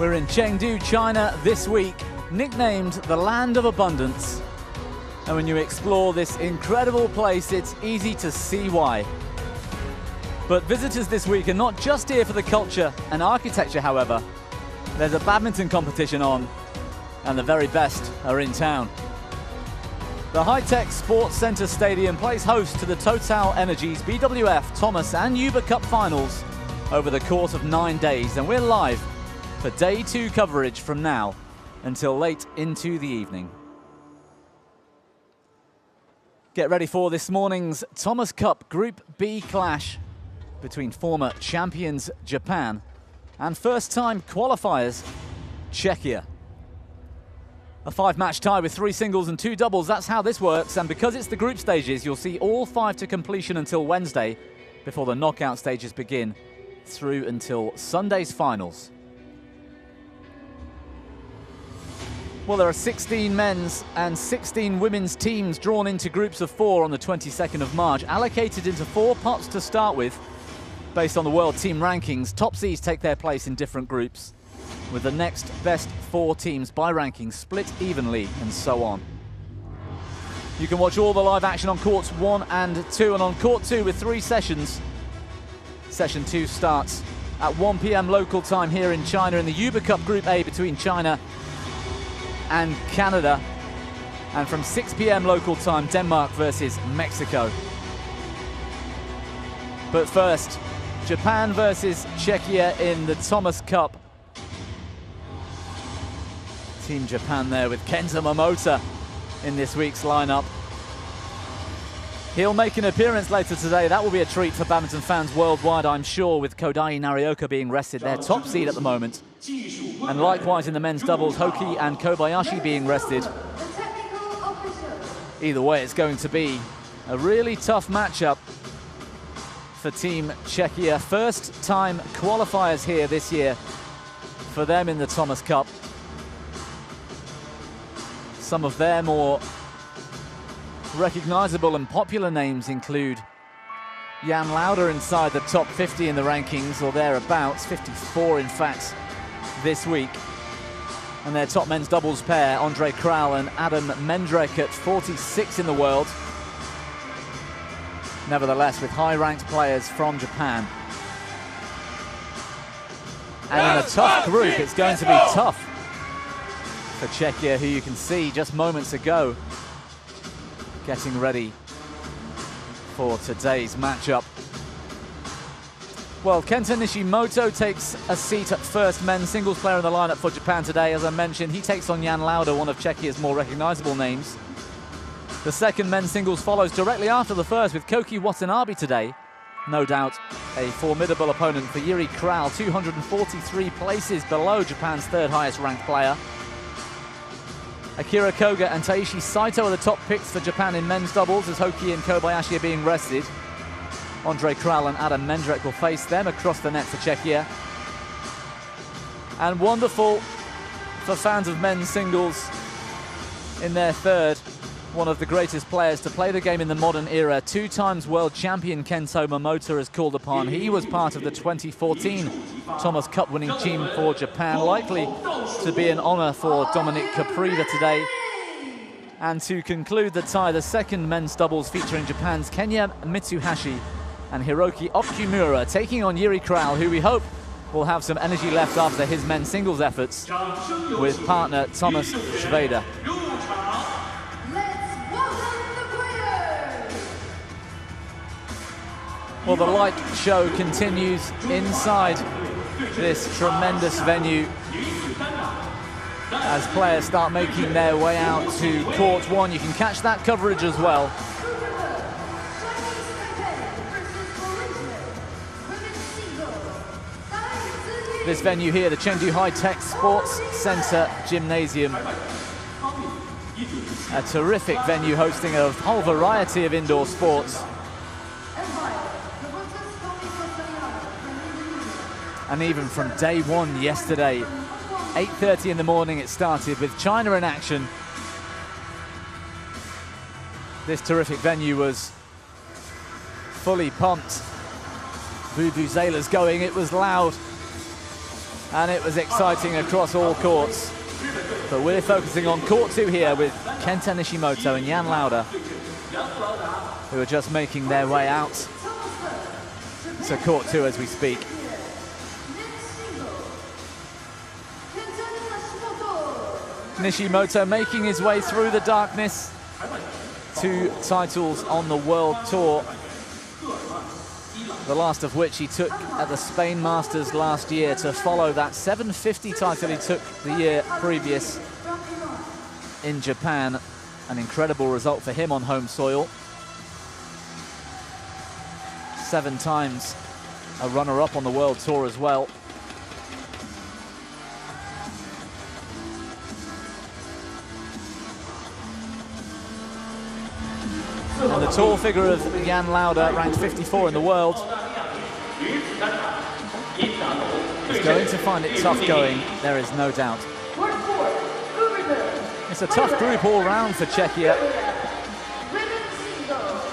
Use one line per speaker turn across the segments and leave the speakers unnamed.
We're in Chengdu, China this week, nicknamed the Land of Abundance. And when you explore this incredible place, it's easy to see why. But visitors this week are not just here for the culture and architecture, however. There's a badminton competition on, and the very best are in town. The high-tech Sports Centre Stadium plays host to the TotalEnergies BWF, Thomas and Uber Cup finals over the course of 9 days, and we're live for day 2 coverage from now until late into the evening. Get ready for this morning's Thomas Cup Group B clash between former champions Japan and first-time qualifiers Czechia. A 5-match tie with 3 singles and 2 doubles, that's how this works, and because it's the group stages, you'll see all 5 to completion until Wednesday before the knockout stages begin through until Sunday's finals. Well, there are 16 men's and 16 women's teams drawn into groups of 4 on the 22nd of March, allocated into 4 pots to start with. Based on the world team rankings, top seeds take their place in different groups, with the next best 4 teams by rankings split evenly, and so on. You can watch all the live action on courts 1 and 2, and on court 2 with 3 sessions. Session 2 starts at 1 p.m. local time here in China in the Uber Cup Group A between China and Canada, and from 6 p.m. local time, Denmark versus Mexico. But first, Japan versus Czechia in the Thomas Cup. Team Japan there with Kenta Momota in this week's lineup. He'll make an appearance later today. That will be a treat for badminton fans worldwide, I'm sure, with Kodai Narioka being rested, their top seed at the moment. And likewise in the men's doubles, Hoki and Kobayashi being rested. Either way, it's going to be a really tough matchup for Team Czechia. First time qualifiers here this year for them in the Thomas Cup. Some of their more recognizable and popular names include Jan Louda inside the top 50 in the rankings, or thereabouts, 54 in fact this week. And their top men's doubles pair, Ondrej Kral and Adam Mendrek, at 46 in the world. Nevertheless, with high-ranked players from Japan. And in a tough group, it's going to be tough for Czechia, who you can see just moments ago getting ready for today's matchup. Well, Kenta Nishimoto takes a seat at first men's singles player in the lineup for Japan today. As I mentioned, he takes on Jan Louda, one of Czechia's more recognizable names. The second men's singles follows directly after the first with Koki Watanabe today. No doubt a formidable opponent for Jiri Kral, 243 places below Japan's third highest ranked player. Akira Koga and Taishi Saito are the top picks for Japan in men's doubles, as Hoki and Kobayashi are being rested. Ondrej Kral and Adam Mendrek will face them across the net for Czechia. And wonderful for fans of men's singles in their third, one of the greatest players to play the game in the modern era, 2 times world champion Kento Momota is called upon. He was part of the 2014 Thomas Cup winning team for Japan, likely to be an honor for Dominic Capriva today. And to conclude the tie, the second men's doubles featuring Japan's Kenya Mitsuhashi and Hiroki Okumura taking on Jiri Kral, who we hope will have some energy left after his men's singles efforts with partner Thomas Schweder. Well, the light show continues inside this tremendous venue as players start making their way out to court 1. You can catch that coverage as well. This venue here, the Chengdu High-Tech Sports Centre Gymnasium. A terrific venue hosting a whole variety of indoor sports. And even from day 1 yesterday, 8:30 in the morning it started with China in action. This terrific venue was fully pumped. Vuvuzelas going, it was loud. And it was exciting across all courts. But we're focusing on court 2 here with Kenta Nishimoto and Jan Louda, who are just making their way out to court 2 as we speak. Nishimoto making his way through the darkness. 2 titles on the World Tour, the last of which he took at the Spain Masters last year to follow that 750 title he took the year previous in Japan. An incredible result for him on home soil. 7 times a runner-up on the World Tour as well. And the tall figure of Jan Louda, ranked 54 in the world, is going to find it tough going, there is no doubt. It's a tough group all round for Czechia.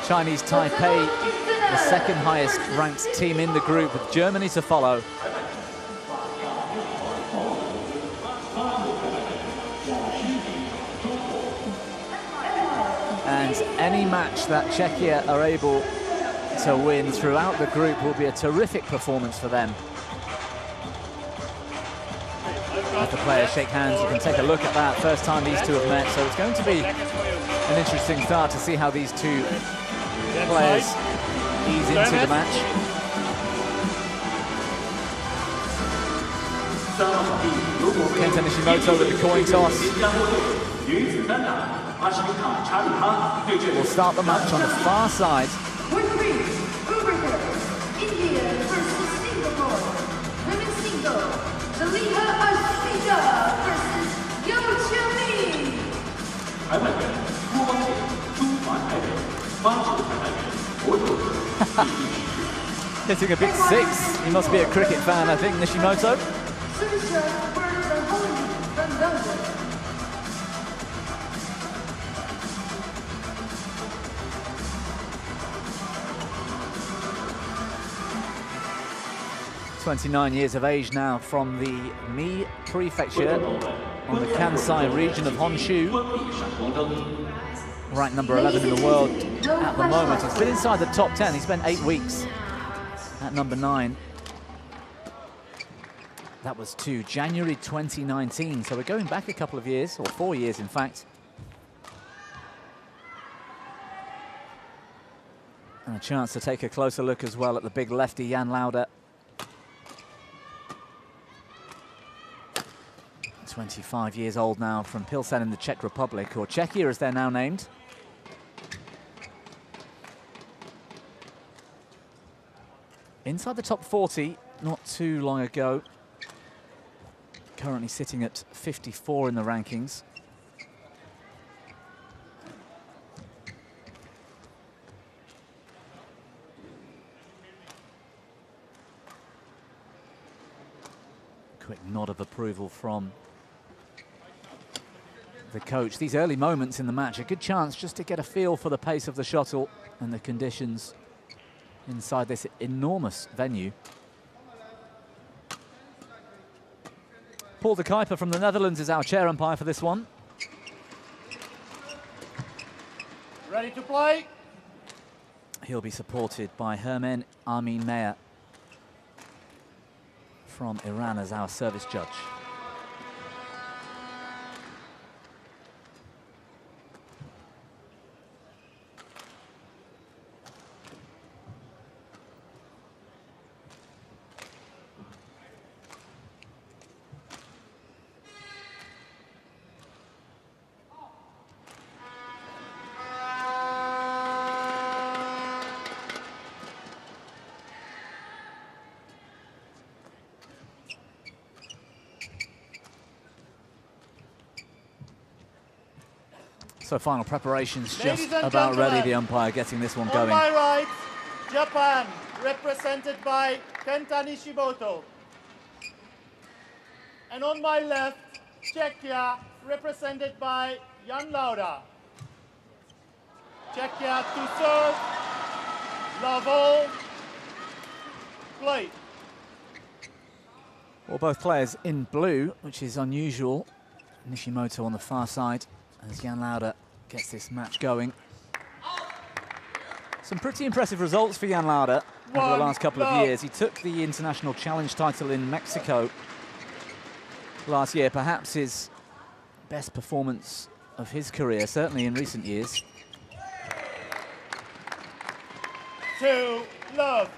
Chinese Taipei, the 2nd highest ranked team in the group, with Germany to follow. And any match that Czechia are able to win throughout the group will be a terrific performance for them. As the players shake hands, you can take a look at that. First time these 2 have met, so it's going to be an interesting start to see how these 2 players ease into the match. Kenta Nishimoto with the coin toss. We'll start the match on the far side.
India versus Singapore. Women's single. The leader versus
Hitting a big 6. He must be a cricket fan, I think, Nishimoto. 29 years of age now, from the Mi prefecture on the Kansai region of Honshu. Ranked number 11 in the world at the moment. He's been inside the top 10. He spent 8 weeks at number 9. That was to January 2019, so we're going back a couple of years, or 4 years in fact. And a chance to take a closer look as well at the big lefty Jan Louda. 25 years old now, from Pilsen in the Czech Republic, or Czechia as they're now named. Inside the top 40 not too long ago. Currently sitting at 54 in the rankings. Quick nod of approval from the coach. These early moments in the match, a good chance just to get a feel for the pace of the shuttle and the conditions inside this enormous venue. Paul de Kuiper from the Netherlands is our chair umpire for this one.
Ready to play?
He'll be supported by Hermen Amin Meir from Iran as our service judge. So final preparations just about ready, the umpire getting this one going.
On my right, Japan, represented by Kenta Nishimoto. And on my left, Czechia, represented by Jan Louda. Czechia to serve, love all, play.
Well, both players in blue, which is unusual. Nishimoto on the far side as Jan Louda gets this match going. Some pretty impressive results for Jan Louda over the last couple of years. He took the International Challenge title in Mexico last year, perhaps his best performance of his career, certainly in recent years.
2 love.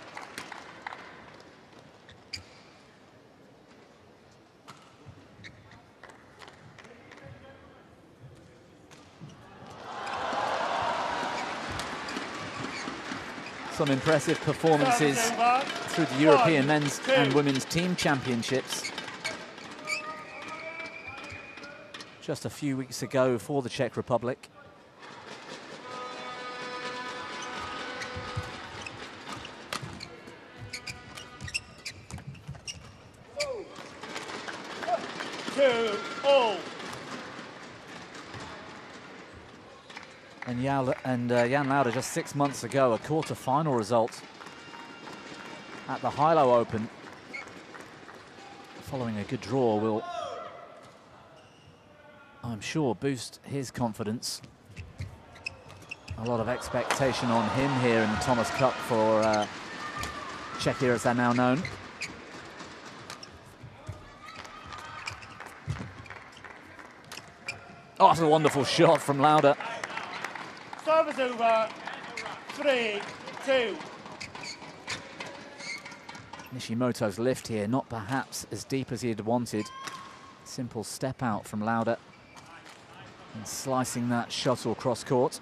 Some impressive performances through the European men's and women's team championships. Just a few weeks ago for the Czech Republic. And Jan Louda just 6 months ago, a quarter-final result at the Hilo Open. Following a good draw will, I'm sure, boost his confidence. A lot of expectation on him here in the Thomas Cup for Czechia, as they're now known. Oh, it's a wonderful shot from Louda.
Service over. 3-2.
Nishimoto's lift here, not perhaps as deep as he had wanted. Simple step out from Louda and slicing that shuttle cross court.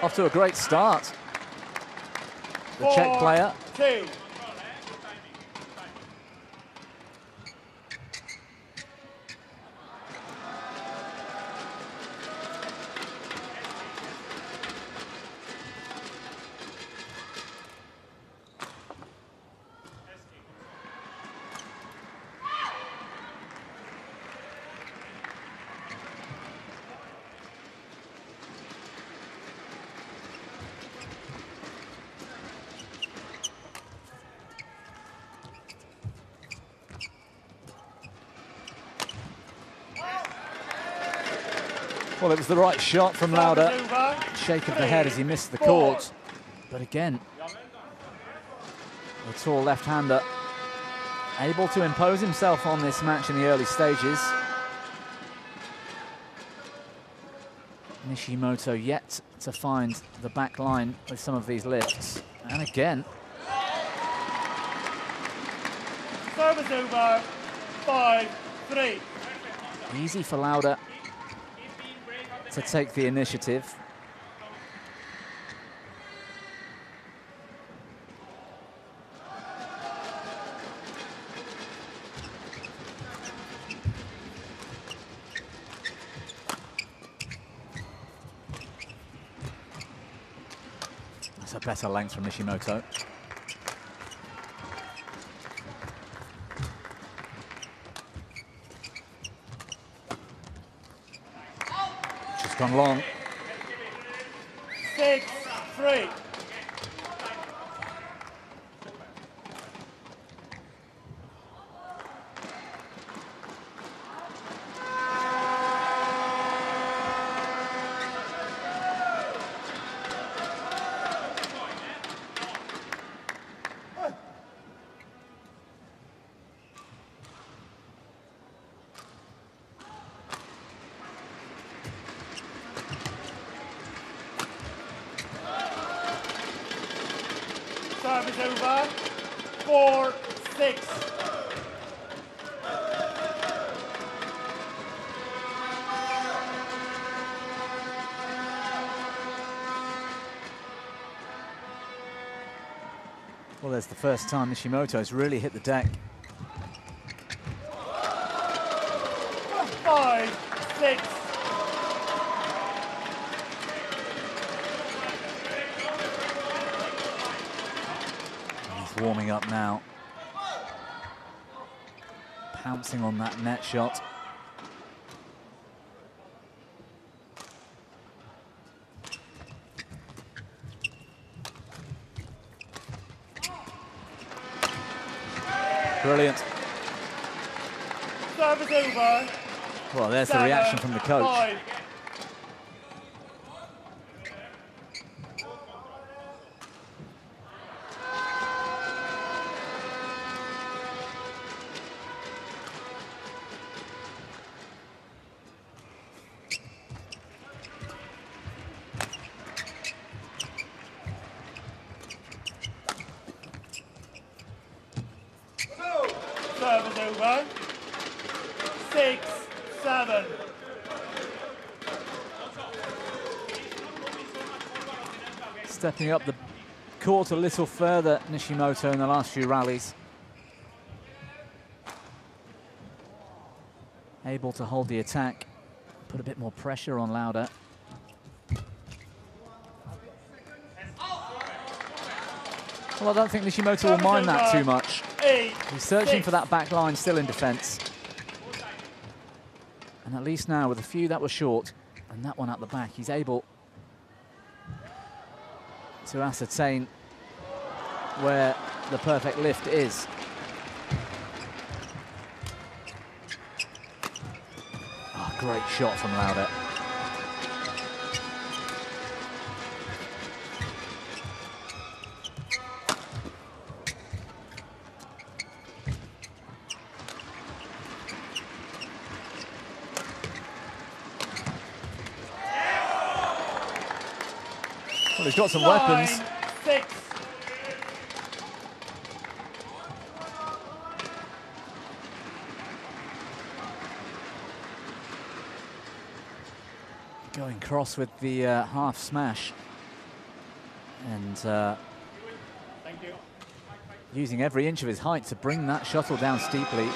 Off to a great start. The Czech player.
4-2.
Well, it was the right shot from Louda. Shake of the head as he missed the court. But again, the tall left-hander able to impose himself on this match in the early stages. Nishimoto yet to find the back line with some of these lifts. And again.
Service over. 5-3.
Easy for Louda to take the initiative. That's a better length from Nishimoto. Gone long.
6-3. Service over. 4-6.
Well, there's the first time Nishimoto's really hit the deck.
5-6.
Warming up now. Pouncing on that net shot. Brilliant.
Service over.
Well, there's the reaction from the coach.
5. Service over. 6-7.
Stepping up the court a little further, Nishimoto, in the last few rallies. Able to hold the attack, put a bit more pressure on Louda. Well, I don't think Nishimoto will mind that too much. He's searching for that back line, still in defence. And at least now, with a few that were short, and that one at the back, he's able to ascertain where the perfect lift is. Oh, great shot from Louda. Well, he's got some weapons.
9-6.
Going cross with the half smash. And
Thank you.
using every inch of his height to bring that shuttle down steeply.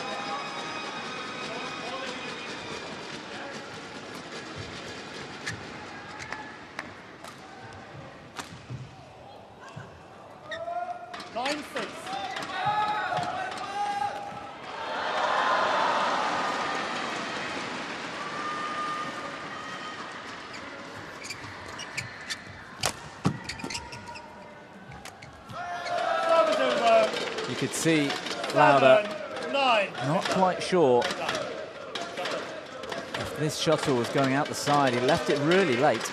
You could see Louda not quite sure if this shuttle was going out the side. He left it really late.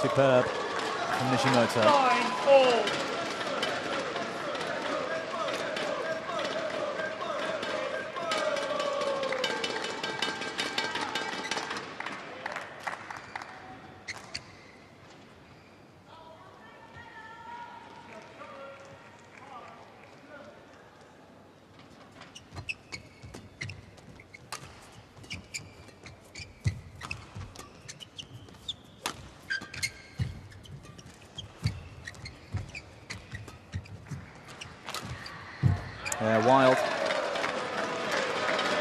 Superb from Nishimoto.
9-all.
Yeah, wild.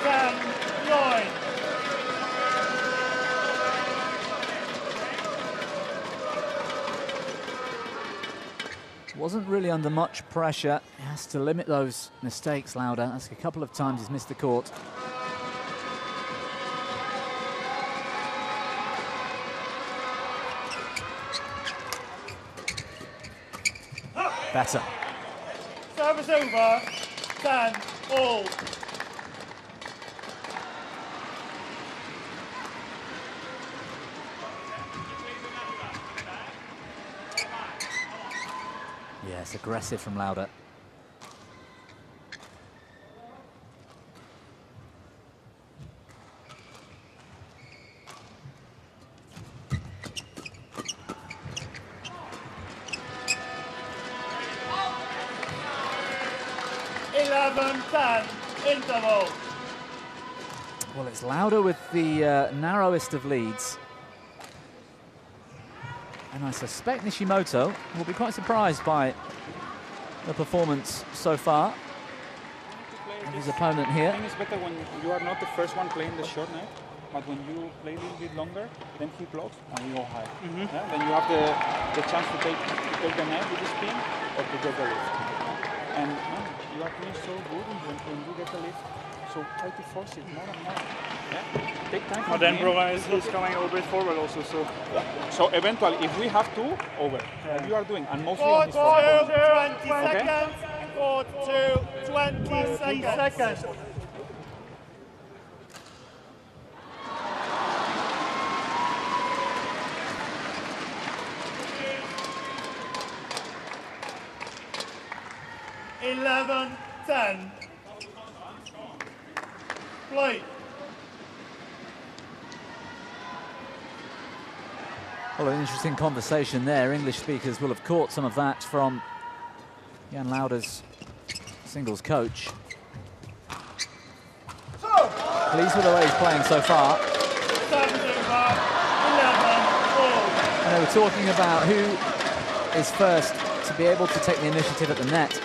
10-9.
Wasn't really under much pressure. He has to limit those mistakes, Louda. That's a couple of times he's missed the court. Better.
Service over. 10-all.
Yes, aggressive from Louda.
11-10 interval.
Well, it's Louda with the narrowest of leads. And I suspect Nishimoto will be quite surprised by the performance so far of his opponent here.
I think it's better when you are not the first one playing the short net, but when you play a little bit longer, then he blocks and you go high. Yeah? Then you have the chance to take the net with the spin or to get the lift. And man, you are doing so good when you get the lift. So try to force it more and more. Yeah? Take time.
But then Brogan is coming a little bit forward also.
So eventually, if we have to, over. Like you are doing, and mostly on
Court
his
2,
front.
20 seconds. Court 2, 20 seconds. Eleven, 10. Play.
Well, an interesting conversation there. English speakers will have caught some of that from Jan Lauda's singles coach. Pleased with the way he's playing so far.
7 over, 11-all.
And they were talking about who is first to be able to take the initiative at the net.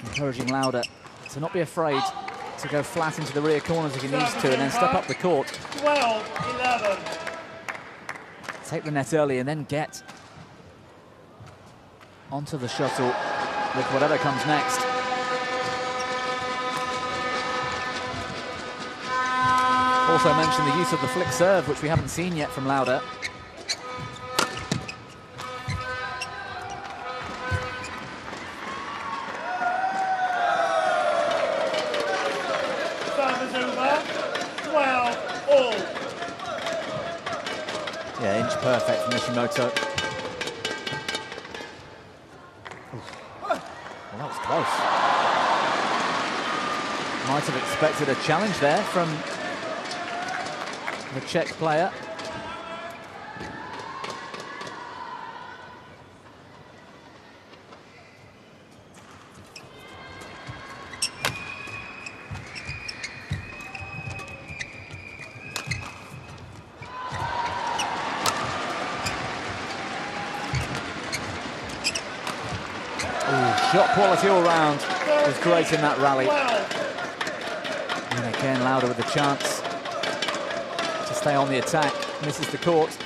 Encouraging Louda to not be afraid to go flat into the rear corners if he needs to, and then step up the court.
12-11.
Take the net early and then get onto the shuttle with whatever comes next. Also mentioned the use of the flick serve, which we haven't seen yet from Louda.
Service over, 12-all.
Yeah, inch perfect from Nishimoto. Well, that was close. Might have expected a challenge there from the Czech player. Shot quality all round was great in that rally. And again, Louda with the chance to stay on the attack. Misses the court.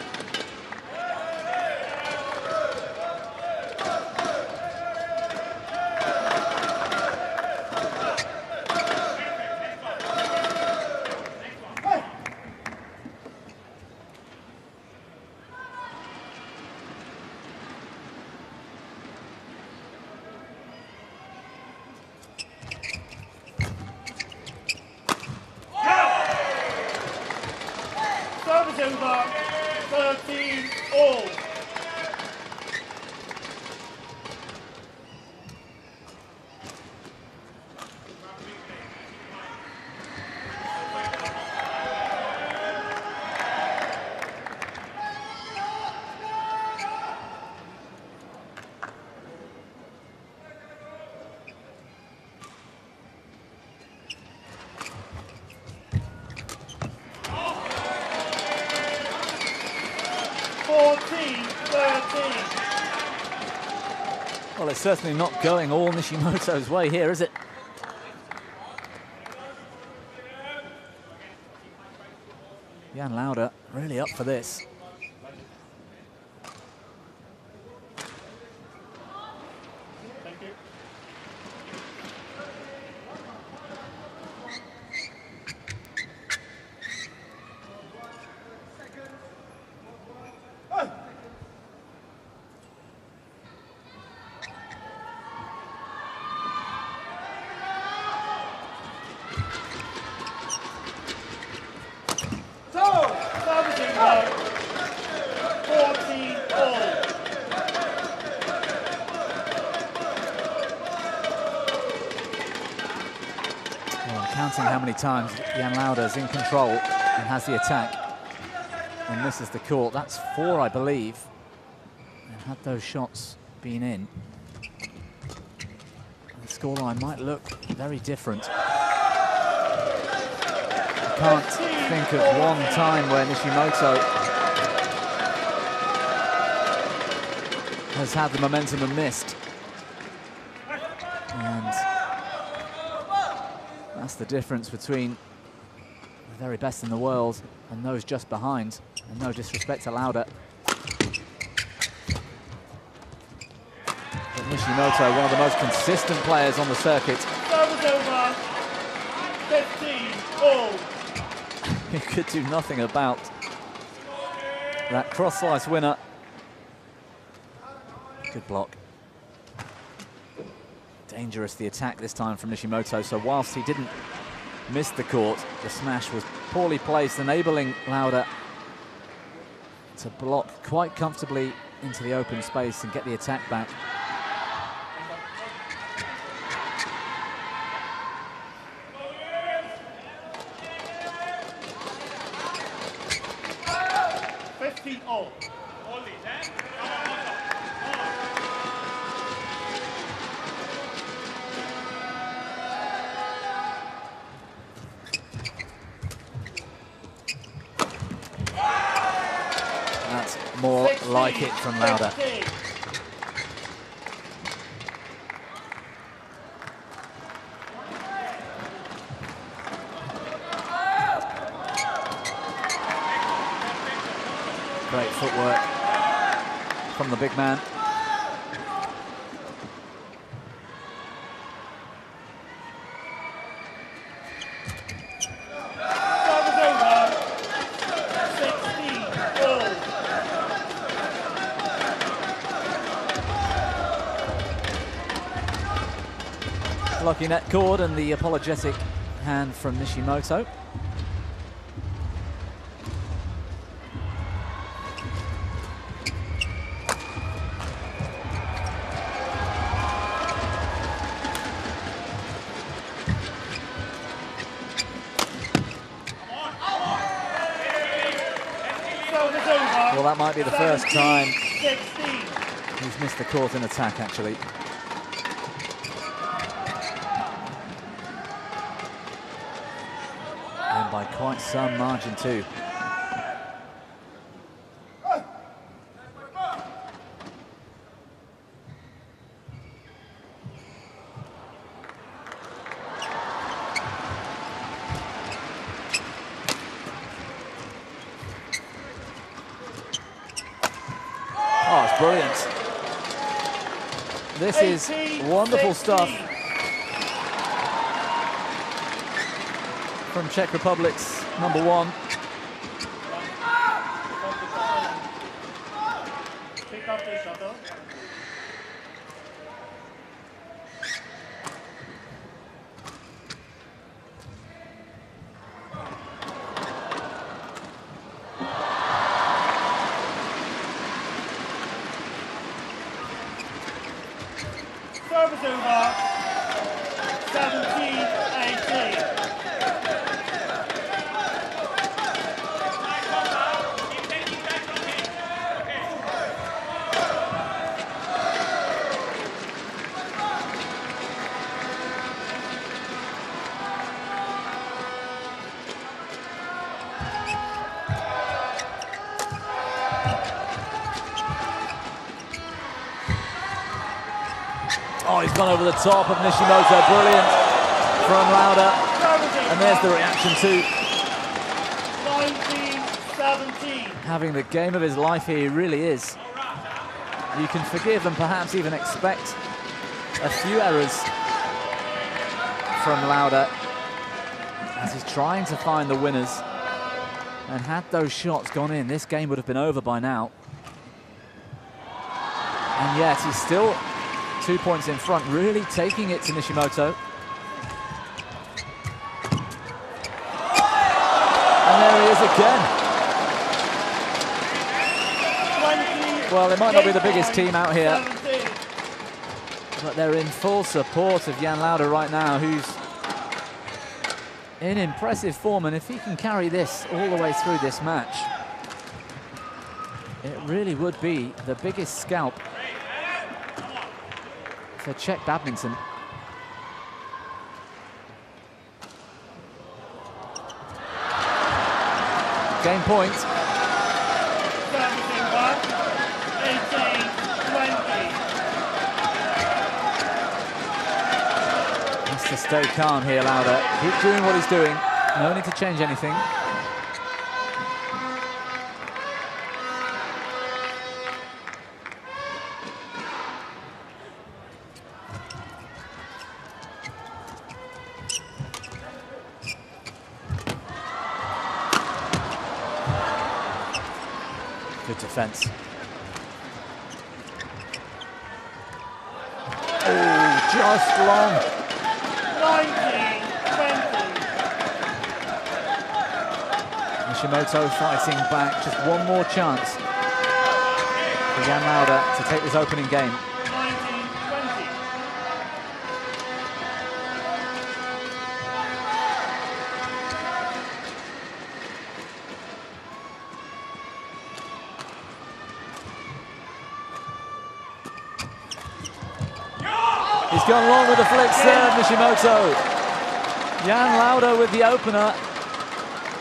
Service over, 13-all.
Well, it's certainly not going all Nishimoto's way here, is it? Jan Louda really up for this.
Thank you. Servicing vote, 14-all.
Well, I'm counting how many times Jan Louda is in control and has the attack and misses the court. That's 4, I believe. And Had those shots been in, the scoreline might look very different. I can't think of one time where Nishimoto has had the momentum and missed. And that's the difference between the very best in the world and those just behind. And no disrespect to Louda, but Nishimoto, one of the most consistent players on the circuit.
Service over. 15-all.
He could do nothing about that cross-slice winner. Good block. Dangerous the attack this time from Nishimoto, so whilst he didn't miss the court, the smash was poorly placed, enabling Louda to block quite comfortably into the open space and get the attack back.
All.
That's more
16,
like it from Louda.
15.
Great footwork from the big man.
Service over. 16-all.
Lucky net cord and the apologetic hand from Nishimoto. Well, that might be the first time
16.
he's missed the court in attack, actually. And by quite some margin, too. Oh, it's brilliant. This is wonderful stuff from Czech Republic's #1.
Pick up the shuttle. Service over. 17-18.
Oh, he's gone over the top of Nishimoto. Brilliant from Louda. And there's the reaction too.
19-17.
Having the game of his life here, he really is. You can forgive and perhaps even expect a few errors from Louda as he's trying to find the winners. And had those shots gone in, this game would have been over by now. And yet he's still 2 points in front, really taking it to Nishimoto. And there he is again. Well, they might not be the biggest team out here, but they're in full support of Jan Louda right now, who's in impressive form, and if he can carry this all the way through this match, It really would be the biggest scalp for Czech badminton. Game point.
Servicing back, 18-20.
Has to stay calm here, Louda. Keep doing what he's doing. No need to change anything. Good defense. Oh, just long.
19-20.
Nishimoto fighting back. Just one more chance for Jan Louda to take this opening game.
19-20.
He's gone long with the flick serve, Nishimoto. Jan Louda with the opener.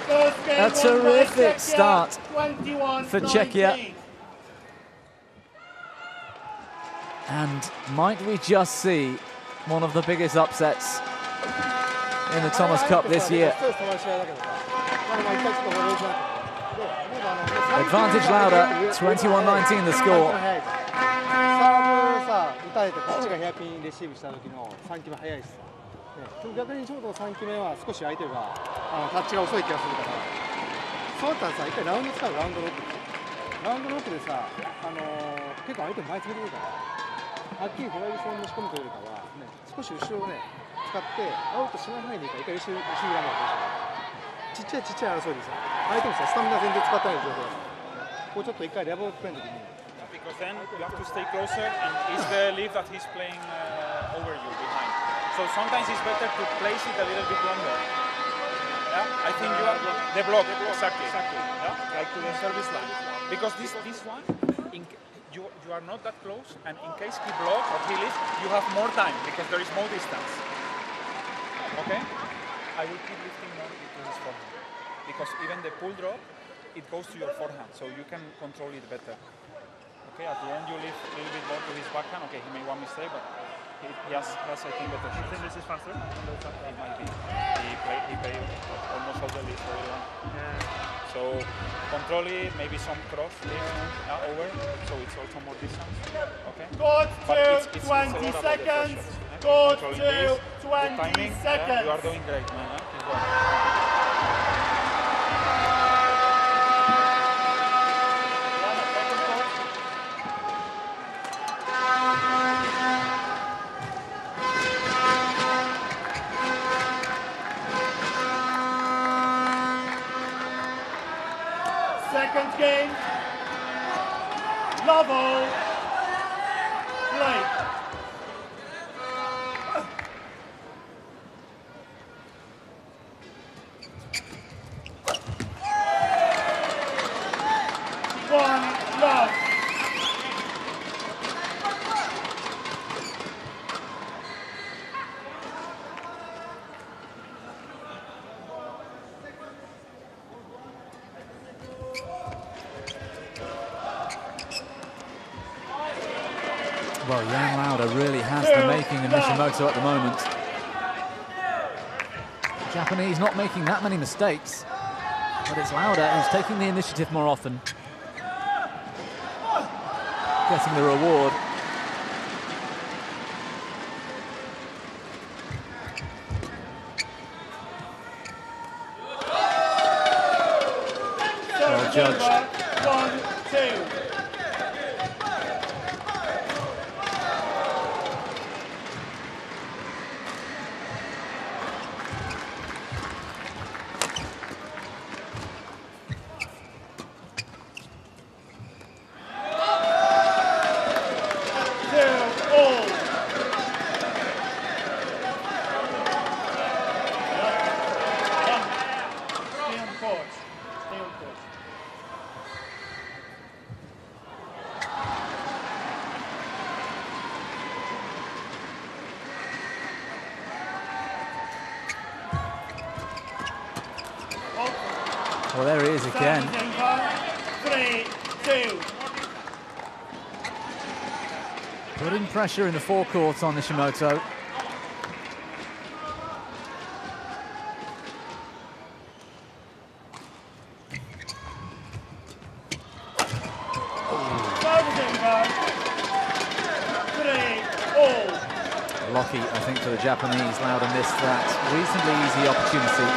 First game
A
won by
terrific
Czechia,
start
21-19.
for Czechia. And might we just see one of the biggest upsets in the Thomas Cup this year? Advantage Louda, 21-19 the score.
打たれてこっちがヘアピンレシーブした時の3球目早いです。逆にちょうど3球目は少し相手がタッチが遅い気がするから、そうだったらさ、一回ラウンド使うラウンドロック。ラウンドロックでさ、結構相手も前詰めてくるから、はっきりドライブ戦に持ち込むというよりかは、ね、少し後ろをね、使ってアウトしない範囲でいいから、一回後ろにランナーをちっちゃい争いでさ、相手もさ、スタミナ全然使ってない状況だから、こうちょっと一回レバーをプレーの時に、
Because then you have to stay closer, and it's the lead that he's playing over you behind. So sometimes it's better to place it a little bit longer. Yeah, I think you are the block exactly. Yeah, like to the service line. Because this one, you are not that close, and in case he blocks or he leaves, you have more time because there is more distance. Okay, I will keep lifting more to his forehand because even the pull drop, it goes to your forehand, so you can control it better. Okay, at the end you leave a little bit more to his backhand. Okay, he made one mistake, but he has I think, better shots.
You think this is faster?
It might be. He played almost all the lead for everyone.
Yeah.
So control it, maybe some cross lift over, so it's also more distance. Okay.
Court
But
to
it's
20
a lot about the
seconds.
shots,
Court
controlling
to
this,
20
the timing,
seconds.
you are doing great, man. Keep going.
Second game. Level. Play. One love.
Well, Jan Louda really has the making of Nishimoto at the moment. The Japanese not making that many mistakes, but it's Louda who's taking the initiative more often. Getting the reward. Well judged.
1-2.
Well, there he is again.
3-2.
Putting pressure in the forecourt on Nishimoto. Lucky, I think, for the Japanese. Louda missed that reasonably easy opportunity.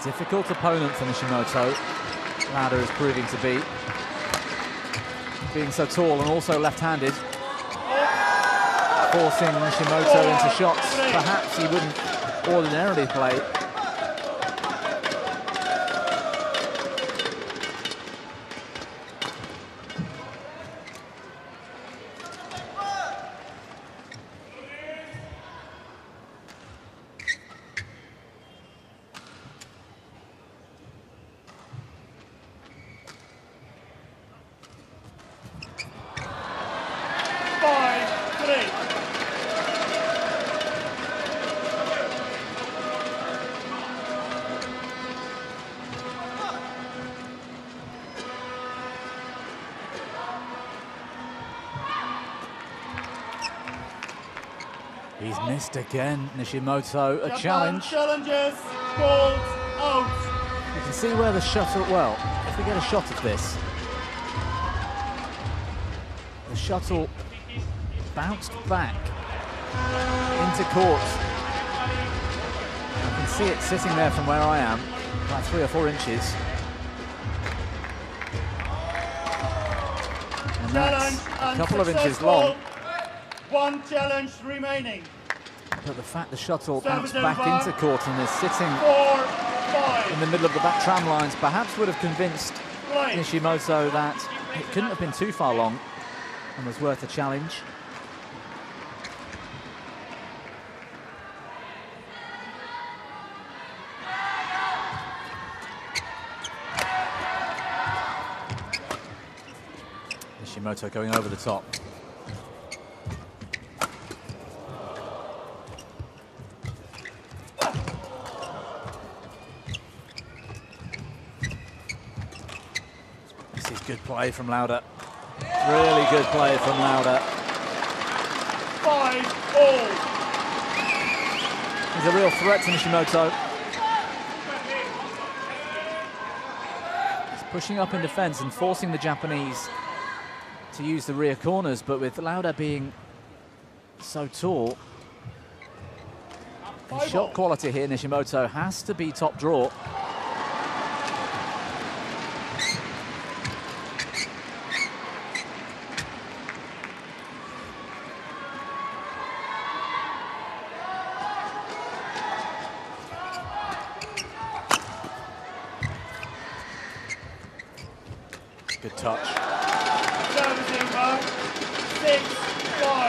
Difficult opponent for Nishimoto. Louda is proving to be. Being so tall and also left-handed. Forcing Nishimoto into shots perhaps he wouldn't ordinarily play. He's missed again, Nishimoto. A challenge.
Challenges called out.
You can see where the shuttle, well, if we get a shot of this, the shuttle bounced back into court. I can see it sitting there from where I am, about 3 or 4 inches. And that's a couple of inches long.
1 challenge remaining.
But the fact the shuttle bounced back into court and is sitting
4-5.
in the middle of the back tram lines perhaps would have convinced Nishimoto that it couldn't have been too far long and was worth a challenge. Nishimoto going over the top. Good play from Louda. Really good play from Louda.
5-all.
He's a real threat to Nishimoto. He's pushing up in defence and forcing the Japanese to use the rear corners, but with Louda being so tall, his shot quality here, Nishimoto, has to be top draw. Good touch.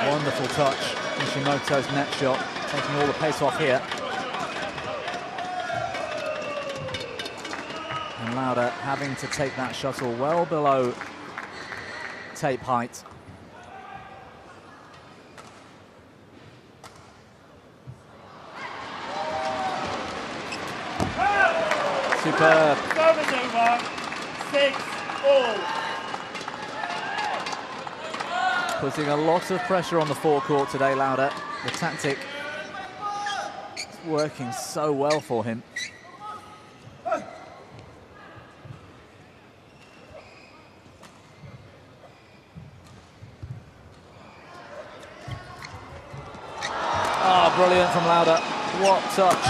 Wonderful touch. Nishimoto's net shot, taking all the pace off here. And Louda having to take that shuttle well below tape height. Superb.
Service over. 6-all.
Putting a lot of pressure on the forecourt today, Louda. The tactic is working so well for him. Ah, brilliant from Louda. What touch.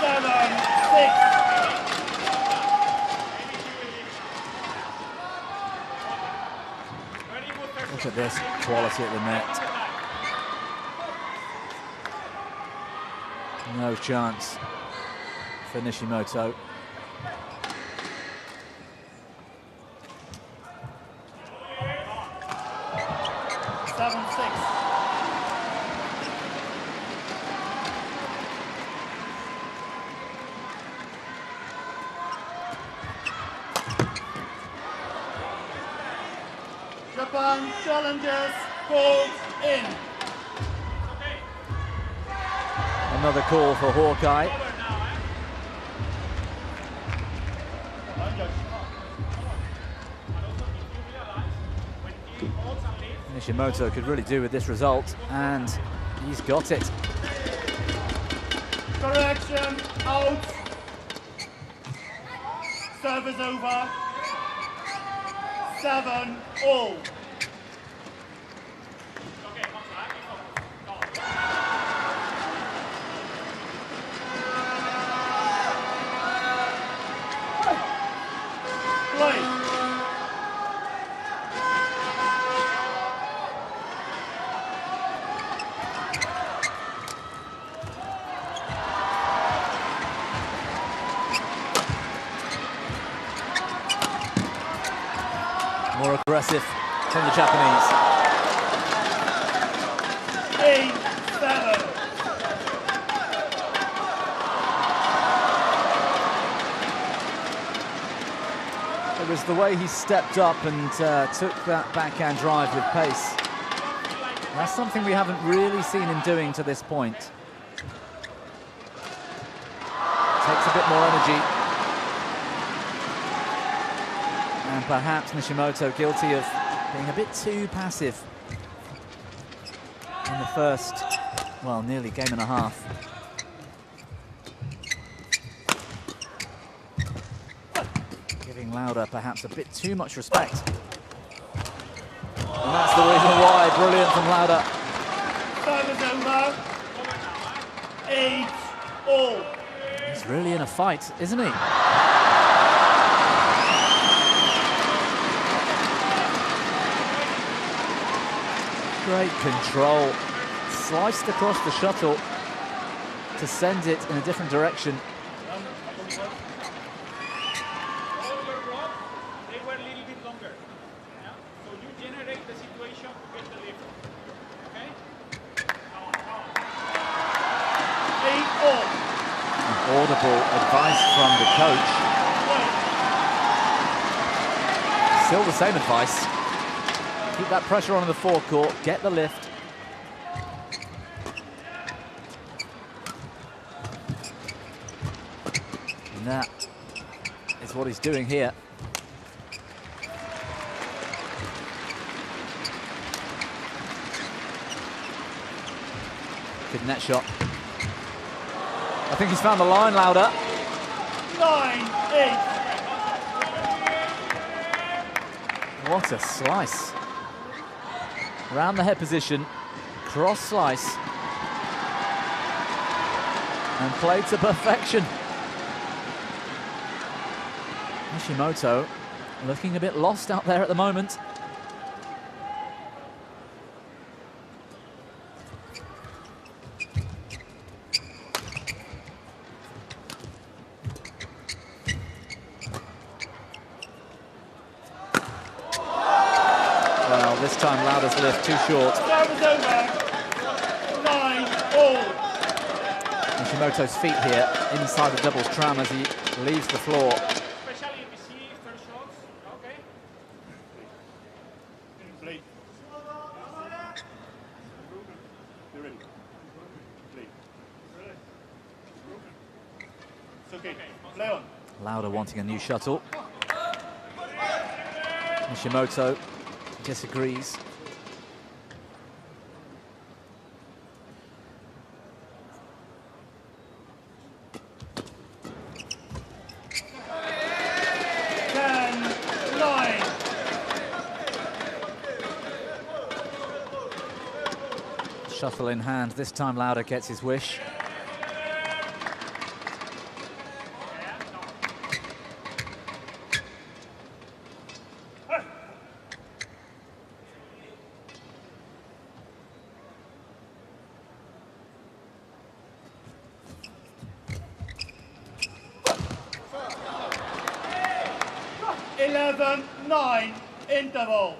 7-6.
Look at this quality at the net. No chance for Nishimoto.
And challengers called in.
Another call for Hawkeye. Nishimoto could really do with this result, and he's got it.
Correction, out. Service over. 7-all. Play.
More aggressive from the Japanese.
8-7.
It was the way he stepped up and took that backhand drive with pace. That's something we haven't really seen him doing to this point. Takes a bit more energy. And perhaps Nishimoto guilty of being a bit too passive in the first, well, nearly game and a half. Giving Louda perhaps a bit too much respect. And that's the reason why. Brilliant from Louda.
Time is over. 8-all.
He's really in a fight, isn't he? Great control. Sliced across the shuttle to send it in a different direction.
They were a little bit longer. Yeah? So you generate the situation to get the lift. Okay?
8-all.
Audible advice from the coach. Still the same advice. Keep that pressure on the forecourt, get the lift. And that is what he's doing here. Good net shot. I think he's found the line, Louda.
9-8.
What a slice. Round the head position, cross slice. And played to perfection. Nishimoto looking a bit lost out there at the moment. Well, this time Louda's lift too short.
Service over. 9-all.
Nishimoto's feet here inside the doubles tram as he leaves the floor.
Especially if you see first shots. Okay.
Play. Be ready. Play. It's okay. Play on.
Louda wanting a new shuttle. Nishimoto disagrees. Shuttle in hand. This time Louda gets his wish.
Interval.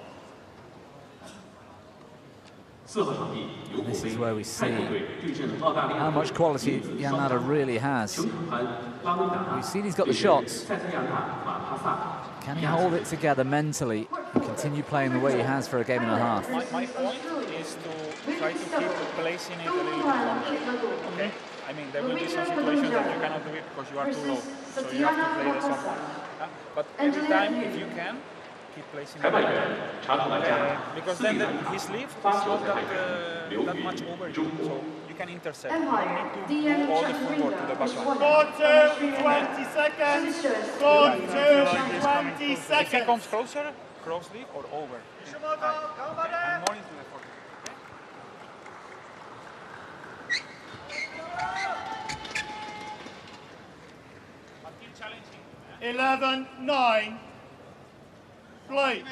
This is where we see how much quality Jan Louda really has. We've seen he's got the shots. Can he hold it together mentally and continue playing the way he has for a game and a half.
My point is to try to keep placing it a little bit longer. Okay? I mean, there will be some situations that you cannot do it because you are too low. So you have to play the soft one. But every time, if you can, keep placing it because then his lift is not that much over you. So you can intercept. You don't need to do all the footwork to the back line.
Score 2, 20 seconds. Score 2, 20
If he
seconds.
comes closer, cross lead or over.
Nishimoto,
And more into the forward.
11-9. Play.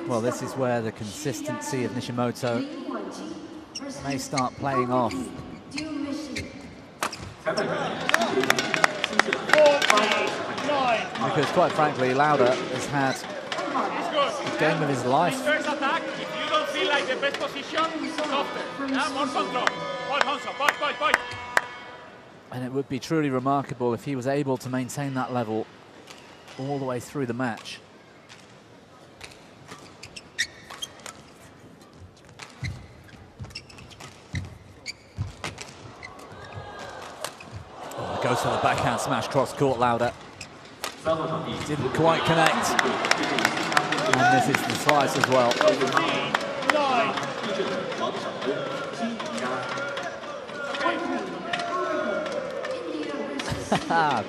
Well, this is where the consistency of Nishimoto may start playing off. Because quite frankly, Louda has had the game of his life.
First attack, if you don't feel like the best position, softer. More control. Point.
And it would be truly remarkable if he was able to maintain that level all the way through the match. Oh, goes for the backhand smash cross court, Louda. Didn't quite connect. And this is the slice as well.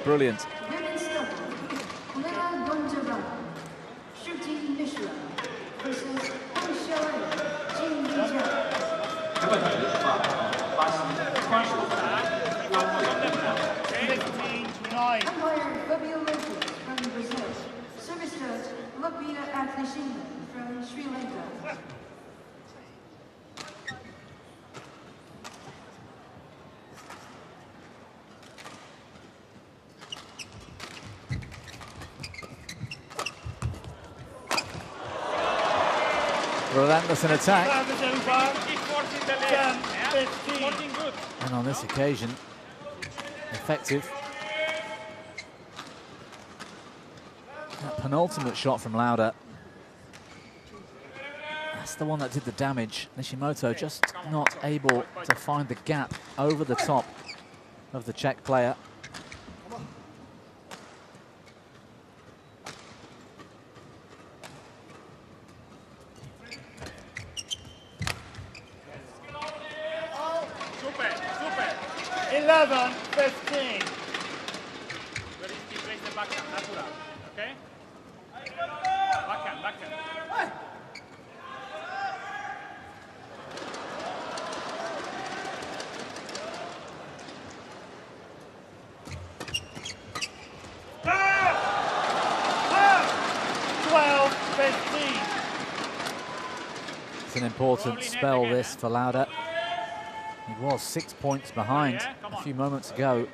Brilliant.
From Sri Lanka.
Relentless in attack.
10-15.
And on this occasion, effective. That penultimate shot from Louda. That's the one that did the damage. Nishimoto just not able to find the gap over the top of the Czech player.
Super.
11-15.
Where is he plays the backhand, natural. Okay? Backhand.
12-15.
It's an important spell, this, for Louda. He was 6 points behind a few moments ago,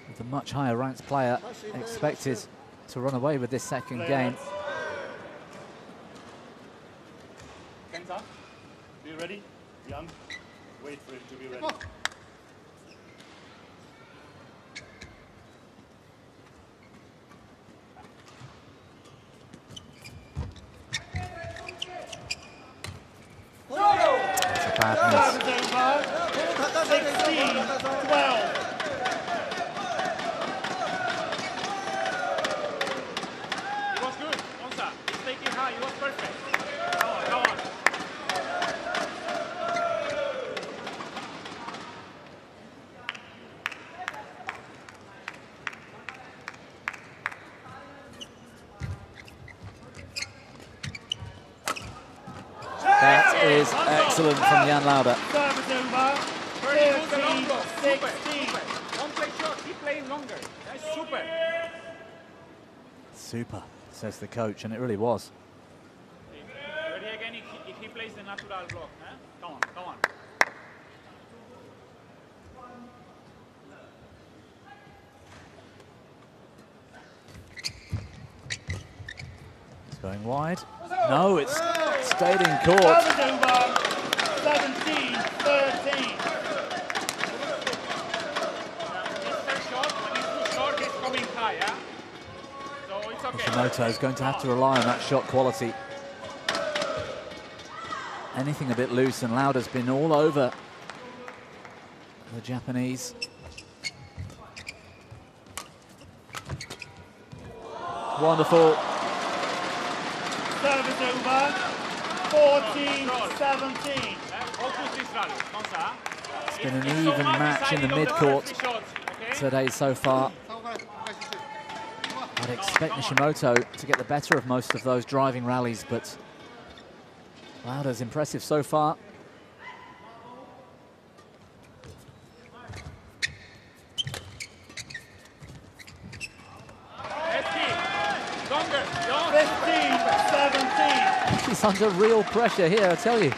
with a much higher ranked player expected to run away with this second game.
Kenta, be ready? Young, wait for him to be ready.
Bad miss.
16-12.
It was good, Monza. He's taking high. It was perfect. Come on.
excellent from Jan Louda.
Service over. 13-16.
Don't play short, keep playing longer. That's super.
Super, says the coach, and it really was.
Ready again if he plays the natural block. Eh? Come on, come on.
It's going wide. No, it's stayed in court.
Service over. 17-13.
Nishimoto's going to have to rely on that shot quality. Anything a bit loose, and Louda's been all over the Japanese. Wonderful.
Service over. 14-17.
It's been an even match in the mid-court today so far. I'd expect Nishimoto to get the better of most of those driving rallies, but Louda's impressive so far. He's under real pressure here, I tell you.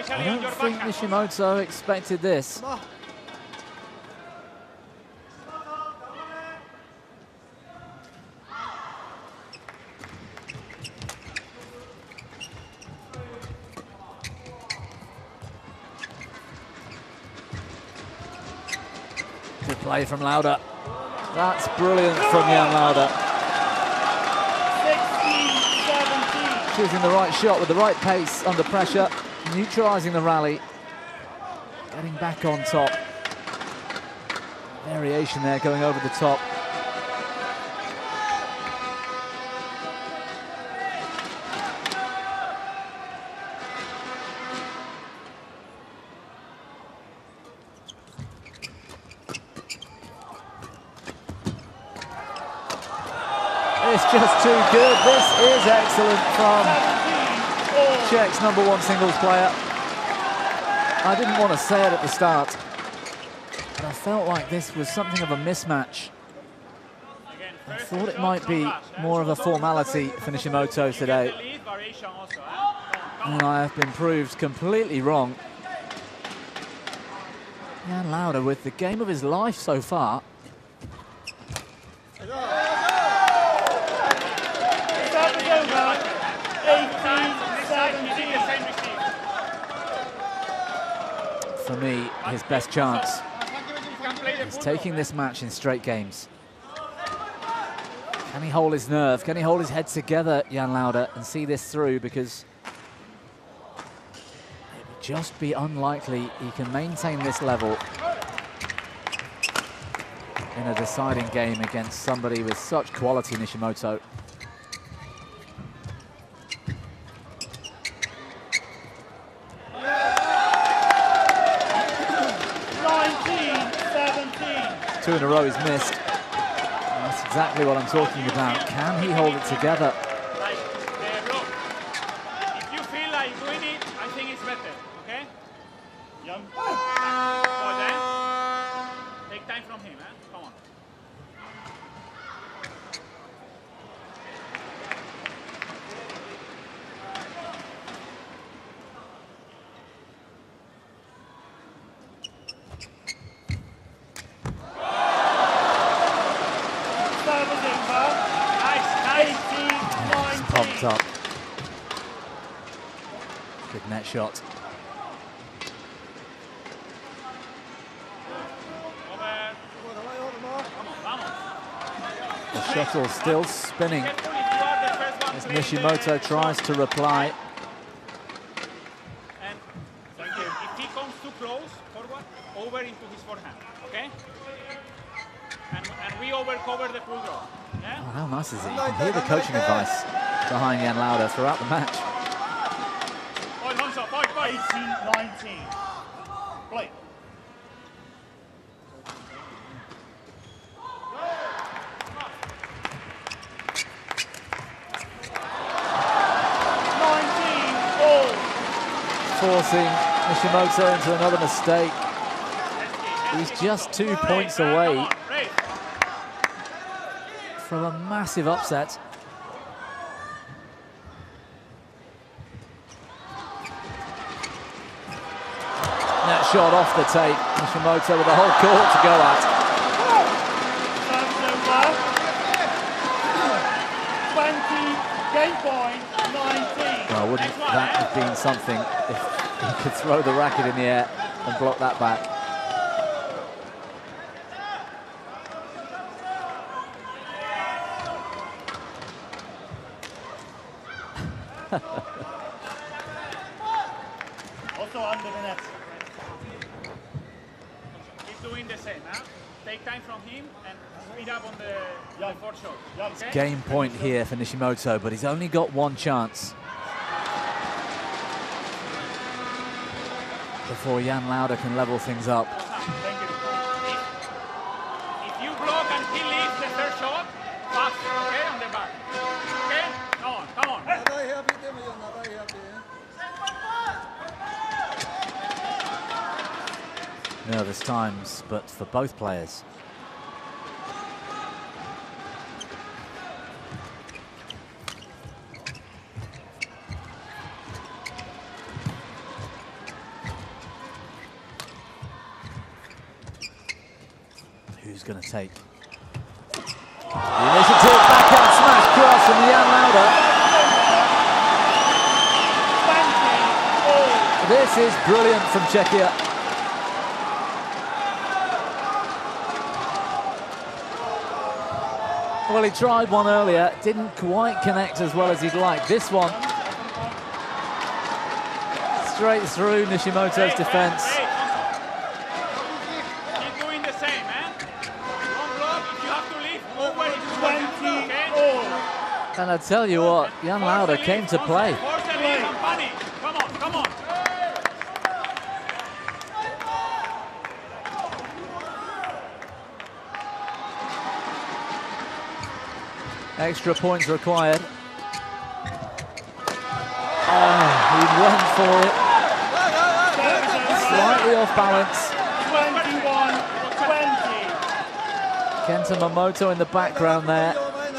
I don't think Nishimoto expected this. Good play from Louda. That's brilliant from Jan Louda.
16-17.
Choosing the right shot with the right pace under pressure, neutralising the rally, getting back on top. Variation there going over the top. It's just too good. This is excellent from Czech's #1 singles player. I didn't want to say it at the start, but I felt like this was something of a mismatch. I thought it might be more of a formality for Nishimoto today, and I have been proved completely wrong. Jan Louda with the game of his life so far. For me, his best chance is taking this match in straight games. Can he hold his nerve? Can he hold his head together, Jan Louda, and see this through? Because it would just be unlikely he can maintain this level in a deciding game against somebody with such quality, Nishimoto. Two in a row he's missed. And that's exactly what I'm talking about. Can he hold it together?
If you feel like doing it, I think it's better, okay?
Young.
So then, take time from him, eh? Come on.
Pumped up. Good net shot. The shuttle still spinning as Nishimoto tries to reply.
And if he comes too close, forward, over into his forehand, okay? And we overcover the full draw. Yeah?
Oh, how nice is it? You can hear the coaching advice behind Jan Louda throughout the match.
18-19. Play.
forcing Nishimoto into another mistake. He's just 2 points away from a massive upset. That shot off the tape. Nishimoto with the whole court to go at.
20, game point, 19.
Well, wouldn't that have been something if he could throw the racket in the air and block that back?
Also under the net.
Keep doing the same, huh? Take time from him and speed up on the fourth shot. Okay?
Game point here for Nishimoto, but he's only got one chance before Jan Louda can level things up.
Thank you. If you block and he leaves the third shot, fast, okay, on the back. Okay? Come on, come on.
Nervous times, but for both players. Who's going to take the initiative? Backhand smash cross from Jan Louda. This is brilliant from Czechia. Well, he tried one earlier, didn't quite connect as well as he'd like. This one, straight through Nishimoto's defense.
Keep doing the same, man. Don't block. If you have to leave, over it.
20 all.
And I tell you what, Jan Louda came to play.
Force the lead, don't panic. Come on, come on.
Extra points required. Oh, he went for it. Slightly off balance.
21, 20.
Kenta Momota in the background there,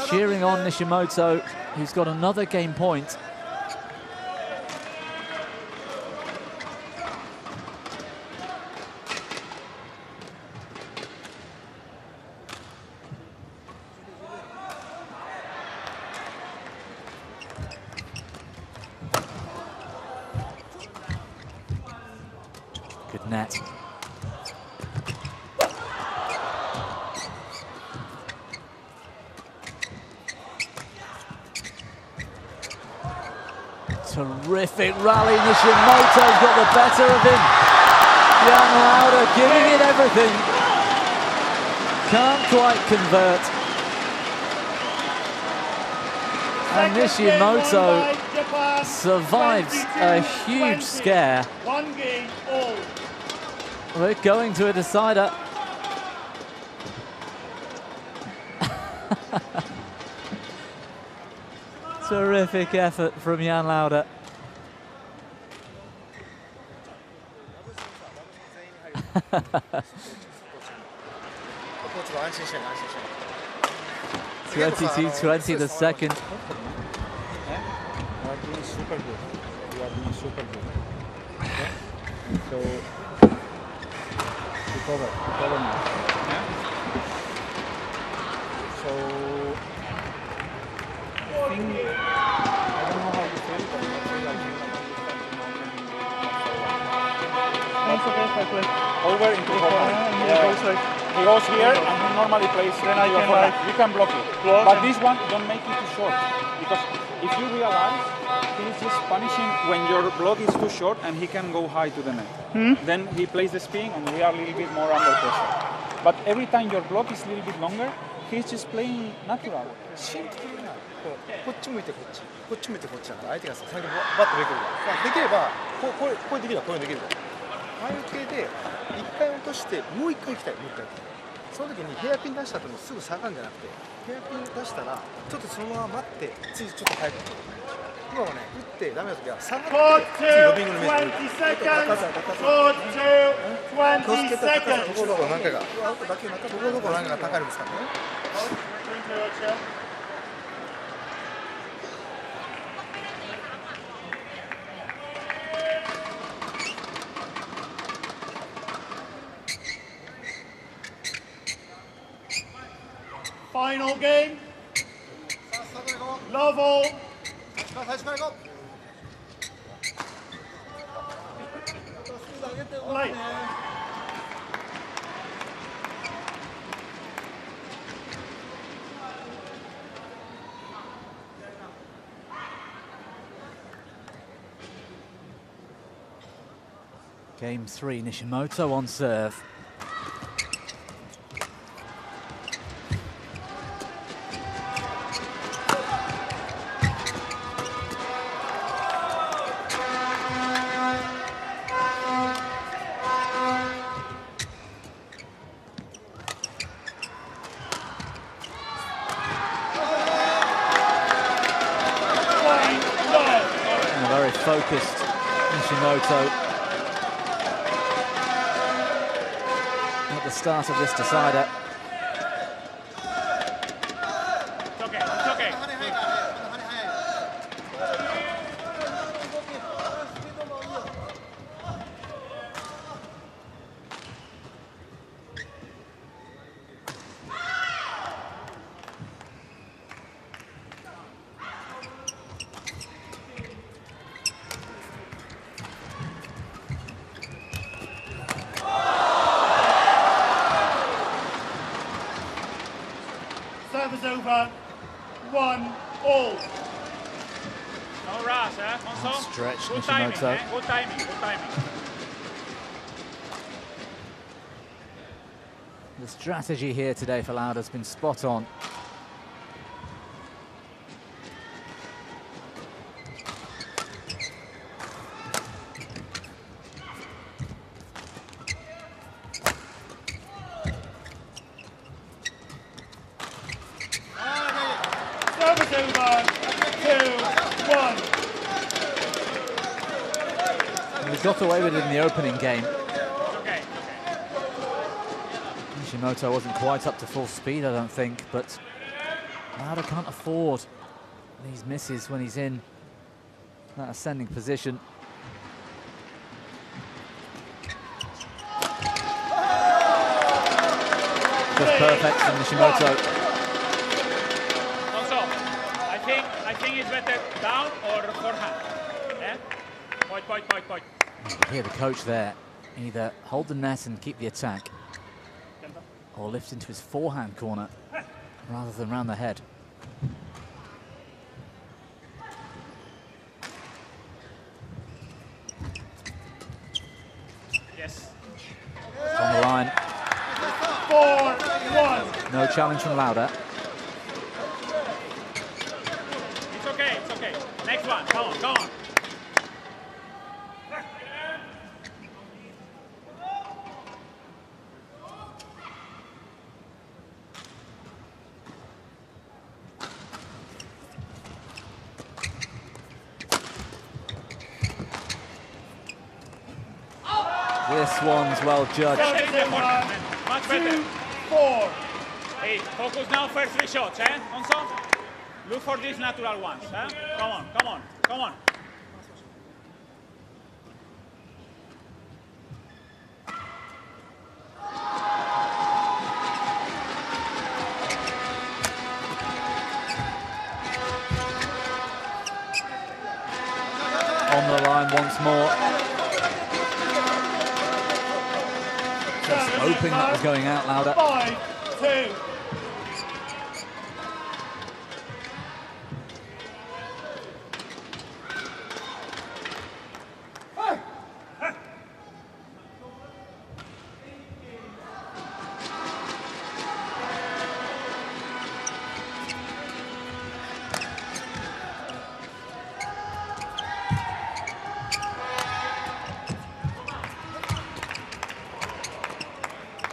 cheering on Nishimoto, who's got another game point. Good net. Terrific rally. Nishimoto's got the better of him. Jan Louda giving it everything. Can't quite convert. And Nishimoto survives a huge scare.
1 game all.
We're going to a decider. Terrific effort from Jan Louda. (22-20) the second.
You are doing super good. You are doing super good. Okay? So recover now. Yeah? So I think I don't know how to say it, but I feel like you
That's okay if I play.
over into forehand.
And
He goes here and he normally plays
Then I
into your
can,
forehand.
like,
You can block it.
block
But
and-
this one, don't make it too short. Because if you realize, he's just punishing when your block is too short and he can go high to the net. Then he plays the spin and we are a little bit more under pressure. But every time your block is a little bit longer, he's just playing natural.
シンプルなこうこっち向いてこっちこっち向いてこっちだから相手が先にバッとめくるからできればこうできればこういうのできるからああいう系で一回落としてもう一回行きたいもう一回その時にヘアピン出した後にすぐ下がるんじゃなくてヘアピン出したらちょっとそのまま待って次ちょっと早く今はね打ってダメな時は下がって次ロビングのイメージ
seconds. Short to 20 seconds.
ところどころ何回かアウトだけになったところどころ何回か高いですからね。
Final game. Love all.
最初から行こう。
Play.
Game 3, Nishimoto on serve. And a very focused Nishimoto at the start of this decider.
It's okay, it's okay.
Service over. 1-all.
No rush, eh? Monzo?
Stretch
Good timing,
Nishimoto.
eh? Good timing, good timing.
The strategy here today for Louda has been spot on.
Service over. 2-1.
We got away with it in the opening game.
It's okay, okay.
Nishimoto wasn't quite up to full speed, I don't think, but Louda can't afford these misses when he's in that ascending position. Just perfect from Nishimoto.
Monzo, I think it's better down or forehand. Eh? Point.
You can hear the coach there. Either hold the net and keep the attack, or lift into his forehand corner rather than round the head.
Yes.
It's on the line.
4-1.
No challenge from Louda.
It's okay, it's okay. Next one, come on, come on.
This one's well judged.
Take the forehand, man. Much better.
2-4.
Hey, focus now first 3 shots, eh, Monzo? Look for these natural ones, eh? Come on, come on, come on.
On the line once more. Just hoping that was going out, Louda.
5-2.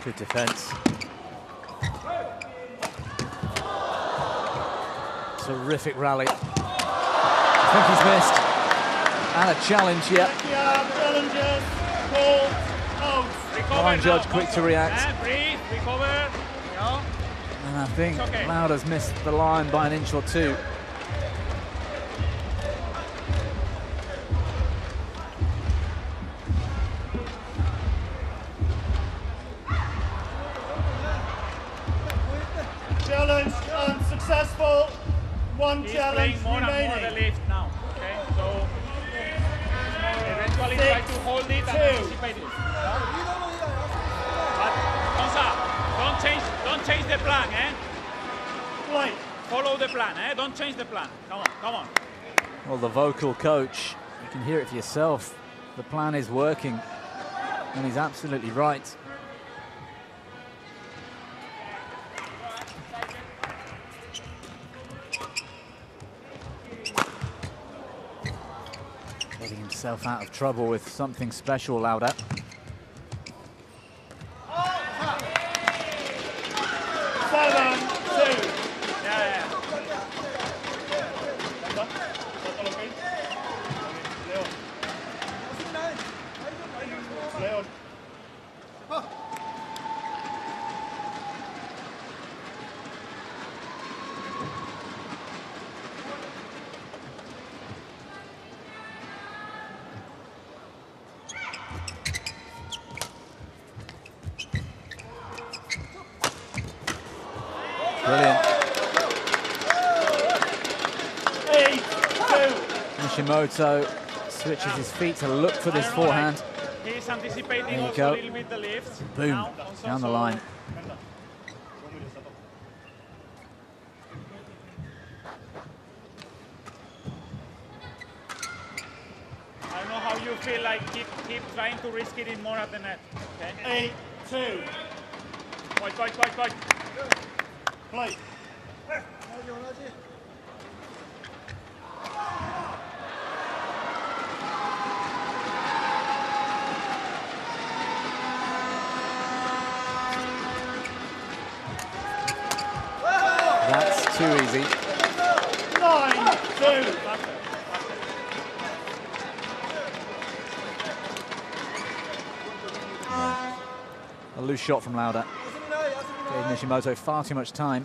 Good defense. Terrific rally. I think he's missed. And a challenge, yeah.
Czechia, challenger.
recover
Line judge
now.
quick to react.
Breathe, recover. You know?
And I think
okay.
Louda's missed the line by an inch or two.
Challenge unsuccessful. One
He's
challenge
playing more
remaining.
and more the lift now. Okay, so eventually try to hold it and anticipate it. But Gonza, don't change the plan, eh?
Play.
Follow the plan, eh? Don't change the plan. Come on.
Well, the vocal coach, you can hear it for yourself. The plan is working, and he's absolutely right. Getting himself out of trouble with something special, Louda.
Yeah.
Leon.
Brilliant.
8-2.
Nishimoto switches his feet to look for this forehand.
He's anticipating
There you
also
go.
a little bit the lift.
Boom,
Now, also,
down the
so
line.
I don't know how you feel like keep trying to risk it in more at the net. Okay?
8-2.
Fight.
Play.
That's too easy.
9-2.
A loose shot from Louda. Gave Nishimoto far too much time.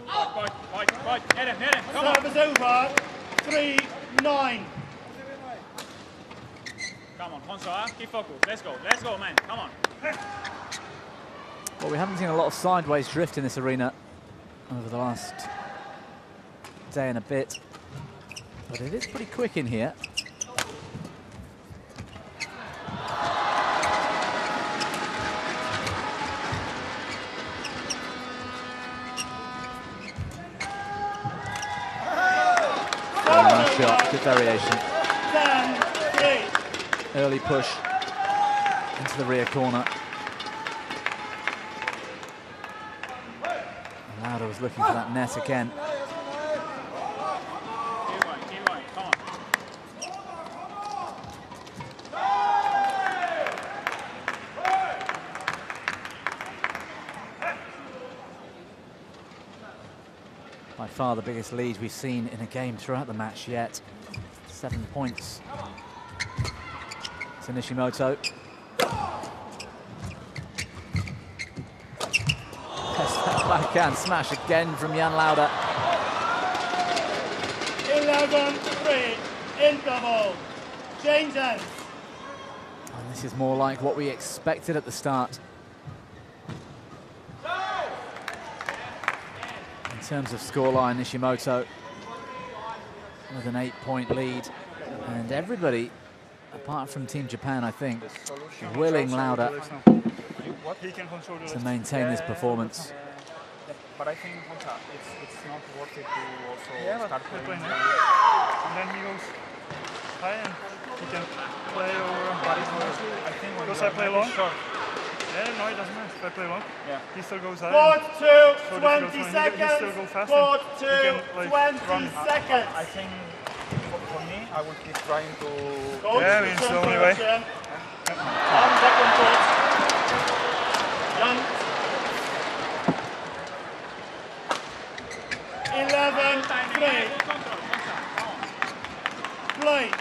Fight. Hit him. Come on.
Serve is over. 3-9.
Come on, Honso, keep focused. Let's go, man. Come on.
Well, we haven't seen a lot of sideways drift in this arena over the last day and a bit, but it is pretty quick in here. Nice shot, good variation.
10-3.
Early push into the rear corner. Louda was looking for that net again.
Keep going. Come on.
By far the biggest lead we've seen in a game throughout the match yet. 7 points to Nishimoto. Backhand smash again from Jan Louda.
11-3. In double. Change ends.
And this is more like what we expected at the start. In terms of scoreline, Nishimoto with an 8-point lead. And everybody, apart from Team Japan, I think, willing Louda to maintain this performance.
But I think it's not worth it to also start playing.
And then he goes high and he can play over.
But it's mostly, I think, when
Because
you
I
are
play
maybe
long.
short.
Yeah, no, it doesn't matter. If I play long,
Yeah.
he still goes high.
Court
and
2,
so
20
he still
seconds.
go fast.
Court
and
2,
he can, like,
20
run.
seconds.
I think for me, I will keep trying to.
Court
Yeah, I mean, it's the only way.
on second court. Play.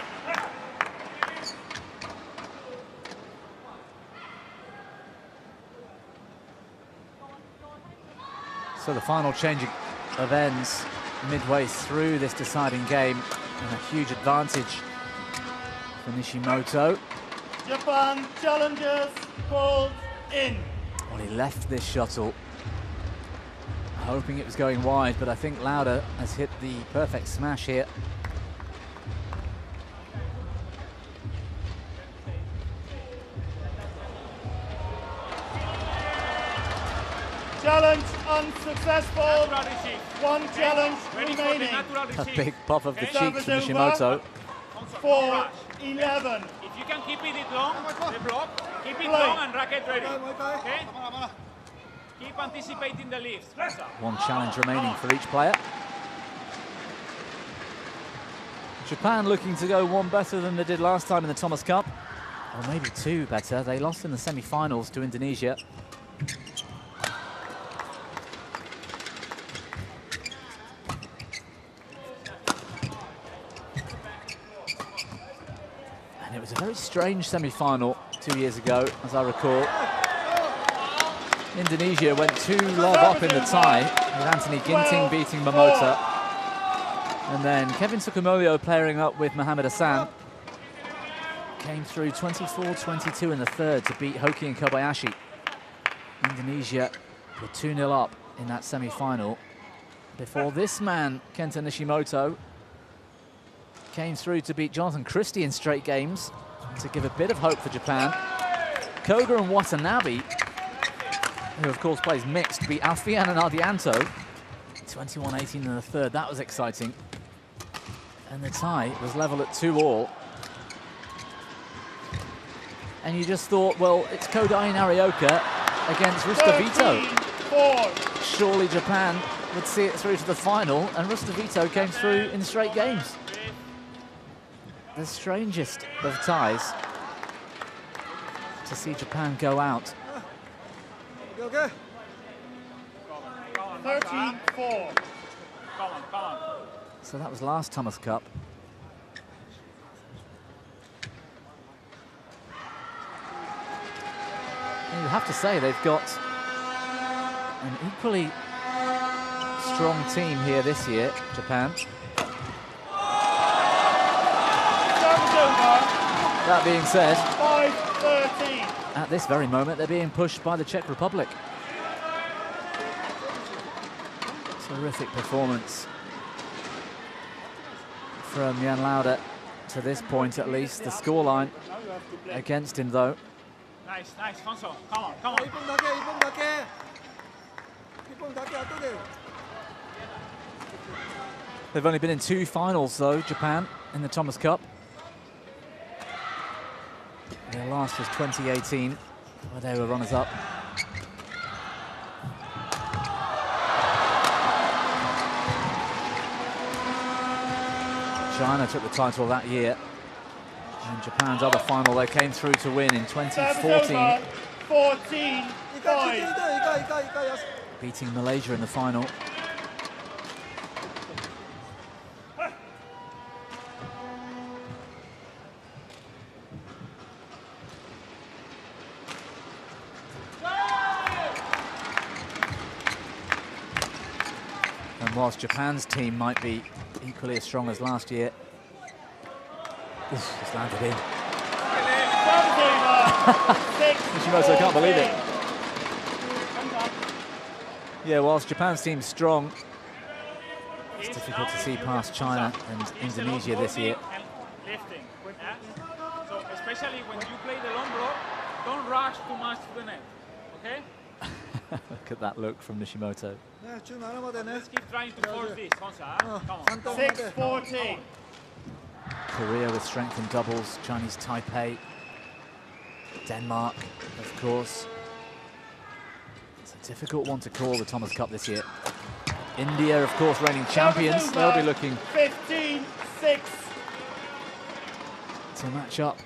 So the final change of ends midway through this deciding game, and a huge advantage for Nishimoto.
Japan challenges called in.
Well, he left this shuttle hoping it was going wide, but I think Louda has hit the perfect smash here.
Challenge unsuccessful. One challenge remaining.
A big pop of the cheeks from
Service
Nishimoto.
4-11.
If you can keep it long, the block, keep it
Play.
long and racket ready. Okay? Keep anticipating the lifts.
One challenge remaining for each player. Japan looking to go one better than they did last time in the Thomas Cup. Or maybe two better. They lost in the semi-finals to Indonesia. And it was a very strange semi-final 2 years ago, as I recall. Indonesia went 2-love up in the tie, with Anthony Ginting beating Momota. And then Kevin Tsukamulio pairing up with Mohamed Hassan. Came through 24-22 in the third to beat Hoki and Kobayashi. Indonesia were 2-0 up in that semi-final. Before this man, Kenta Nishimoto, came through to beat Jonathan Christie in straight games to give a bit of hope for Japan. Koga and Watanabe, who of course plays mixed, beat Alfian and Ardianto 21-18 in the third. That was exciting. And the tie was level at 2-all. And you just thought, well, it's Kodai Narioka against Rustavito. Surely Japan would see it through to the final, and Rustavito came through in straight games. The strangest of ties to see Japan go out.
13-4.
So that was last Thomas Cup. And you have to say they've got an equally strong team here this year, Japan. That being said,
5-13.
at this very moment, they're being pushed by the Czech Republic. Terrific performance from Jan Louda to this point, at least. The scoreline against him, though.
Nice, nice, Honso. Come on, come on.
They've only been in 2 finals, though, Japan, in the Thomas Cup. Their last was 2018, where they were runners-up. China took the title that year. And Japan's other final they came through to win in 2014.
14-5.
Beating Malaysia in the final. And whilst Japan's team might be equally as strong as last year, just landed in. Nishimoto can't believe it. Yeah, whilst Japan's team's strong, it's difficult to see past China and Indonesia this year.
Lifting. So especially when you play the long block, don't rush too much to the net, okay?
Look at that look from Nishimoto.
Let's keep trying to force this, Honsa. Come on.
6-14.
Korea with strength in doubles, Chinese Taipei, Denmark, of course. It's a difficult one to call, the Thomas Cup this year. India, of course, reigning champions. They'll be looking
15-6
to match up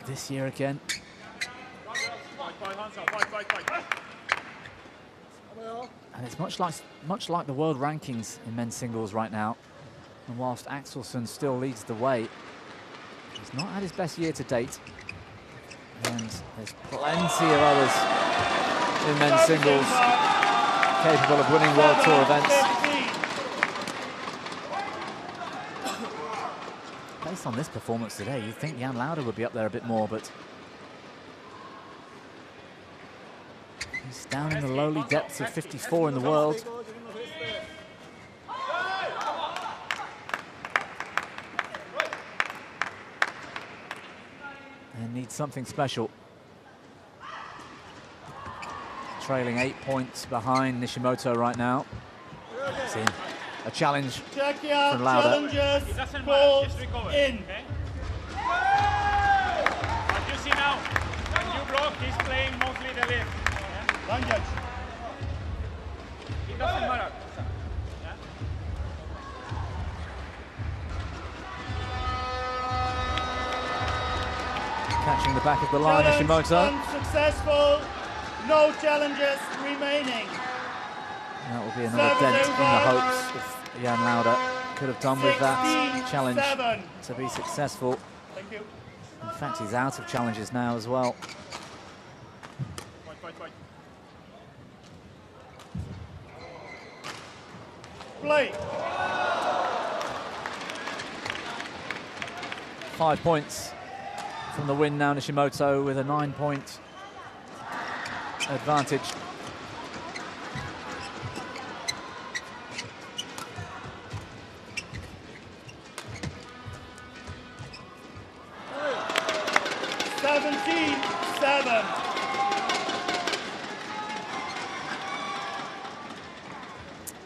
this year again. And it's much like the world rankings in men's singles right now. And whilst Axelsen still leads the way, He's not had his best year to date. And there's plenty of others in men's singles capable of winning World Tour events. Based on this performance today, you'd think Jan Louda would be up there a bit more, but he's down in the lowly depths of 54 in the world. And needs something special. Trailing 8 points behind Nishimoto right now. See a challenge
Czechia
from Louda.
challenges calls in.
Okay? But you see now, when you block, he's playing mostly the left.
Language.
It doesn't matter. Yeah?
Catching the back of the line,
Challenge
Nishimoto.
unsuccessful. No challenges remaining.
That will be another dent in the hopes of Jan Louda could have done with that challenge
16-7.
to be successful.
Thank you.
In fact, he's out of challenges now as well.
Point.
Play.
5 points from the win now, Nishimoto with a 9-point advantage.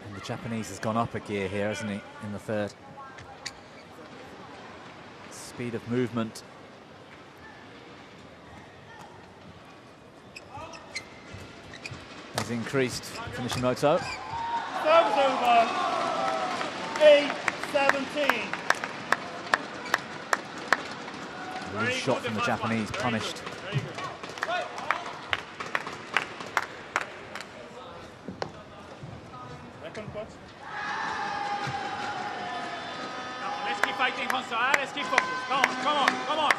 And the Japanese has gone up a gear here, hasn't he, in the third? Speed of movement. Has increased for Nishimoto.
Service over. 8-17.
Loose shot from the Japanese, punished.
Very good.
Second coach.
Now, let's keep fighting, Honso. Let's keep focused. Come on.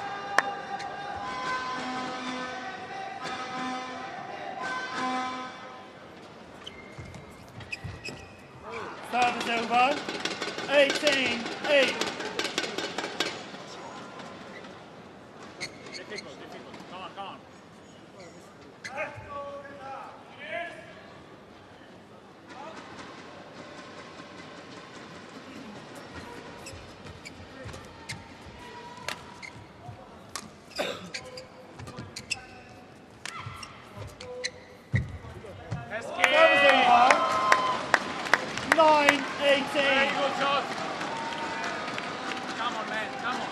Service over. 18-8.
Difficult. Come on. Let's keep.
Service over. 9-18.
Very good shot. Come on, man. Come on.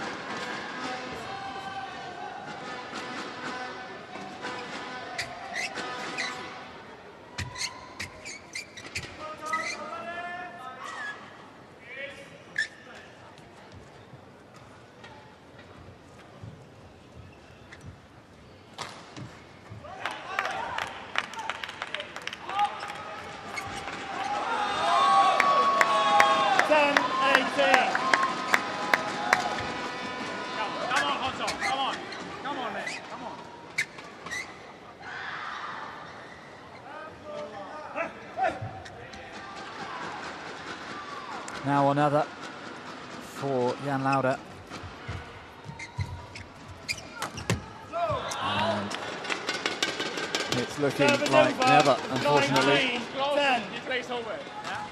Come on, Honso. Come on, man. Come on.
Now another for Jan Louda. And it's looking like never, unfortunately.
10.
He plays over. Yeah?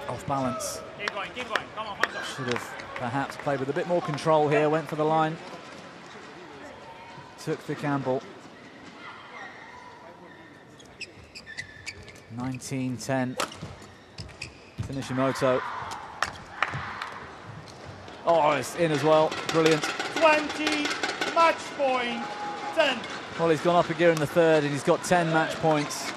Off balance.
Keep going. Come on, Honso.
Should have perhaps played with a bit more control here, went for the line. Took the gamble. 19-10 to Nishimoto. Oh, it's in as well. Brilliant.
20. Match point. 10.
Well, he's gone up a gear in the third and he's got 10 match points.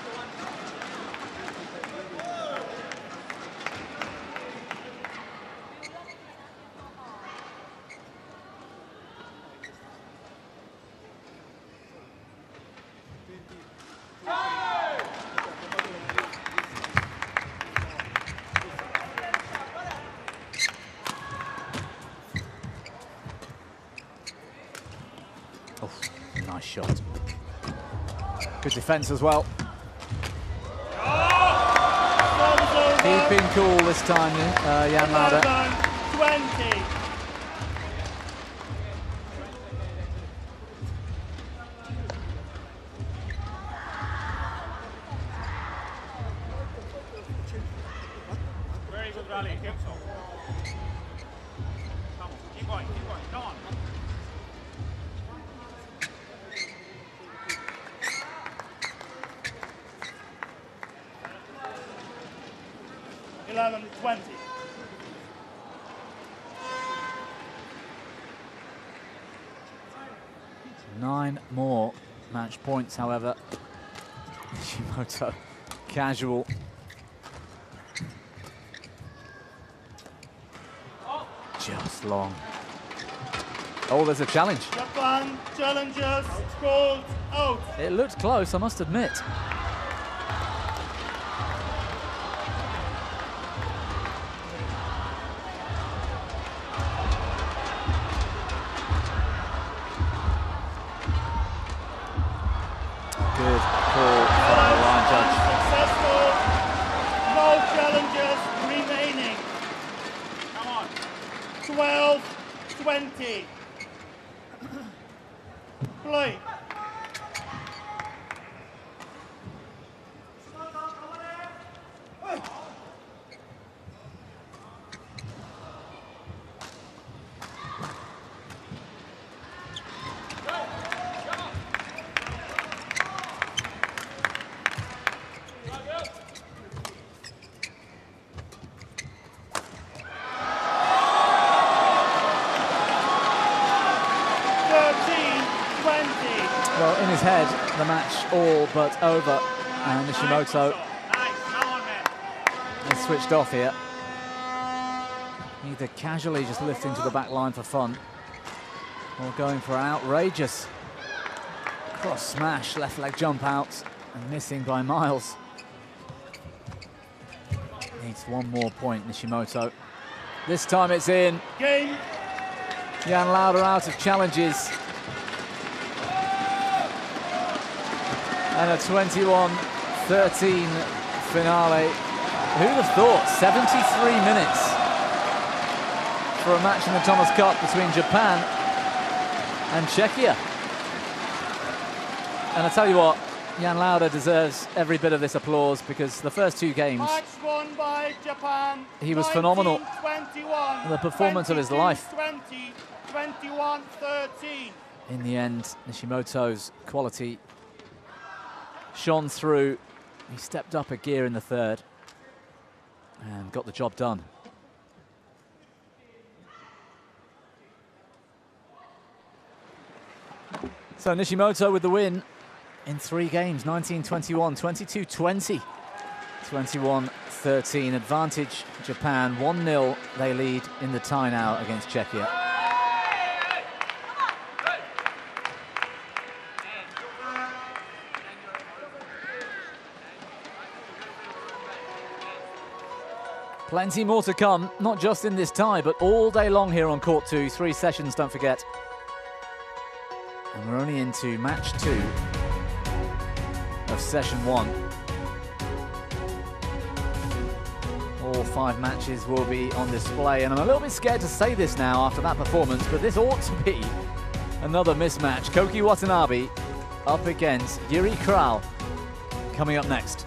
Nice shot. Good defense as well. Keeping cool this time, Jan Louda.
20.
Very good rally, keep so. Come on, keep going, come on.
11-20.
Nine more match points, however. Nishimoto, casual. Just long. Oh, there's a challenge.
Japan challengers called out.
It looked close, I must admit. Good call from the line judge.
Successful. No challengers remaining.
Come on.
12-20. Play.
Well, in his head, the match all but over. And Nishimoto is switched off here. Either casually just lifting to the back line for fun, or going for an outrageous cross smash, left leg jump out, and missing by miles. Needs one more point, Nishimoto. This time it's in.
Game.
Jan Louda out of challenges. And a 21-13 finale. Who'd have thought? 73 minutes for a match in the Thomas Cup between Japan and Czechia. And I tell you what, Jan Louda deserves every bit of this applause, because the first two games,
Match won by Japan.
he was phenomenal.
19-21.
The performance of his life.
22-20, 21-13.
In the end, Nishimoto's quality shone through. He stepped up a gear in the third and got the job done. So Nishimoto with the win in 3 games, 19-21, 22-20, 21-13. Advantage Japan, 1-0 they lead in the tie now against Czechia. Plenty more to come, not just in this tie, but all day long here on Court 2. 3 sessions, don't forget. And we're only into match 2 of session 1. All 5 matches will be on display, and I'm a little bit scared to say this now after that performance, but this ought to be another mismatch. Koki Watanabe up against Yuri Kral, coming up next.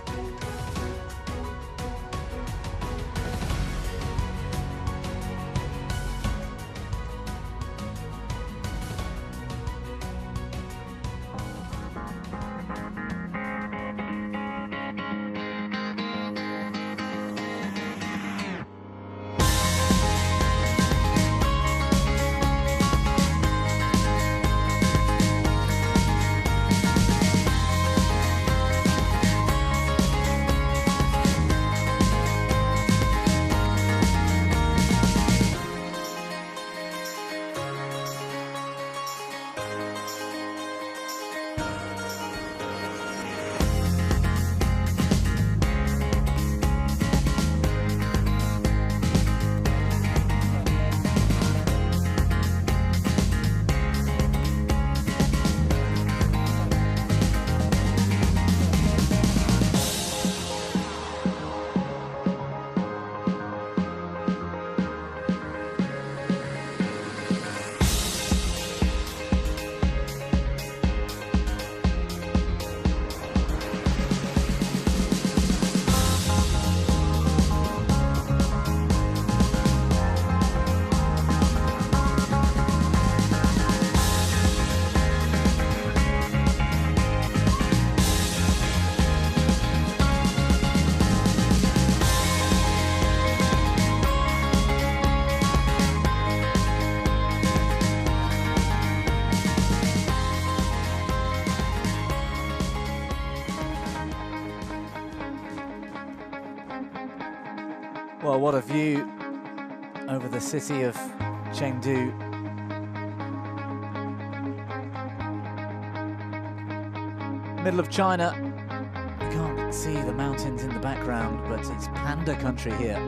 Well, what a view over the city of Chengdu. Middle of China. You can't see the mountains in the background, but it's panda country here.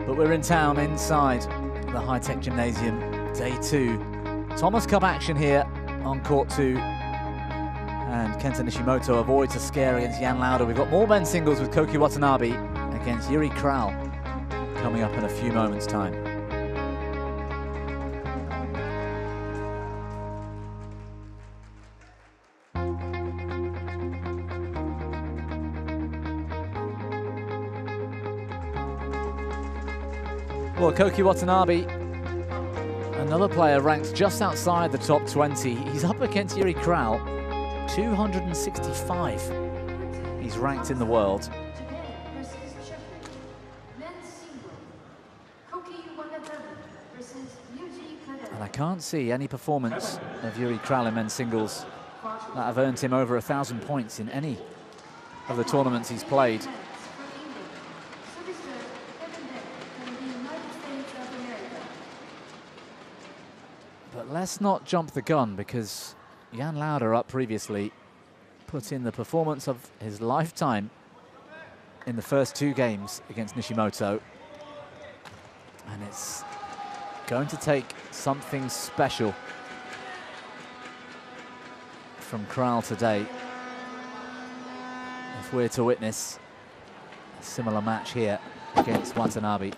But we're in town, inside the high-tech gymnasium, day 2. Thomas Cup action here on court 2. And Kenta Nishimoto avoids a scare against Jan Louda. We've got more men's singles with Koki Watanabe against Yuri Kral coming up in a few moments' time. Well, Koki Watanabe, another player ranked just outside the top 20. He's up against Yuri Kral, 265. He's ranked in the world. And I can't see any performance of Yuri Kral in men's singles that have earned him over 1,000 points in any of the tournaments he's played. But let's not jump the gun, because Jan Louda, up previously, put in the performance of his lifetime in the first 2 games against Nishimoto. And it's going to take something special from Kral today if we're to witness a similar match here against Watanabe.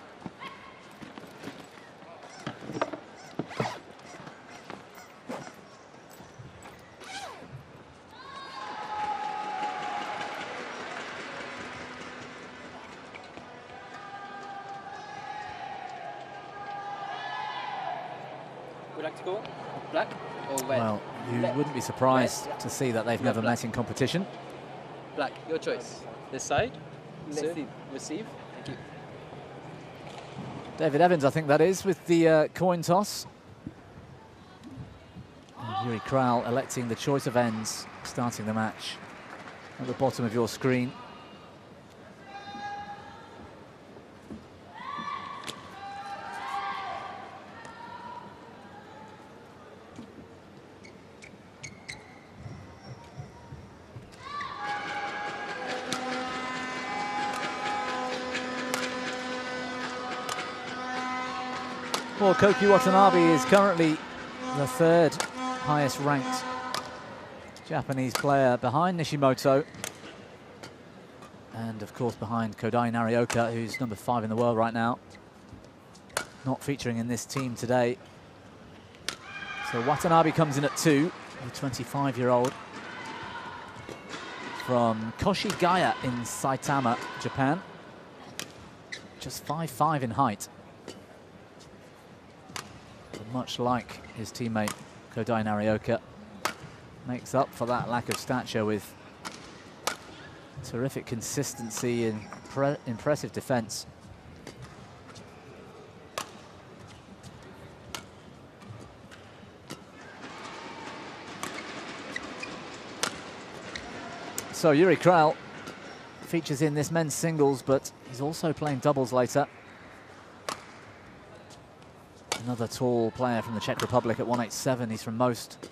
Would you like to go black or red?
Well, you wouldn't be surprised to see that they've never met in competition.
Black, your choice. This side. Receive. Receive. Thank you.
David Evans, I think that is, with the coin toss. And Yuri Kral electing the choice of ends, starting the match at the bottom of your screen. Well, Koki Watanabe is currently the 3rd highest ranked Japanese player, behind Nishimoto. And of course behind Kodai Narioka, who's number 5 in the world right now. Not featuring in this team today. So Watanabe comes in at 2, the 25-year-old from Koshigaya in Saitama, Japan. Just 5'5" in height. Much like his teammate Kodai Narioka, makes up for that lack of stature with terrific consistency and impressive defense. So Yuri Kral features in this men's singles, but he's also playing doubles later. Another tall player from the Czech Republic at 187. He's from Most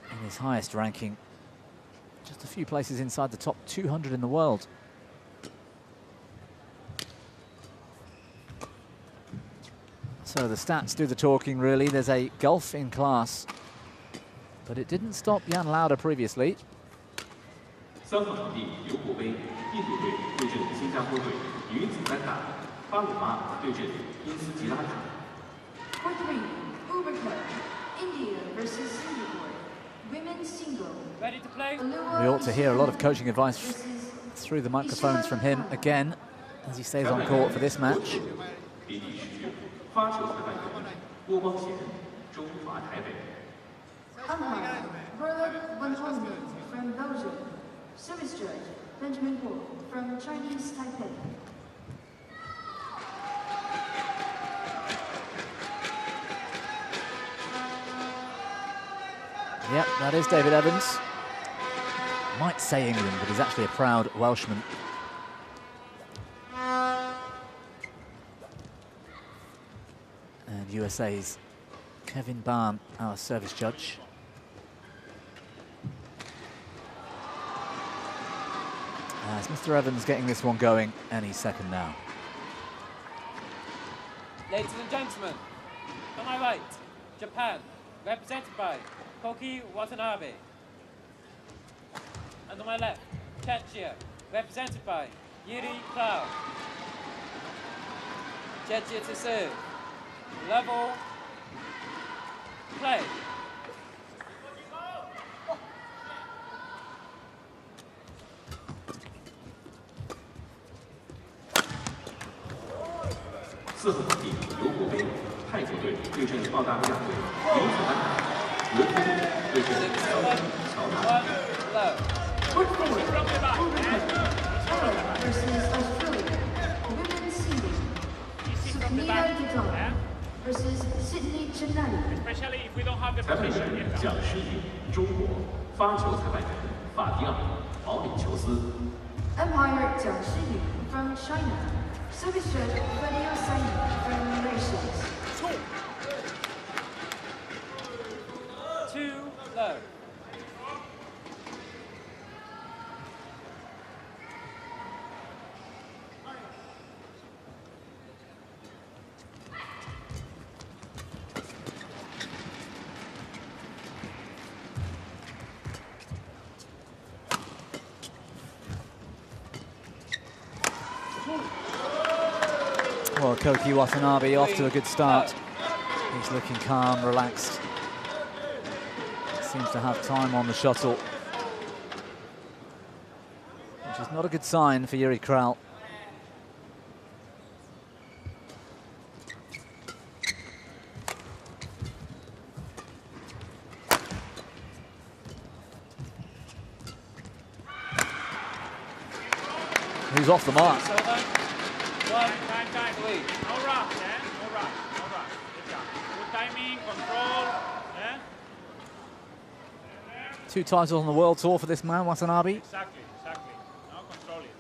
in his highest ranking. Just a few places inside the top 200 in the world. So the stats do the talking, really. There's a gulf in class, but it didn't stop Jan Louda previously.
For 3, Ubercup, India versus Singapore, women's single.
Ready to play?
We ought to hear a lot of coaching advice through the microphones from him again as he stays on court for this match.
Umpire, Verlet Van Holmen from Belgium. Service judge, Benjamin Wu from Chinese Taipei.
Yep, that is David Evans. Might say England, but he's actually a proud Welshman. USA's Kevin Barn, our service judge. As Mr. Evans getting this one going any second now.
Ladies and gentlemen, on my right, Japan, represented by Koki Watanabe. And on my left, Czechia, represented by Yuri Klau. Czechia to serve. Level. Play.
Versus Australia, women's seeding. Sudirman versus Sydney Chengdu.
Especially if we don't have the position yet.
蒋诗颖，中国发球裁判员法蒂奥·毛里求斯。
Umpire Jiang Shiyu from China. Service judge Freddie Osani from Mauritius.
Too low.
Well, Koki Watanabe off to a good start. He's looking calm, relaxed. Seems to have time on the shuttle, which is not a good sign for Yuri Kral. Who's off the mark?
Time. No rush, eh? No rush. Good job. Good timing, control, eh?
2 titles on the World Tour for this man, Watanabe.
Exactly. Now control it.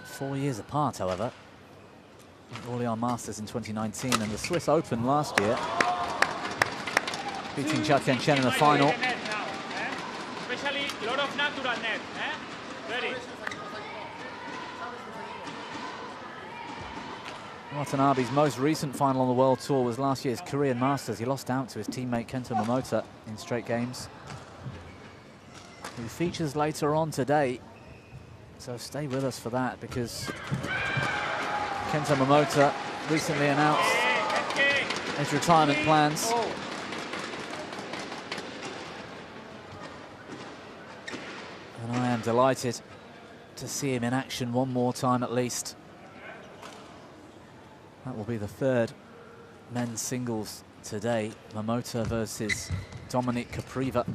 4 years apart, however. The Orléans Masters in 2019 and the Swiss Open last year. Beating Chia Tianchen in the final.
Now, eh? Especially a lot of natural net, eh? Ready.
Watanabe's most recent final on the World Tour was last year's Korean Masters. He lost out to his teammate Kento Momota in straight games, who features later on today. So stay with us for that, because Kento Momota recently announced his retirement plans. And I am delighted to see him in action one more time at least. That will be the 3rd men's singles today. Momota versus Dominic Capriva.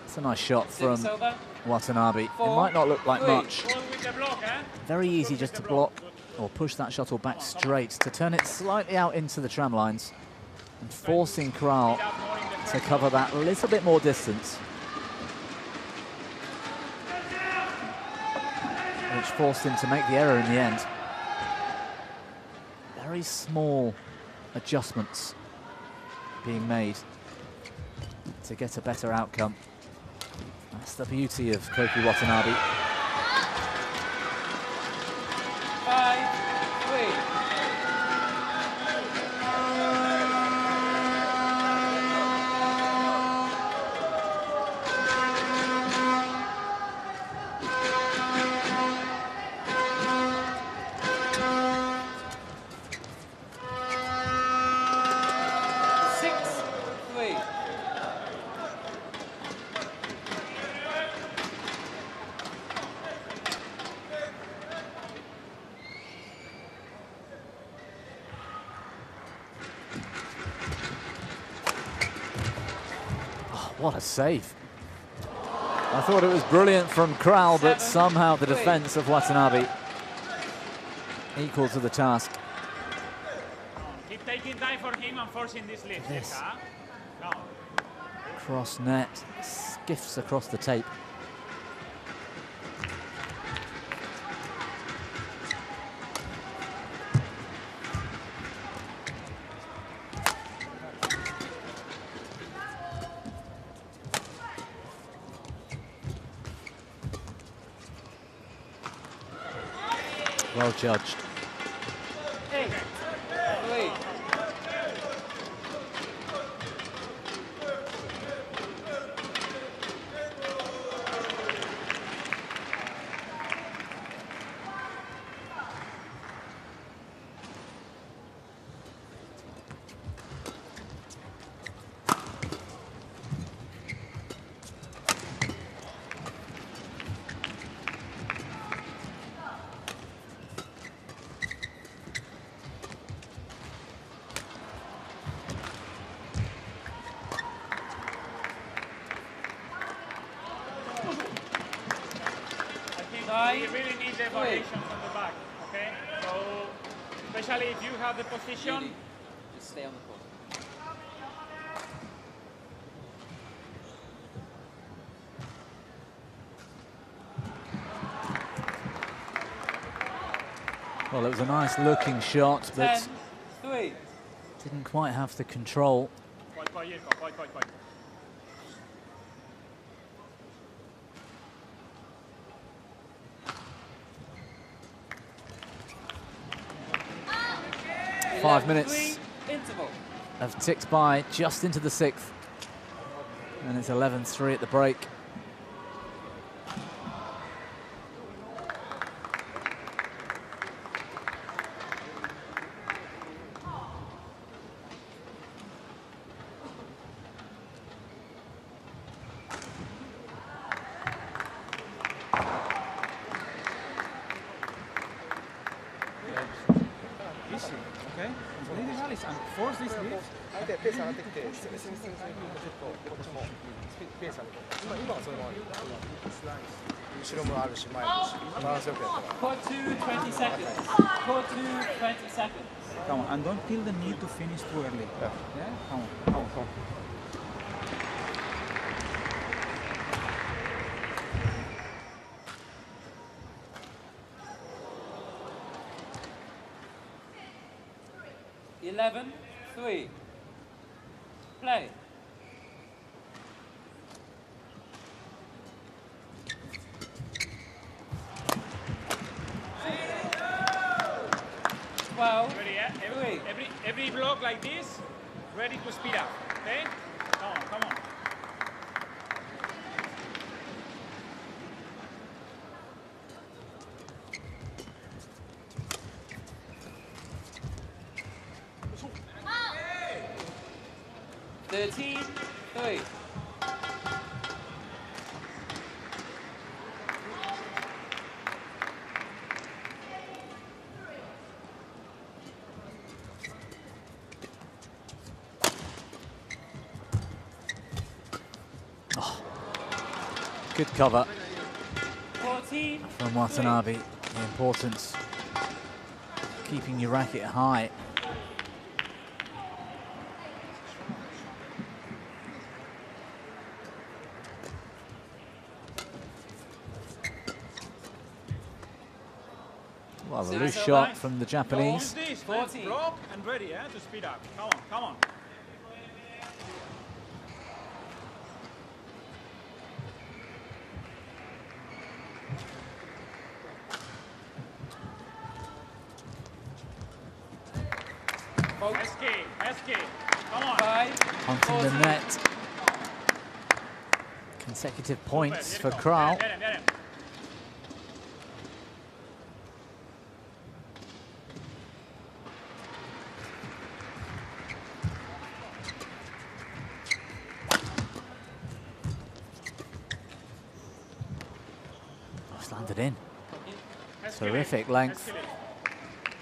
It's a nice shot from Watanabe. It might not look like much. Very easy just to block or push that shuttle back straight, to turn it slightly out into the tram lines and forcing Kral to cover that a little bit more distance, which forced him to make the error in the end. Very small adjustments being made to get a better outcome. That's the beauty of Koki Watanabe.
5-3.
What a save. I thought it was brilliant from Kral, but somehow the defense of Watanabe equal to the task.
Keep taking time for him and forcing this lift.
This
Huh? No.
cross net skiffs across the tape. Well judged.
We really need the variations on the back, okay? So, especially if you have the position.
Just stay on the court.
Well, it was a nice looking shot, but
10-3.
didn't quite have the control.
Quite.
5 minutes
Interval.
have ticked by just into the 6th. And it's 11-3 at the break.
Court 2, 20 seconds. Court 2, 20 seconds.
Come on, and don't feel the need to finish too early. Yeah? Come on.
11-3. Play.
Ready, yeah? Every block like this, ready to speed up, okay? Come on.
Thirteen, 3.
Good cover
14,
from Watanabe. The importance of keeping your racket high. Well, a loose shot from the Japanese.
14. Block and ready, yeah, to speed up. Come on. SK. Come on.
5.
Hunting the net. Consecutive points for Kral.
Get him.
It's landed in. Terrific length.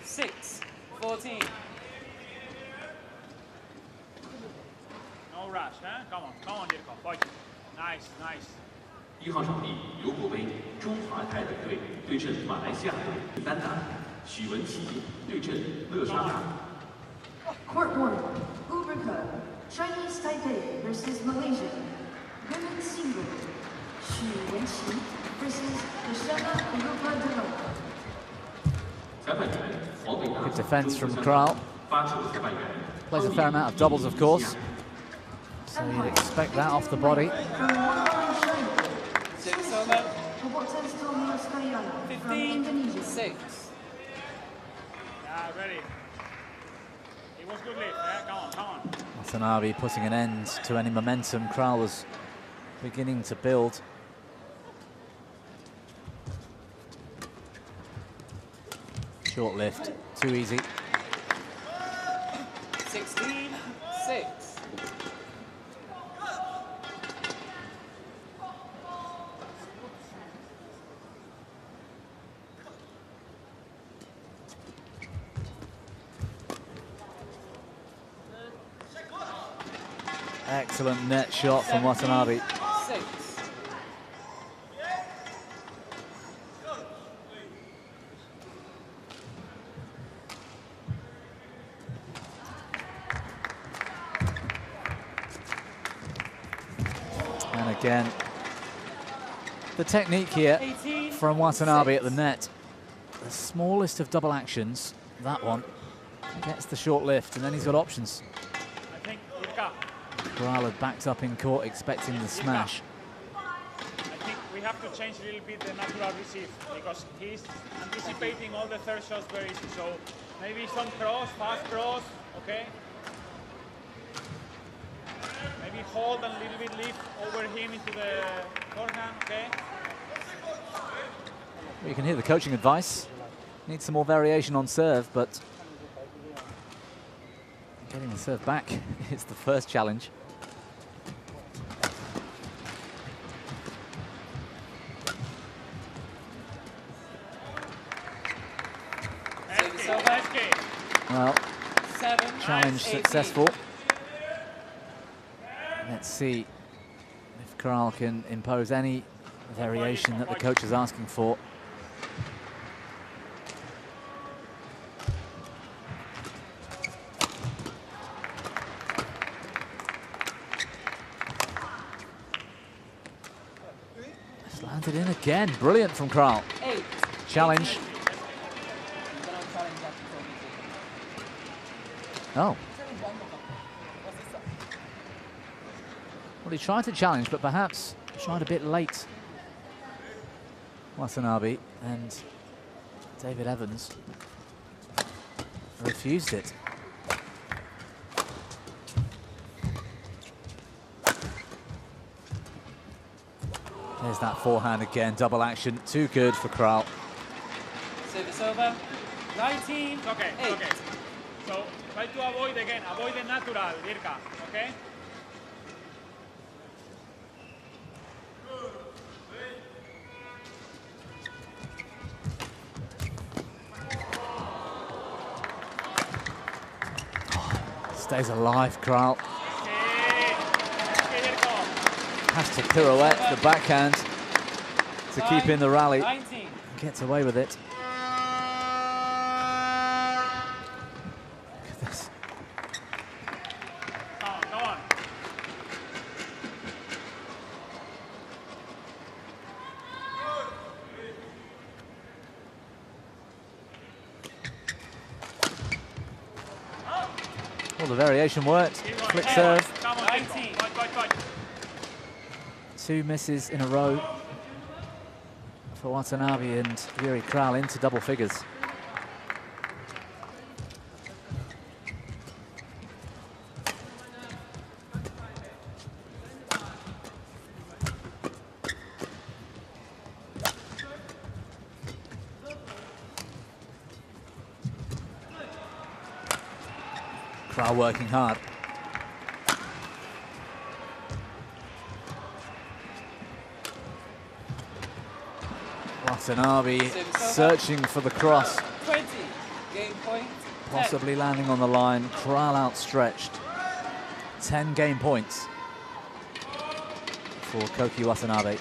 6-14.
No rush, huh? Come on, Dirko. Fight. Nice.
1号场地尤国杯中华台北队对阵马来西亚队单打，许文琪对阵乐沙卡。
Court 1, Uberka, Chinese Taipei versus Malaysia. Women's single, Xu Wenqi versus Nishimoto Louda.
Good defence from Kral. Plays a fair amount of doubles, of course. So you'd expect that off the body.
15-6.
Yeah, ready. It was good lead. Yeah, come on, come on.
Watanabe putting an end to any momentum Kral was beginning to build. Short lift, too easy.
16-6.
Excellent net shot from Watanabe.
6.
And again, the technique here from Watanabe at the net. The smallest of double actions, that one. Gets the short lift, and then he's got options.
I think Irka.
Kral had backed up in court expecting the smash.
I think we have to change a little bit the natural receive because he's anticipating all the third shots very easy. So maybe some cross, fast cross, okay? Maybe hold and a little bit lift over him into the forehand, okay?
You can hear the coaching advice. Needs some more variation on serve, but getting the serve back is the first challenge. Well, challenge successful. Let's see if Kral can impose any variation that the coach is asking for. It's landed in again. Brilliant from Kral. Challenge. Oh. Well, he tried to challenge, but perhaps tried a bit late. Watanabe and David Evans refused it. There's that forehand again, double action, too good for Kral.
Service over. 19.
Okay, okay. So try to avoid again, avoid the natural, Irka, okay?
Stays alive, Kral. Has to pirouette the backhand to keep in the rally.
19.
Gets away with it. Look at this.
Go on, go on.
Well, the variation worked. Flick serve.
19.
Two misses in a row for Watanabe and Yuri Kral into double figures. Kral working hard. Watanabe searching for the cross.
20. Game point.
Possibly landing on the line. Kral outstretched. 10 game points for Koki Watanabe.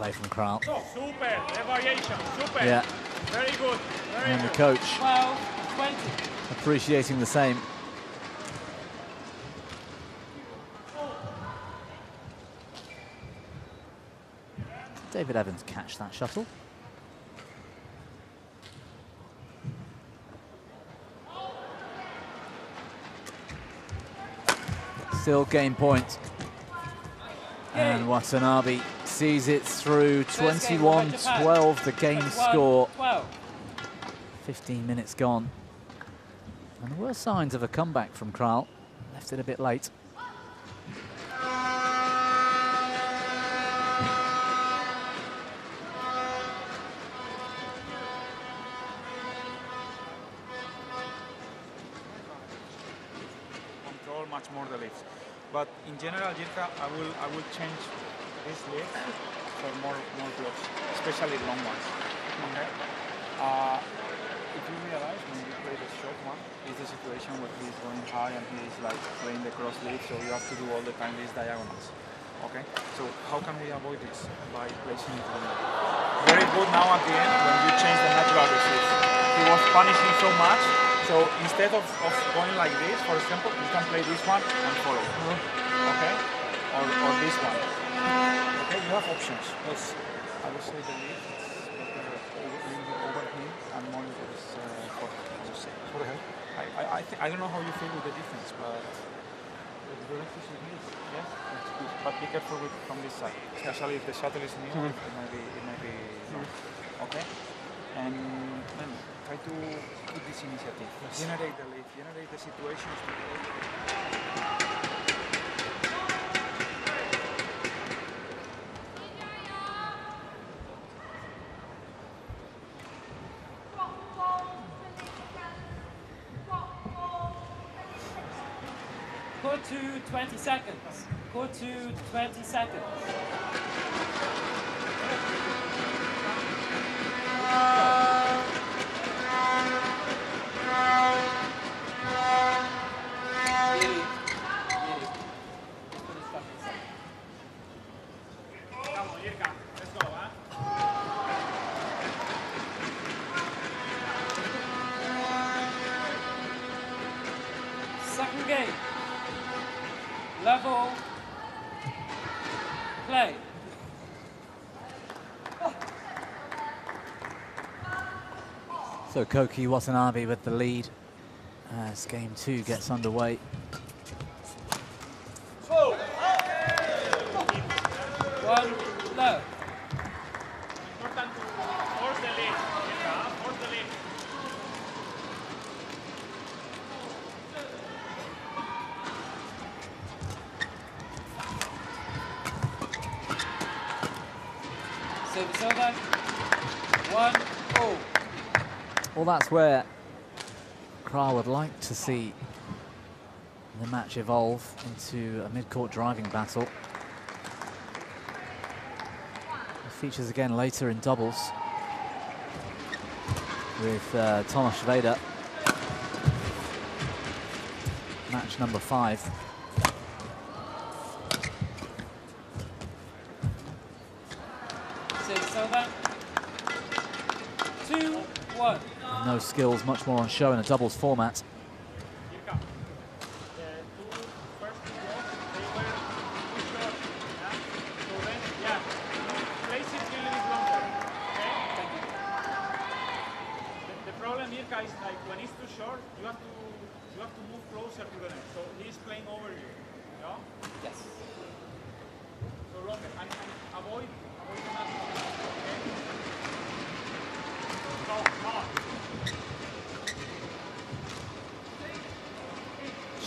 play from Kral.
Oh, super, the variation, super.
Yeah.
Very good, very
And
good.
the coach
12, 20.
appreciating the same. David Evans catch that shuttle. Still game point. And Watanabe sees it through. 21-12 the game score. 15 minutes gone. And there were signs of a comeback from Kral. Left it a bit late.
Control much more the lifts. But in general, Jirka, I will change this lift for more blocks, especially long ones. Okay. If you realize when you play the short one, is the situation where he is going high and he is like playing the cross lift, so you have to do all the time these diagonals. Okay. So how can we avoid this? By placing it on the very good now at the end when you change the natural receive. He was punishing so much. So instead of going like this, for example, you can play this one and follow. Okay? Or this one. Okay, you have options. But I would say the lead is better over him and more for his I would say. I don't know how you feel with the defense, but the direction is good. Yes? But be careful from this side. Especially if the shuttle is near, it might be okay? And try to put this initiative. Generate the lead, generate the situations to play.
Court to 20 seconds. Court to 20 seconds. Second game. Level. Play.
So Koki Watanabe with the lead as game 2 gets underway.
One low.
Important to force the lead. Force the lead.
Service over. 1-0.
Well, that's where Kral would like to see the match evolve into a mid-court driving battle. It features again later in doubles with Tomasz Schweder. Match number 5.
Service over. 2-1.
No skills, much more on show in a doubles format.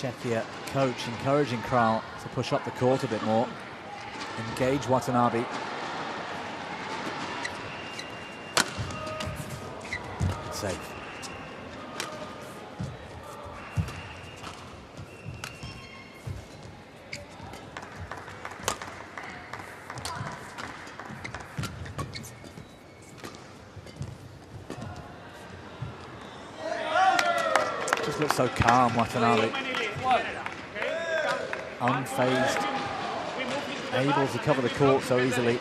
Czechia coach encouraging Kral to push up the court a bit more, engage Watanabe. Safe. Just looks so calm, Watanabe. Unfazed, able to cover the court so easily.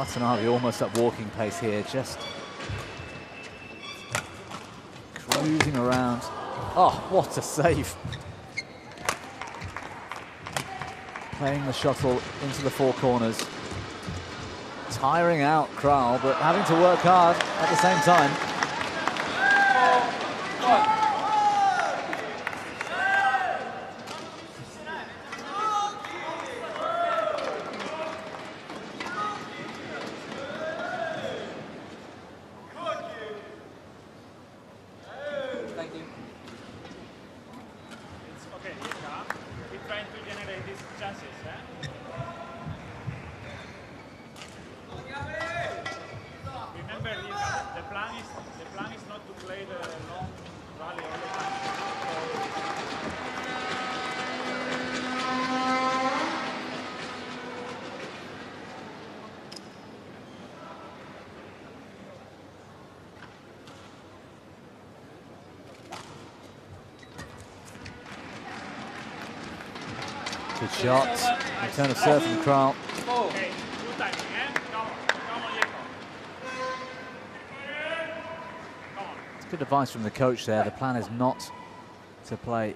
Watanabe almost at walking pace here, just cruising around. Oh, what a save. Playing the shuttle into the four corners. Tiring out Kral, but having to work hard at the same time. Good shot. Return of serve from Kral. It's good advice from the coach there. The plan is not to play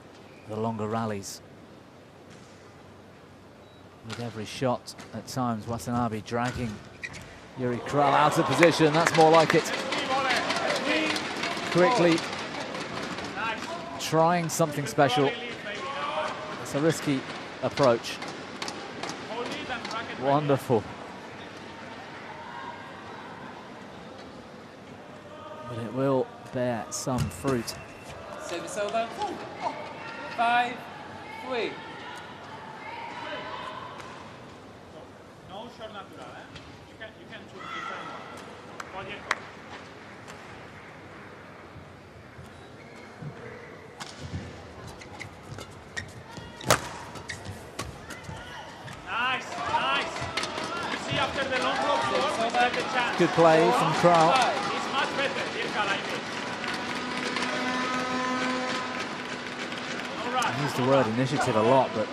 the longer rallies. With every shot, at times, Watanabe dragging Yuri Kral out of position. That's more like it. Quickly trying something special. It's a risky approach. Wonderful. But it will bear some fruit.
Service over. 5-3.
No short natural, eh? You can choose different one. Nice, nice. You see after the long block form, the chance.
Good play from Kral.
It's much better,
I used the word initiative a lot, but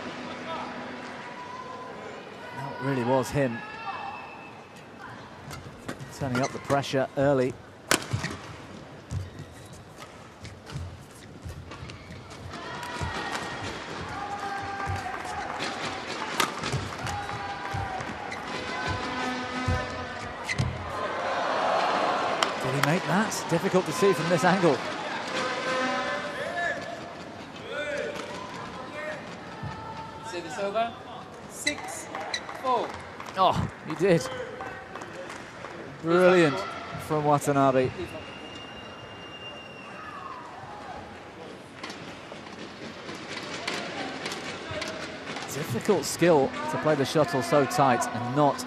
that really was him turning up the pressure early. Did he make that? Difficult to see from this angle.
Service over. 6-4.
Oh, he did. Brilliant from Watanabe. Difficult skill to play the shuttle so tight and not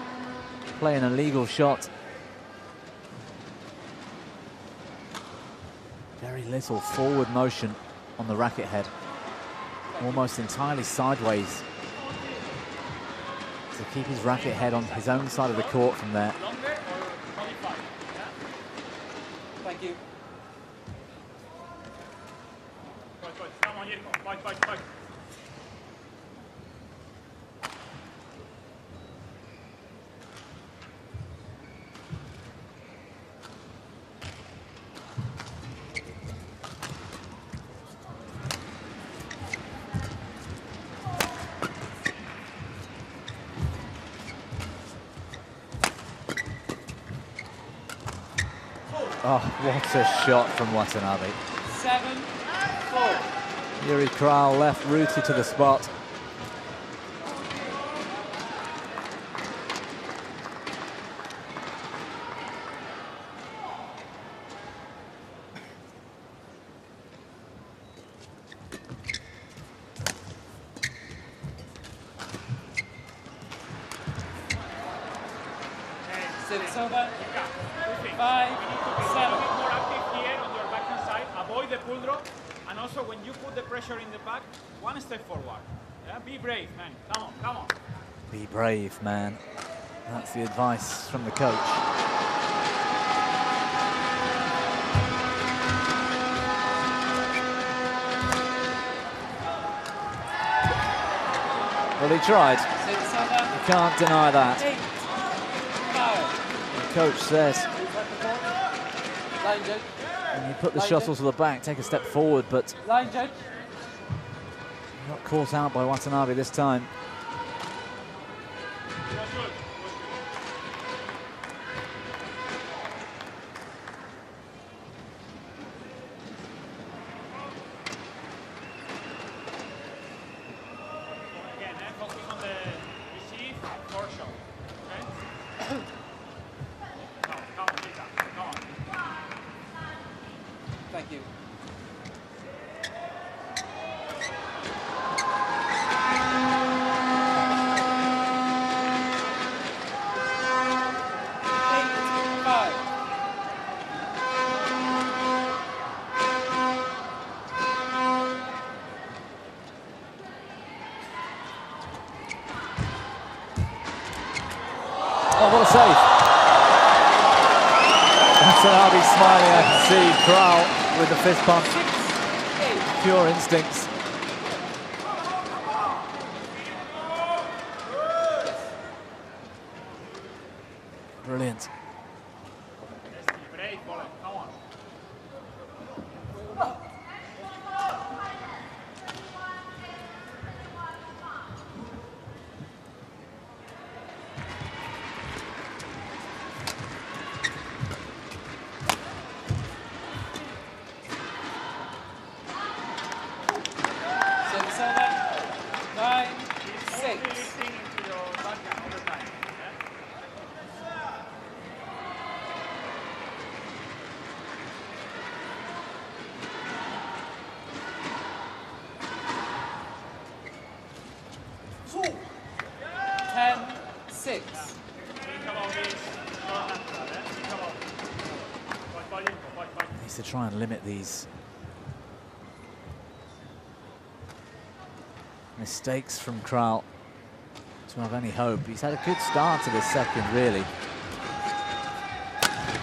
play an illegal shot. Very little forward motion on the racket head. Almost entirely sideways to keep his racket head on his own side of the court from there.
Thank you.
Oh, what a shot from Watanabe.
7-4.
Yuri Kral left rooted to the spot.
Service over. 5-7.
More active here on your backhand side. Avoid the pull drop, and also when you put the pressure in the back, one step forward. Yeah? Be brave, man. Come on, come on.
Be brave, man. That's the advice from the coach. Well, he tried. You can't deny that.
8-5.
coach says
Line judge.
when you put the shuttle to the back, take a step forward, but
Line judge.
not caught out by Watanabe this time.
Thank you.
Oh, what a save. Watanabe smiling, I can see. Kral with the fist pump. Pure instincts. Brilliant. Needs to try and limit these mistakes from Kral to have any hope. He's had a good start to this second, really.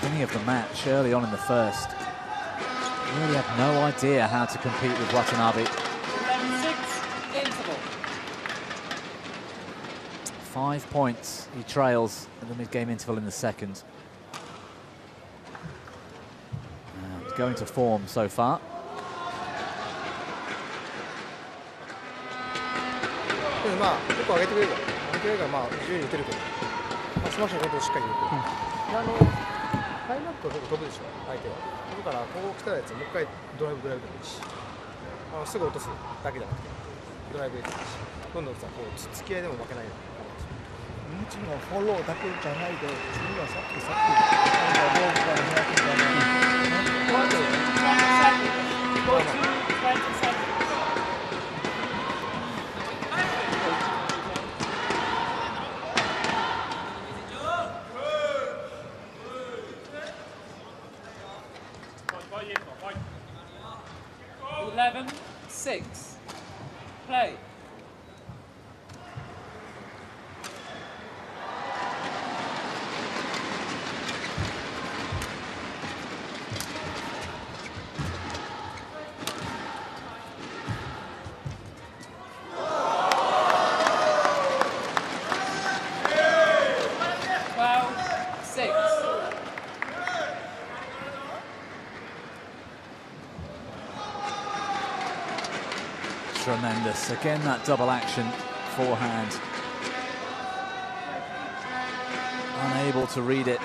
Beginning of the match, early on in the first, really had no idea how to compete with Watanabe.
11-6, interval.
5 points he trails at the mid-game interval in the second. And going to form so far.
結構上げてくれるから、上げてくれるから、まあ自由に打てるけど、まあスマッシュのことをしっかり入れて、タイムアップは結構飛ぶでしょ、相手は。飛ぶから、こう来たやつ、もう一回ドライブでもいいし、すぐ落とすだけじゃなくて、ドライブでもいいし、どんどんさ、こう突き合いでも負けないように。
もちろんフォローだけじゃないで、次はさっきなんかロープから200みたいな。
11-6. Play.
Tremendous. Again, that double action forehand. Unable to read it.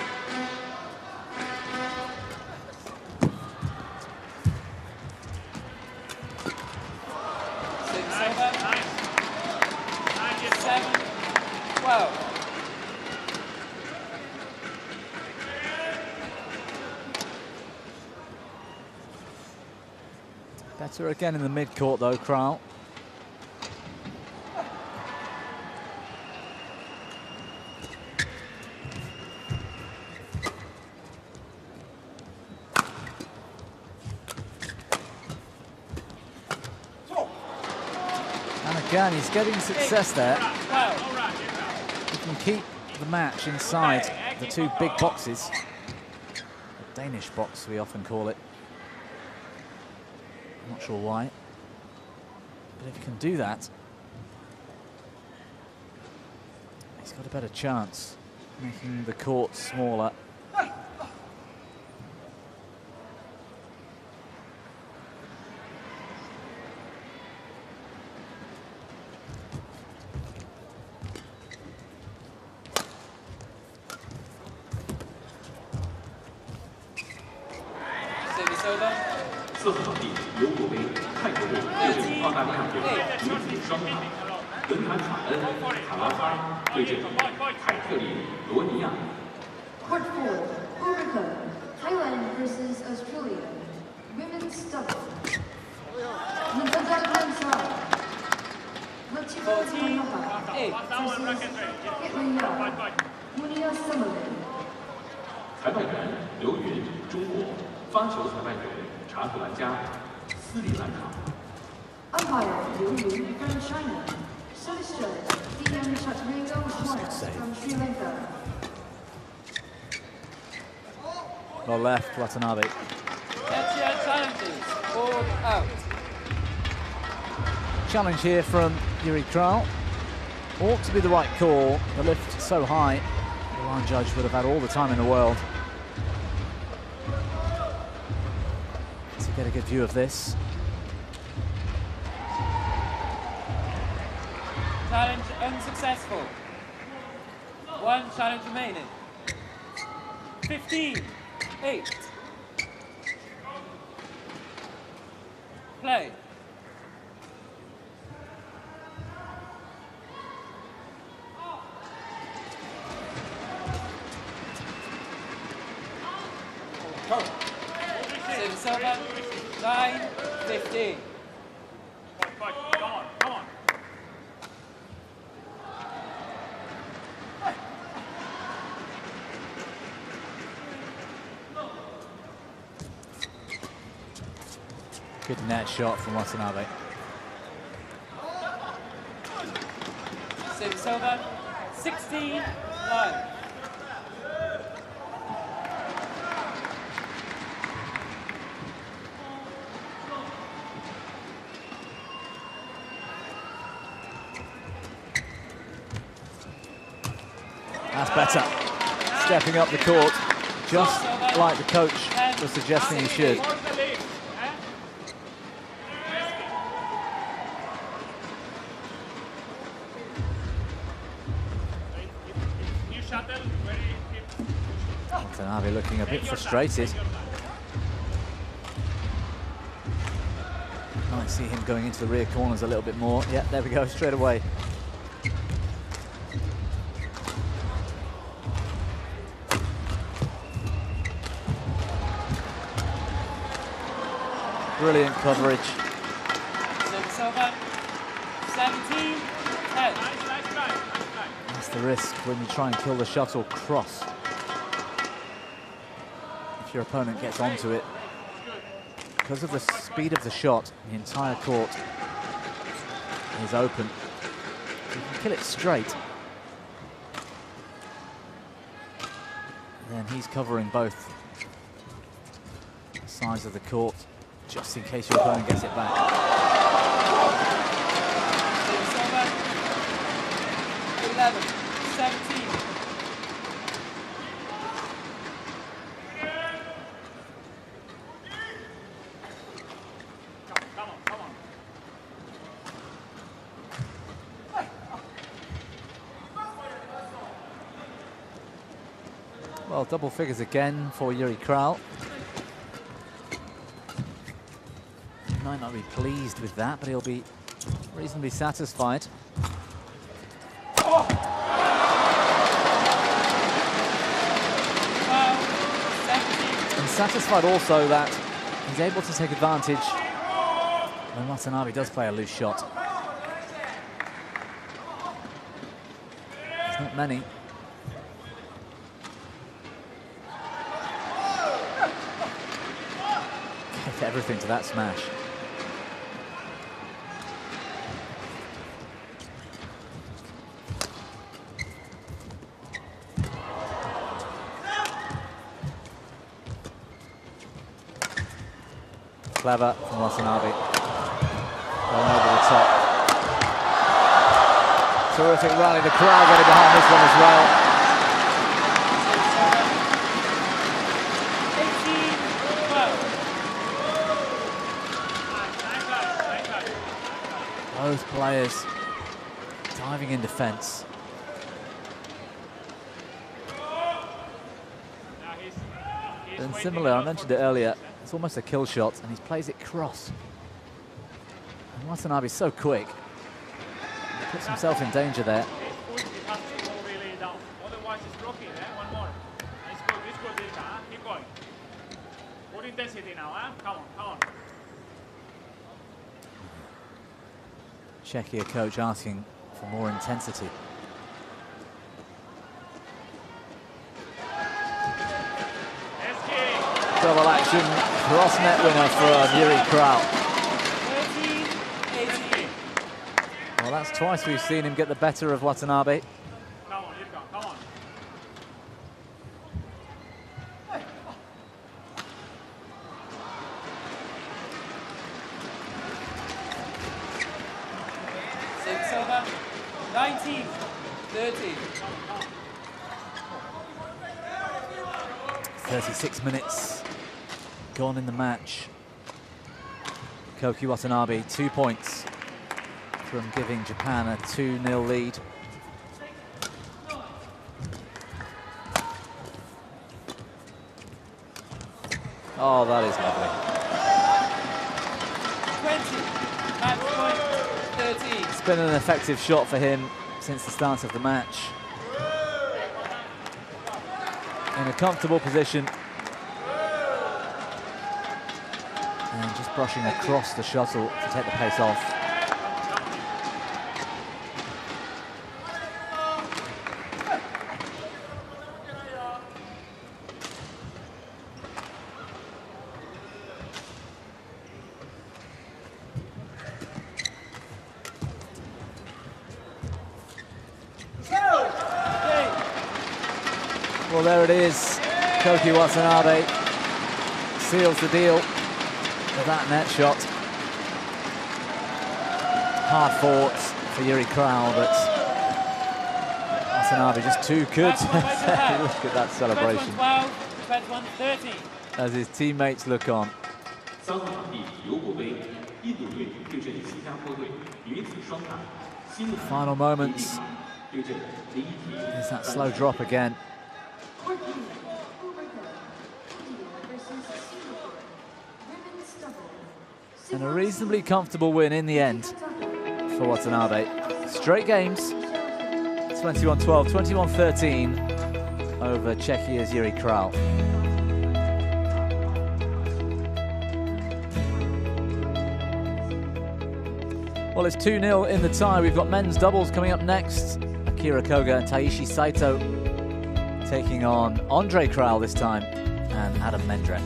Better again in the mid-court though, Kral. And again, he's getting success there. He can keep the match inside the two big boxes. The Danish box, we often call it. I'm not sure why. But if he can do that, he's got a better chance making the court smaller
4号场地尤国杯泰国队对阵澳大利亚队女子双打，文坎卡恩卡拉哈对阵凯特琳罗尼亚。
Court 4, Ulrika, Thailand versus Australia. Women's double. Momota Kansai. Latika Manoha versus Hitler Munia Summerlin.
裁判员刘云，中国；发球裁判员查克兰加，斯里兰卡。
Umpire Liu Yun from China. Service judge DM Chatringo Monas from Sri Lanka.
Well left, Watanabe.
Czechia challenges. Ball out.
Challenge here from Yuri Kral. Ought to be the right call. The lift so high, the line judge would have had all the time in the world to get a good view of this.
Challenge unsuccessful. One challenge remaining. 15, 8. Play. Service over. 9, 15.
Come on.
Good net shot from Watanabe.
Service over. 16, 9.
That's better. Stepping up the court, just like the coach was suggesting he should. Watanabe looking a bit frustrated. Might see him going into the rear corners a little bit more. Yeah, there we go, straight away. Brilliant coverage.
Service over. 17, 10.
That's the risk when you try and kill the shuttle cross. If your opponent gets onto it, because of the speed of the shot, the entire court is open. You can kill it straight. And then he's covering both sides of the court, just in case your opponent gets it back.
Service over. 11, 17.
Well, double figures again for Yuri Kral. He might not be pleased with that, but he'll be reasonably satisfied. And satisfied also that he's able to take advantage when Watanabe does play a loose shot. There's not many. Kept everything to that smash. Clever from Watanabe. Going over the top. Terrific rally. The crowd getting behind this one as well. Both players diving in defence. And similar, I mentioned it earlier, It's almost a kill shot, and he plays it cross. And Watanabe's so quick. He puts himself in danger there.
This foot, it has to go really down. Otherwise, it's blocking. One more. It's good. It's good, Ilka. Keep going. Good intensity now. Come on, come on.
Czechia coach asking for more intensity. Double action, cross net winner for Yuri Kraut.
13-18.
Well, that's twice we've seen him get the better of Watanabe.
Come on, Ilka, come on.
Six over. 19-13.
36 minutes gone in the match. Koki Watanabe 2 points from giving Japan a 2-0 lead. Oh, that is lovely.
20. Match point 13.
It's been an effective shot for him since the start of the match. In a comfortable position. And just brushing across the shuttle to take the pace off. Well, there it is. Koki Watanabe seals the deal with that net shot. Hard fought for Yuri Kraut, but Watanabe just too good. Look at that celebration
21-12, 21-13.
as his teammates look on.
三号场地尤国杯，印度队对阵新加坡队女子双打，新的
Final moments.
对阵第一题。
There's that slow drop again. And a reasonably comfortable win in the end for Watanabe. Straight games, 21-12, 21-13 over Czechia's Yuri Kraut. Well, it's 2-0 in the tie. We've got men's doubles coming up next. Akira Koga and Taishi Saito taking on Andre Kraut this time and Adam Mendrek.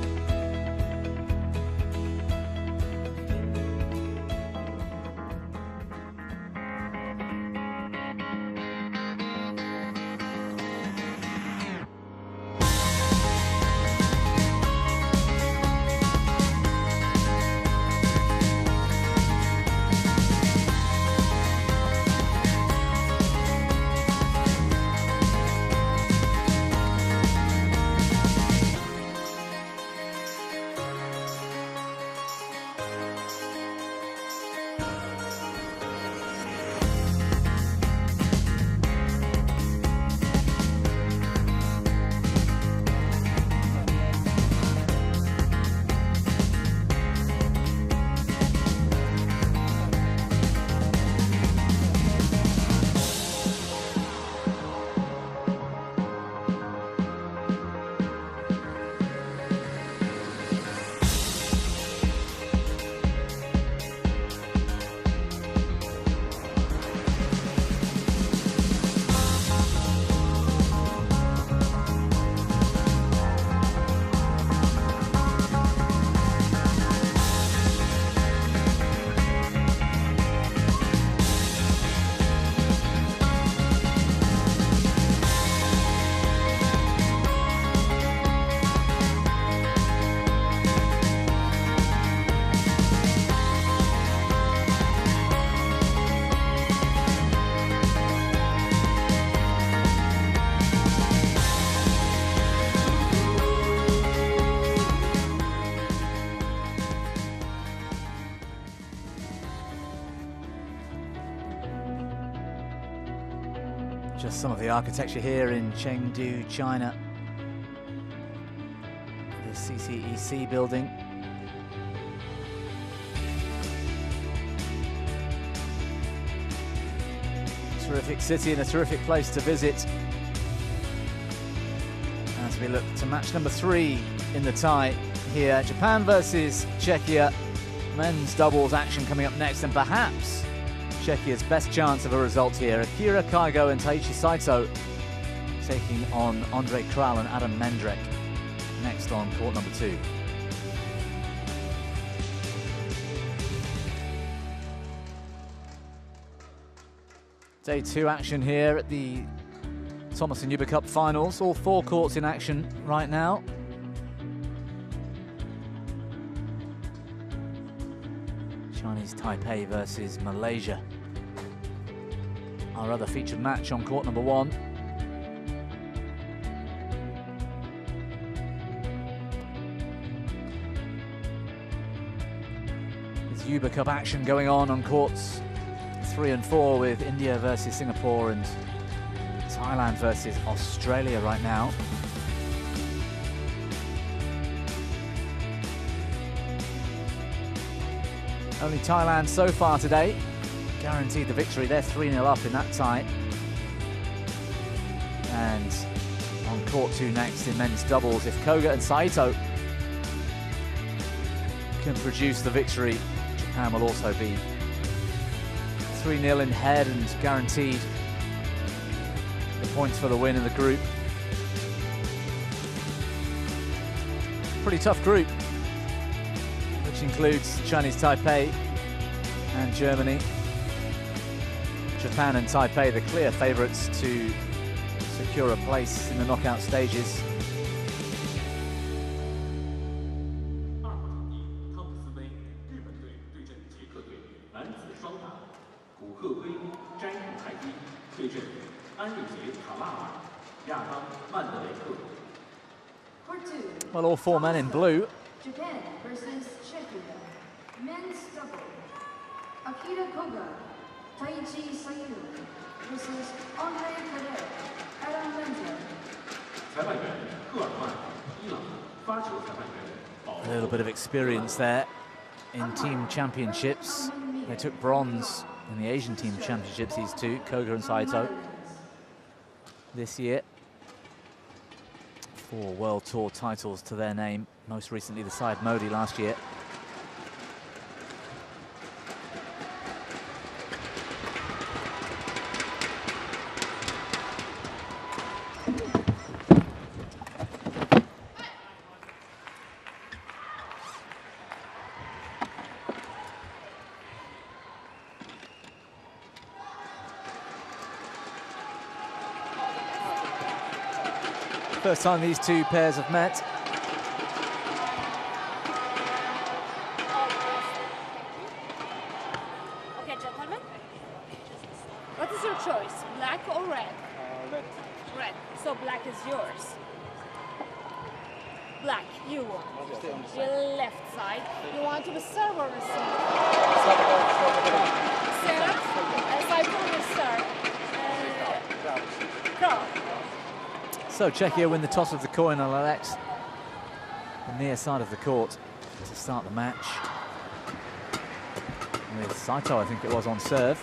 Just some of the architecture here in Chengdu, China. The CCEC building. Terrific city and a terrific place to visit. As we look to match number 3 in the tie here, Japan versus Czechia. Men's doubles action coming up next, and perhaps Czechia's best chance of a result here. Akira Kaigo and Taichi Saito taking on Andre Kral and Adam Mendrek next on court number 2. Day 2 action here at the Thomas & Uber Cup finals. All 4 courts in action right now. Chinese Taipei versus Malaysia. Our other featured match on court number 1. There's Uber Cup action going on courts 3 and 4 with India versus Singapore and Thailand versus Australia right now. Only Thailand so far today guaranteed the victory. They're 3-0 up in that tie. And on court 2 next in men's doubles, if Koga and Saito can produce the victory, Japan will also be 3-0 in head and guaranteed the points for the win in the group. Pretty tough group, which includes Chinese Taipei and Germany. Japan and Taipei, the clear favourites to secure a place in the knockout stages. Well, all 4 men in blue.
Japan versus Czechia. Men's double. Akira Koga, Taichi Saito versus Andre Kral, Adam Mendrek.
A little bit of experience there in team championships. They took bronze in the Asian team championships, these two, Koga and Saito, this year. 4 World Tour titles to their name, most recently the Syed Modi last year. First time these 2 pairs have met.
Okay, gentlemen. What is your choice, black or red?
Red.
Red. So black is yours. Black, you want. Your left side. You want to be serve or receive? Serve. As I told you, serve. Draw.
So Czechia win the toss of the coin and elect the near side of the court to start the match. With Saito, I think it was, on serve.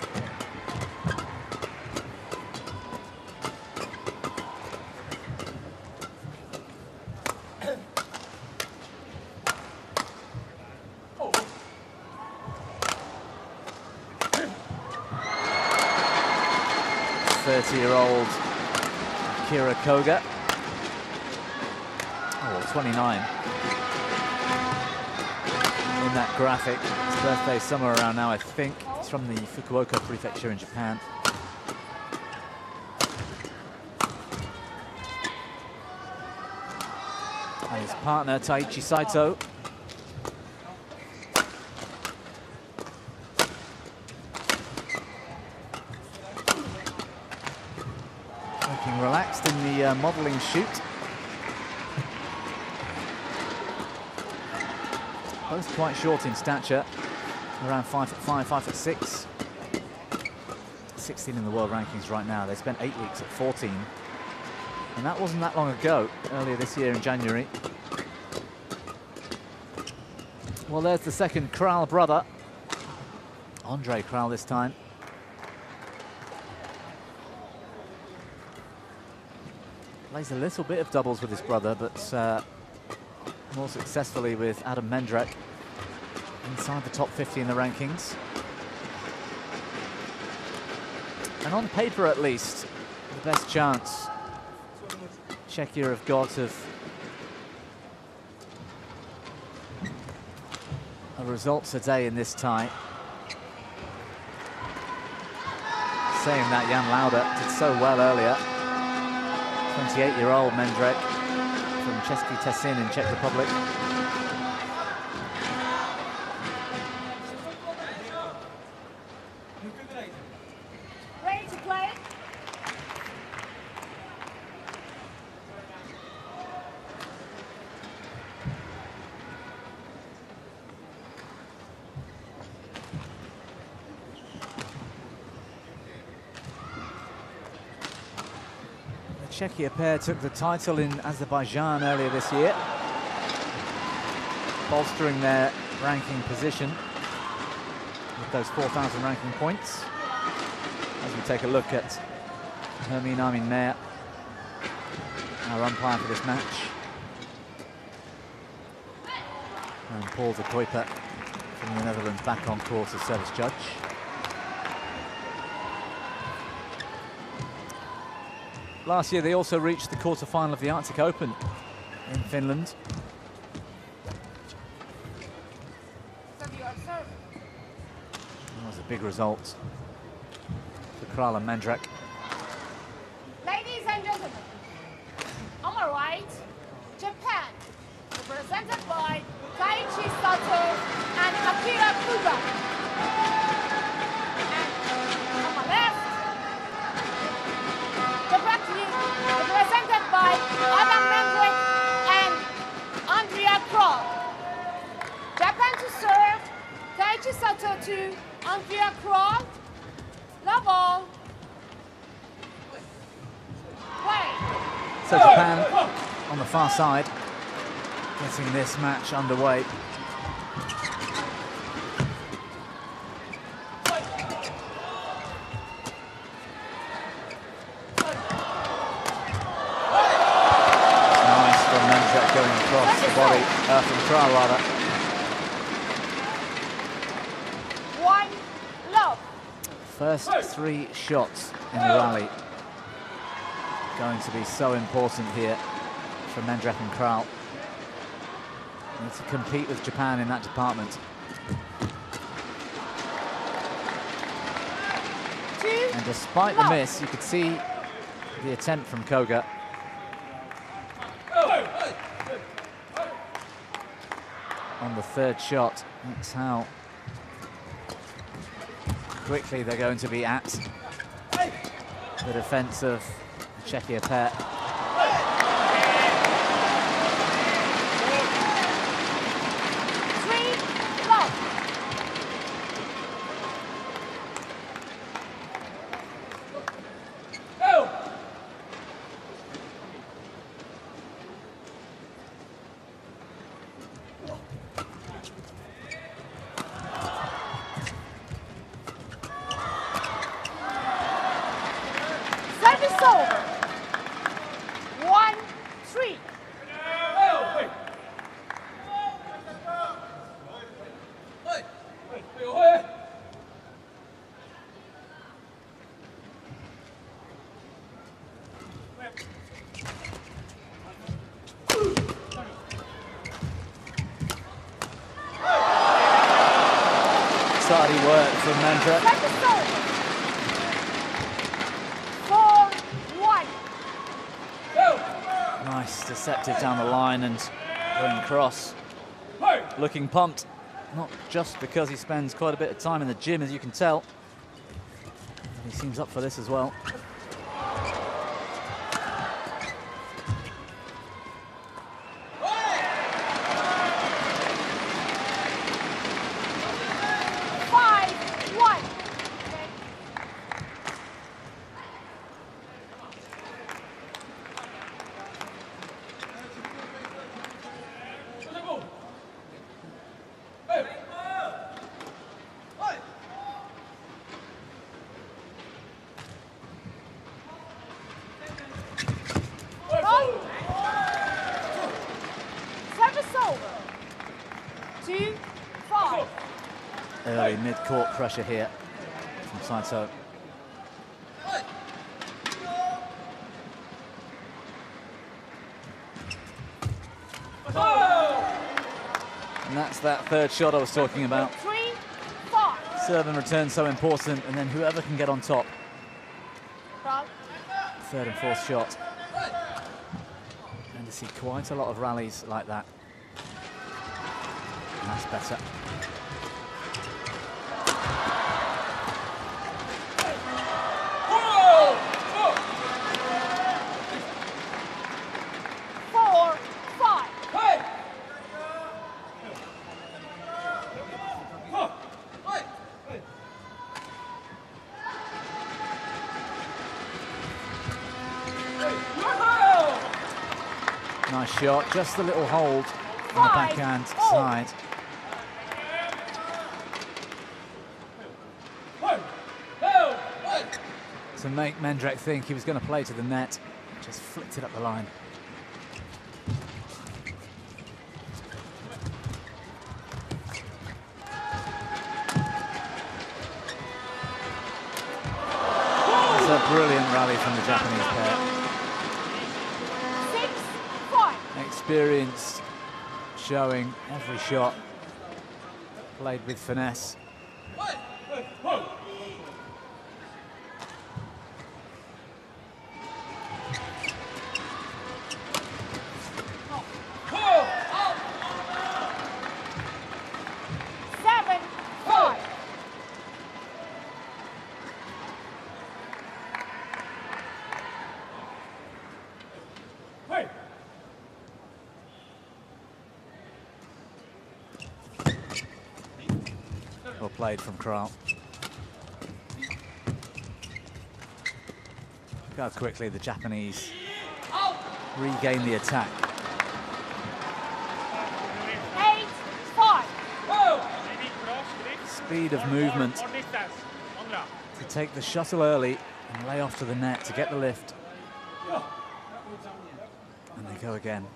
Year-old Akira Koga, 29 in that graphic. His birthday somewhere around now, I think. It's from the Fukuoka prefecture in Japan. And his partner Taichi Saito. Relaxed in the modelling shoot. Both quite short in stature, around 5'5", 5'6". 16 in the world rankings right now. They spent 8 weeks at 14, and that wasn't that long ago, earlier this year in January. Well, there's the second Kral brother, Andre Kral this time. Plays a little bit of doubles with his brother, but more successfully with Adam Mendrek inside the top 50 in the rankings. And on paper, at least, the best chance Czechia have got of a result today in this tie. Saying that, Jan Louda did so well earlier. 28-year-old Mendrek from Český Těšín in Czech Republic.
Ready to play?
The Czechia pair took the title in Azerbaijan earlier this year, bolstering their ranking position with those 4,000 ranking points. As we take a look at Hermine Armin Meyer, our umpire for this match, and Paul de Kuiper from the Netherlands back on court as service judge. Last year they also reached the quarter-final of the Arctic Open in Finland.
Serve your serve.
That was a big result for Kral and Mendrek.
Ladies and gentlemen, on my right, Japan, represented by Taichi Sato and Akira Kuga. And on my left, Japan, represented by Adam Mendrek and Andrea Kral. Japan to serve, Taichi Sato to Andrea Kral. Love all. Play.
So Japan on the far side, getting this match underway. Nice from Mendrek going across the body, from Kral rather.
One love.
First 3 shots in the rally going to be so important here for Mendrek and Kral. Need to compete with Japan in that department. And despite the miss, you could see the attempt from Koga. On the 3rd shot, that's how quickly they're going to be at the defense of the Czechia pair.
Service over. 1-3.
Steady work from Mendrek.
Service over. 4-1.
Nice, deceptive down the line and going across. Looking pumped, not just because he spends quite a bit of time in the gym, as you can tell. He seems up for this as well. Early mid-court pressure here from Saito. And that's that third shot I was talking about.
3, 4.
Serve and return so important, and then whoever can get on top. Third and fourth shot. And to see quite a lot of rallies like that. And that's better. Nice shot, just a little hold on the backhand side. To make Mendrek think he was going to play to the net, just flicked it up the line. It's a brilliant rally from the Japanese pair. Experience showing every shot, played with finesse. Well played from Kral. Look how quickly the Japanese regain the attack.
8-5.
Speed of movement to take the shuttle early and lay off to the net to get the lift. And they go again.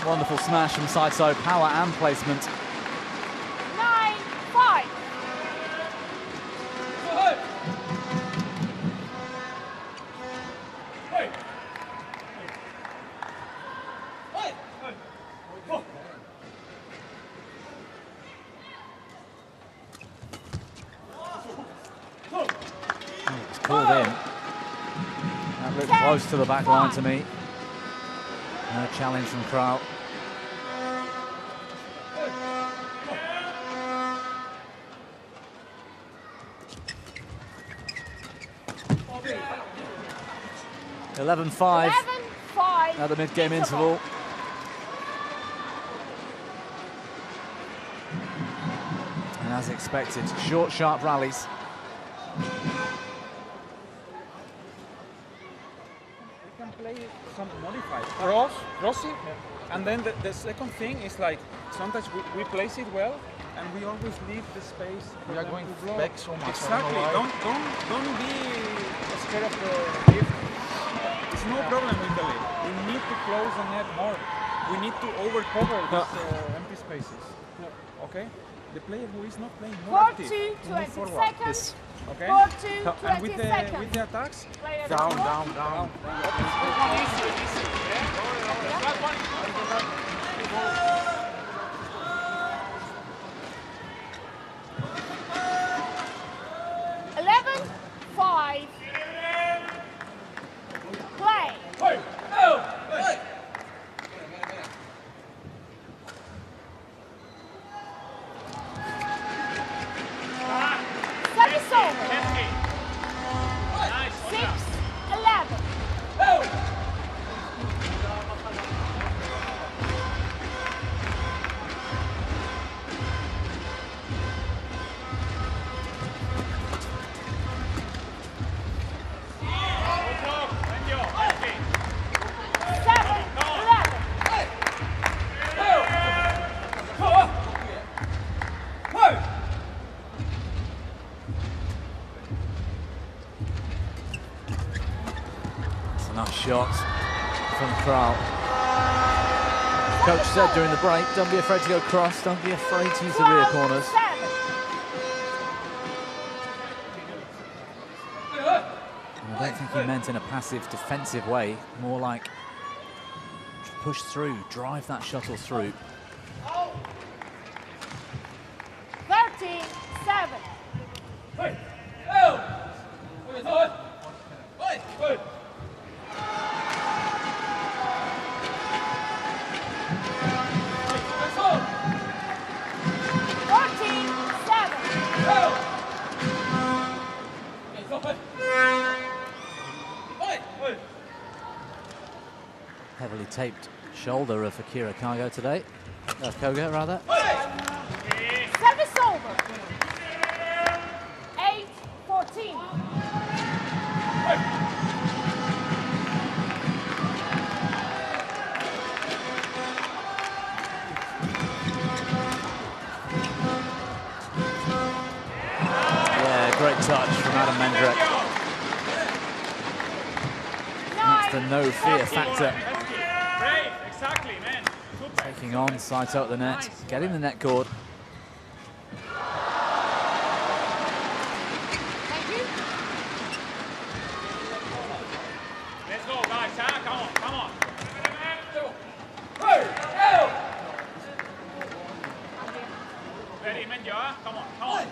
Wonderful smash from Saito, power and placement.
9-5.
It's called in. That looked close to the back line to me. No challenge from Kral. Eleven 5 at the mid-game interval. And as expected, short, sharp rallies.
We can play some modified cross it, and then the second thing is like sometimes we place it well, and we always leave the space.
We are going back so much.
Exactly. Don't be scared of the lift. It's no problem with the lift. We need to close the net more. We need to overcover these empty spaces. Okay. The player who is not playing more active,
20
forward.
seconds.
Okay.
20
And with
seconds.
the attacks,
Down.
11-5. Play. Service over. 6-11.
Nice shots from Kral. Coach said during the break, don't be afraid to go cross, don't be afraid to use the rear corners. And I don't think he meant in a passive defensive way, more like push through, drive that shuttle through.
13-7. 14-7.
Heavily taped shoulder of Akira Koga today. Koga, rather.
Service over. 8-14.
Yeah, great touch from Adam Mendrek. That's the no fear factor.
Exactly, man.
Taking on, sight out the net, getting the net cord.
Thank you.
Let's go, guys. Come on, come on. Ready, Menjo, come on, come on.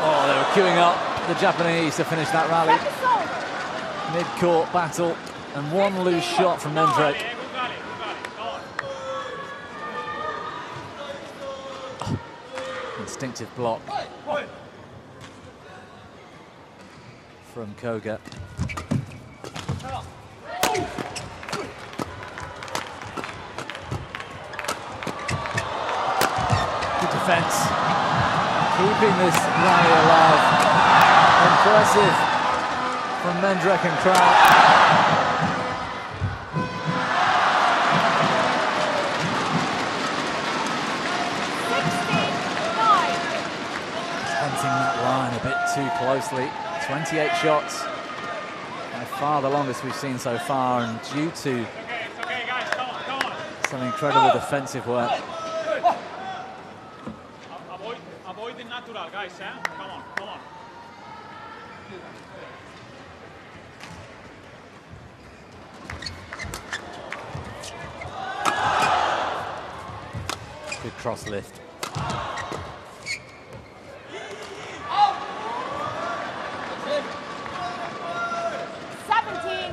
Oh, they were queuing up the Japanese to finish that rally. Mid-court battle and one loose shot from Mendrek. Oh, instinctive block from Koga. Good defense. Keeping this rally alive. Impressive from Mendrek and Kral. Hunting that line a bit too closely. 28 shots. By far the longest we've seen so far, and due to some incredible defensive work.
Avoid the natural, guys, Come on, come on.
Good cross lift.
17-9.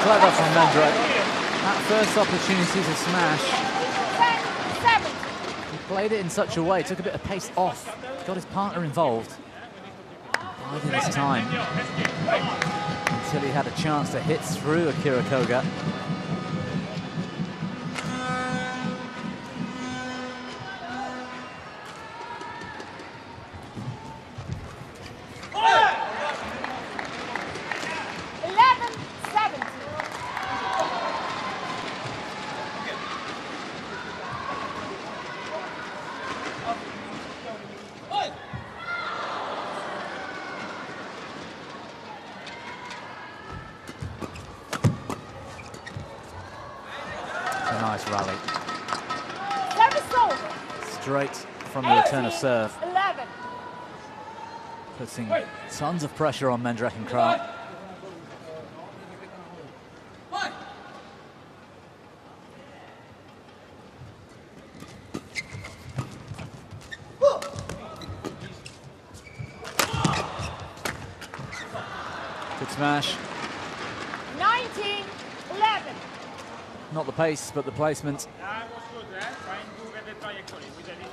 Clever from Mendrek. That first opportunity to smash. He played it in such a way, took a bit of pace off, got his partner involved. Biding his time until he had a chance to hit through Akira Koga. Nice rally. Straight from the return of serve.
11.
Putting tons of pressure on Mendrek and Kral. Good smash.
19-11.
Not the pace, but the placement.
That was good, trying to get the trajectory with the defense.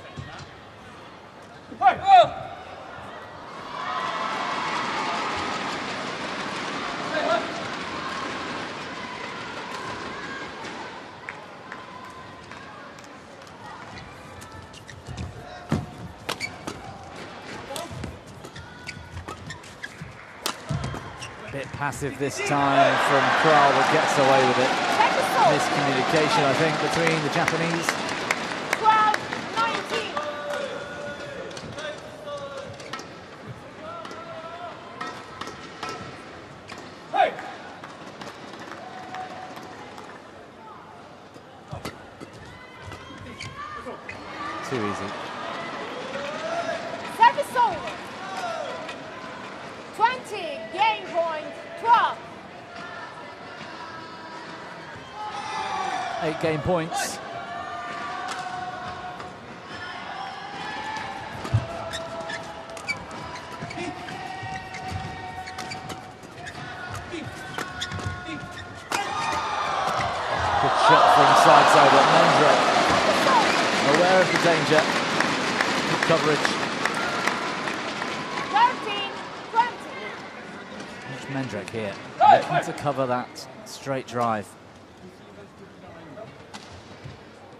Bit passive this time from Kral, but gets away with it. Miscommunication, I think, between the Japanese.
12-19.
Too easy.
Service over. 20, game point, 12.
8 game points. Good shot from side but Mendrek aware of the danger. Good coverage.
13-20.
Mendrek here, looking to cover that straight drive.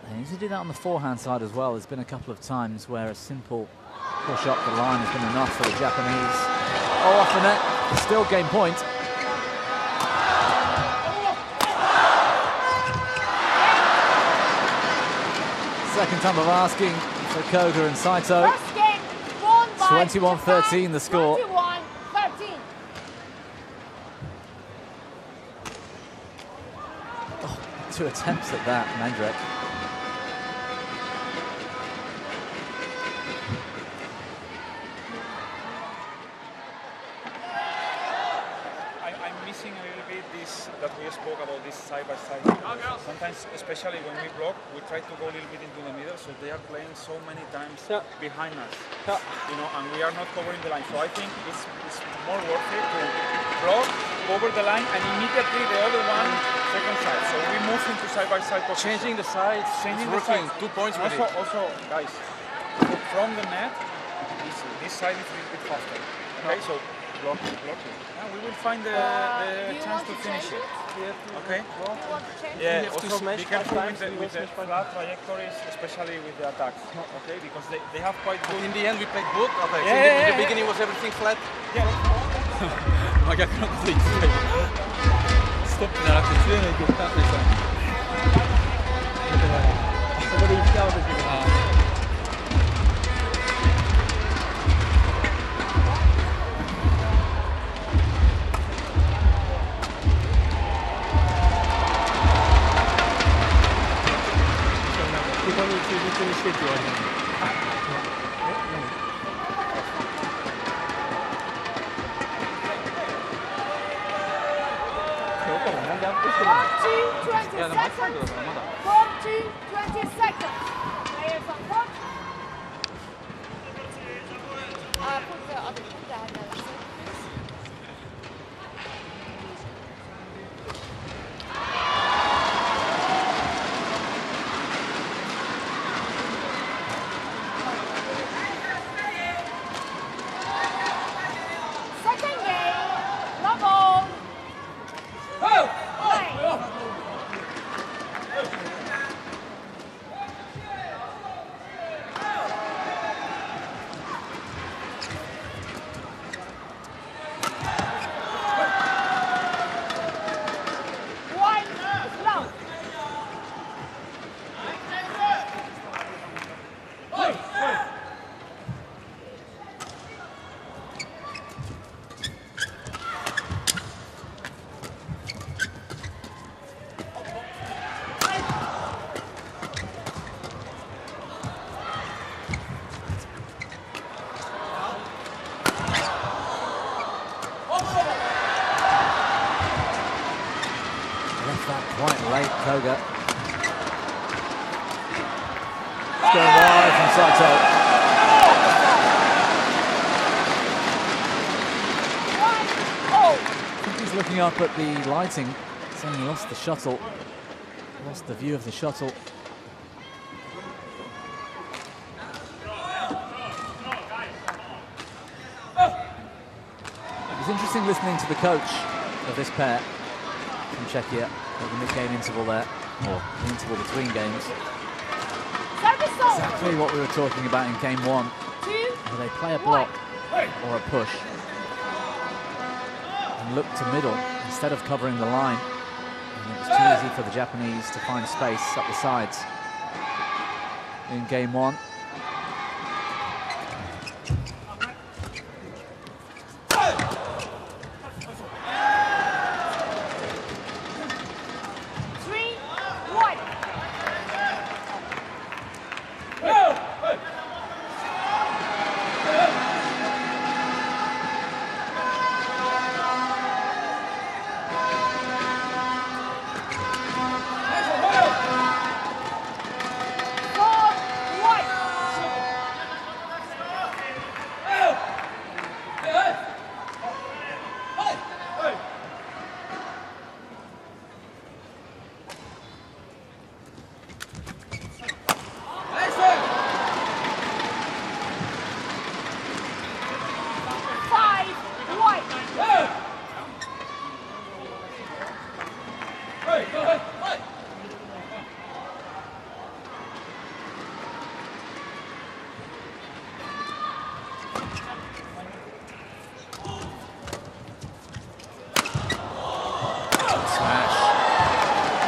They need to do that on the forehand side as well. There's been a couple of times where a simple push up the line has been enough for the Japanese. Oh, off the net, still game point. Second time of asking for Koga and Saito.
First game won by
21-13 the score.
21-13.
Oh, 2 attempts at that, Mendrek.
I'm missing a little bit this that we spoke about, this side by side. Sometimes, especially when we block, we try to go a little bit into the middle, so they are playing so many times behind us, you know, and we are not covering the line. So I think it's more worth it to block, cover the line, and immediately the other one second side. So we move into side by side position.
Changing the sides,
Changing
it's
the
working.
sides.
2 points with
Also, guys, from the net, this side is a little bit faster. Okay, so block it. And we will find the chance to finish it. Okay? Yeah, also be careful with the flat trajectories, especially with the attacks. Okay, because they have quite good.
In the end, we played both attacks.
Yeah,
in the beginning was everything flat.
Yeah.
真逆のこと言ってたよ。ストップじゃなくて強いの行けたってさ。そこで行き合うときに。ここに忠実にしてって言われる。
14, 20 seconds. 14, 20 seconds. Players on court. Put the other foot down. Second game. Love all.
Quite late, Koga. It's going wide from Saito. I think he's looking up at the lighting, saying he lost the shuttle, lost the view of the shuttle. It was interesting listening to the coach of this pair from Czechia at the mid-game interval there, or the interval between games. Exactly what we were talking about in game 1. Where they play a block or a push. and looked to middle instead of covering the line. And it was too easy for the Japanese to find space up the sides in game one.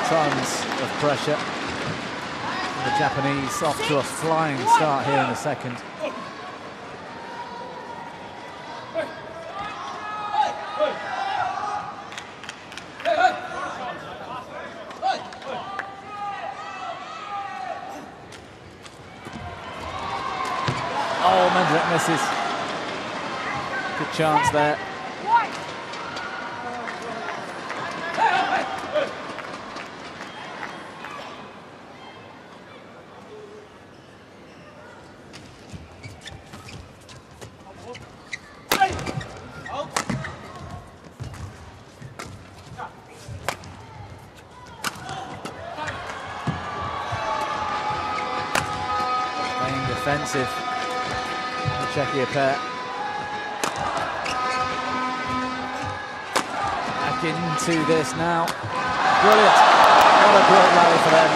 Tons of pressure. The Japanese off to a flying start here in the second. Oh, Mendrek misses. Good chance there. Defensive, the Czechia pair. Back into this now. Brilliant. What a great rally for them.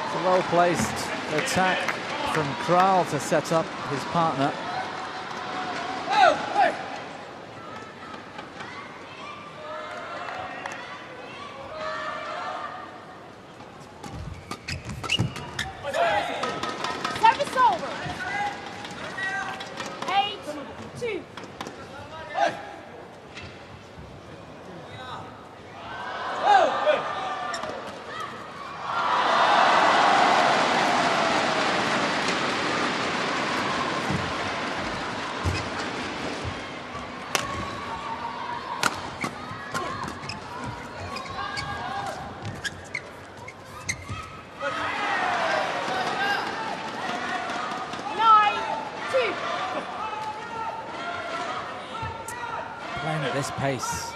It's a well-placed attack from Kral to set up his partner. Playing at this pace,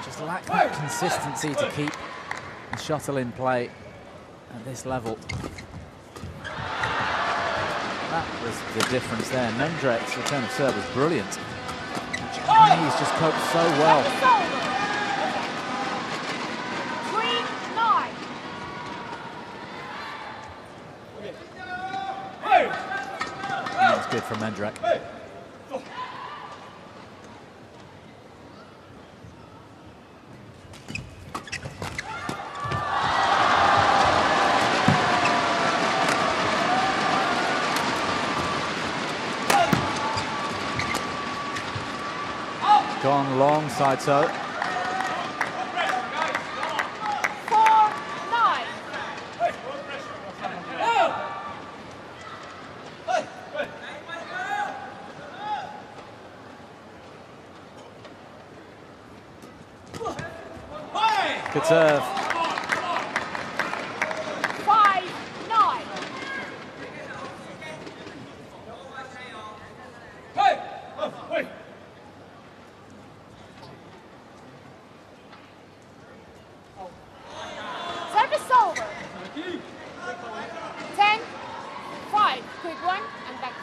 just lack that consistency to keep the shuttle in play at this level. That was the difference there. Mendrek's return of serve was brilliant. The Japanese just coped so well. That was good from Mendrek. Gone long side toe.
4-9.
Good serve.
5-9. Service over. 10-5. Quick one and back to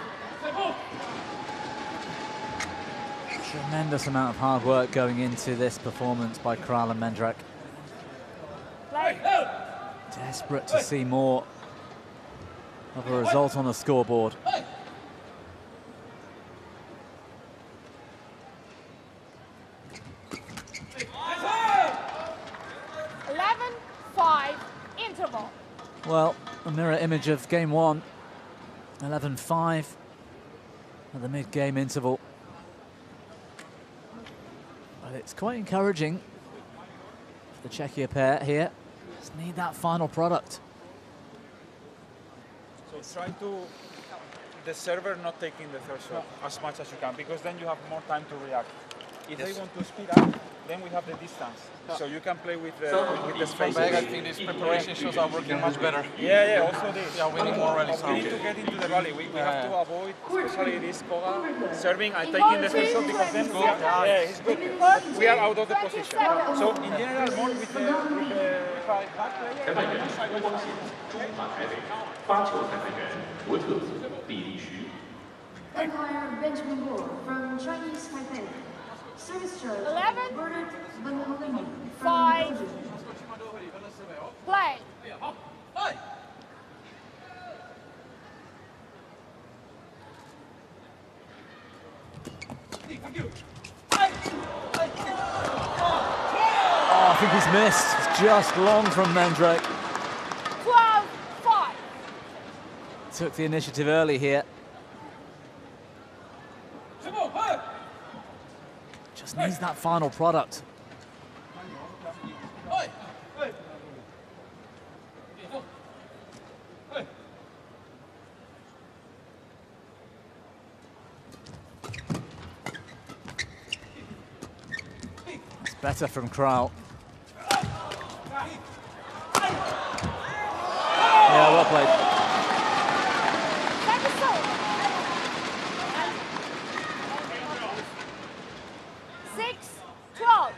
Tremendous amount of hard work going into this performance by Kral and Mendrek. Desperate to see more of a result on the scoreboard.
Interval.
Well, a mirror image of game one. 11-5 at the mid-game interval. But it's quite encouraging for the Czechia pair here. Just need that final product.
So try to, the server not taking the third shot as much as you can, because then you have more time to react. If they want to speed up, then we have the distance. So you can play with the space.
I think these preparation shows are working much better.
Yeah, also this.
Yeah, winning more rallies now.
We need to get into the rally. We have to avoid, especially this Koga serving and taking the third shot, because then we are, he's good. We are out of the position. So in general, more with the back player.
中华台北发球裁判员伯特比利时。
Empire Benjamin Ward from Chinese Taipei. Service judge
11,
Bernard Van Hollen
5,
from
play.
Oh, I think he's missed. It's just long from Mendrake.
12-5.
Took the initiative early here. Just needs that final product. It's better from Kraul. Yeah, well played.
6-12.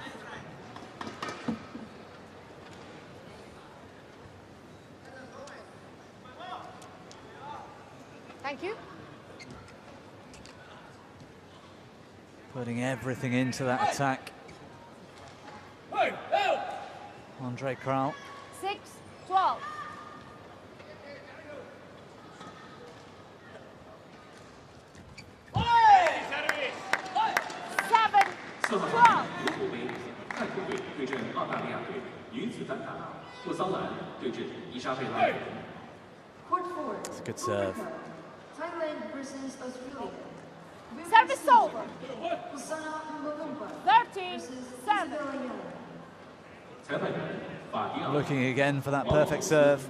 Thank you.
Putting everything into that attack. Andre Kraul.
6-12.4
号场地德国杯，泰国队对阵澳大利亚队；女子单打，布桑兰对阵伊莎贝拉人。
Court 4.
It's a good serve.
Thailand versus Australia.
Service over.
Usana Momota
13-7.
Isabella Young.
裁判员法迪奥。
Looking again for that perfect serve.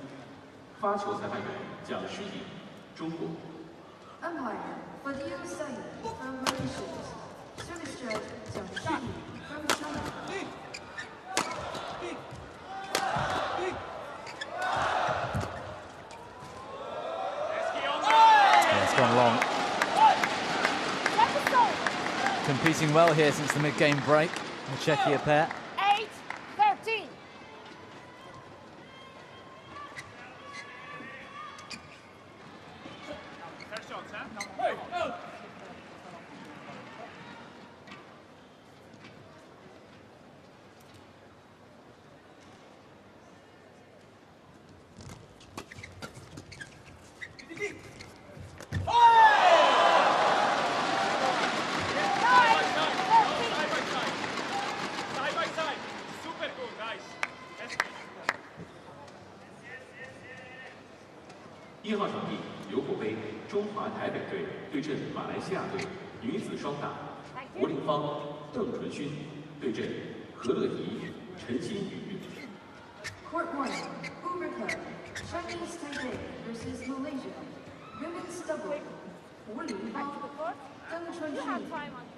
发球裁判员蒋诗颖，中国。
Umpire Fadil Saeed from Malaysia. Service judge Jiang Shi from China.
Yeah, it's gone long. Competing well here since the mid-game break. The Czechia pair.
8-13.1
号场地刘火杯，中华台北队对阵马来西亚队；女子双打，吴林芳、邓纯勋对阵何乐怡、陈欣宇。
Court 1. Uberka. Chinese Taipei versus Malaysia. Women's double. Wu Linfang, Deng Chunxu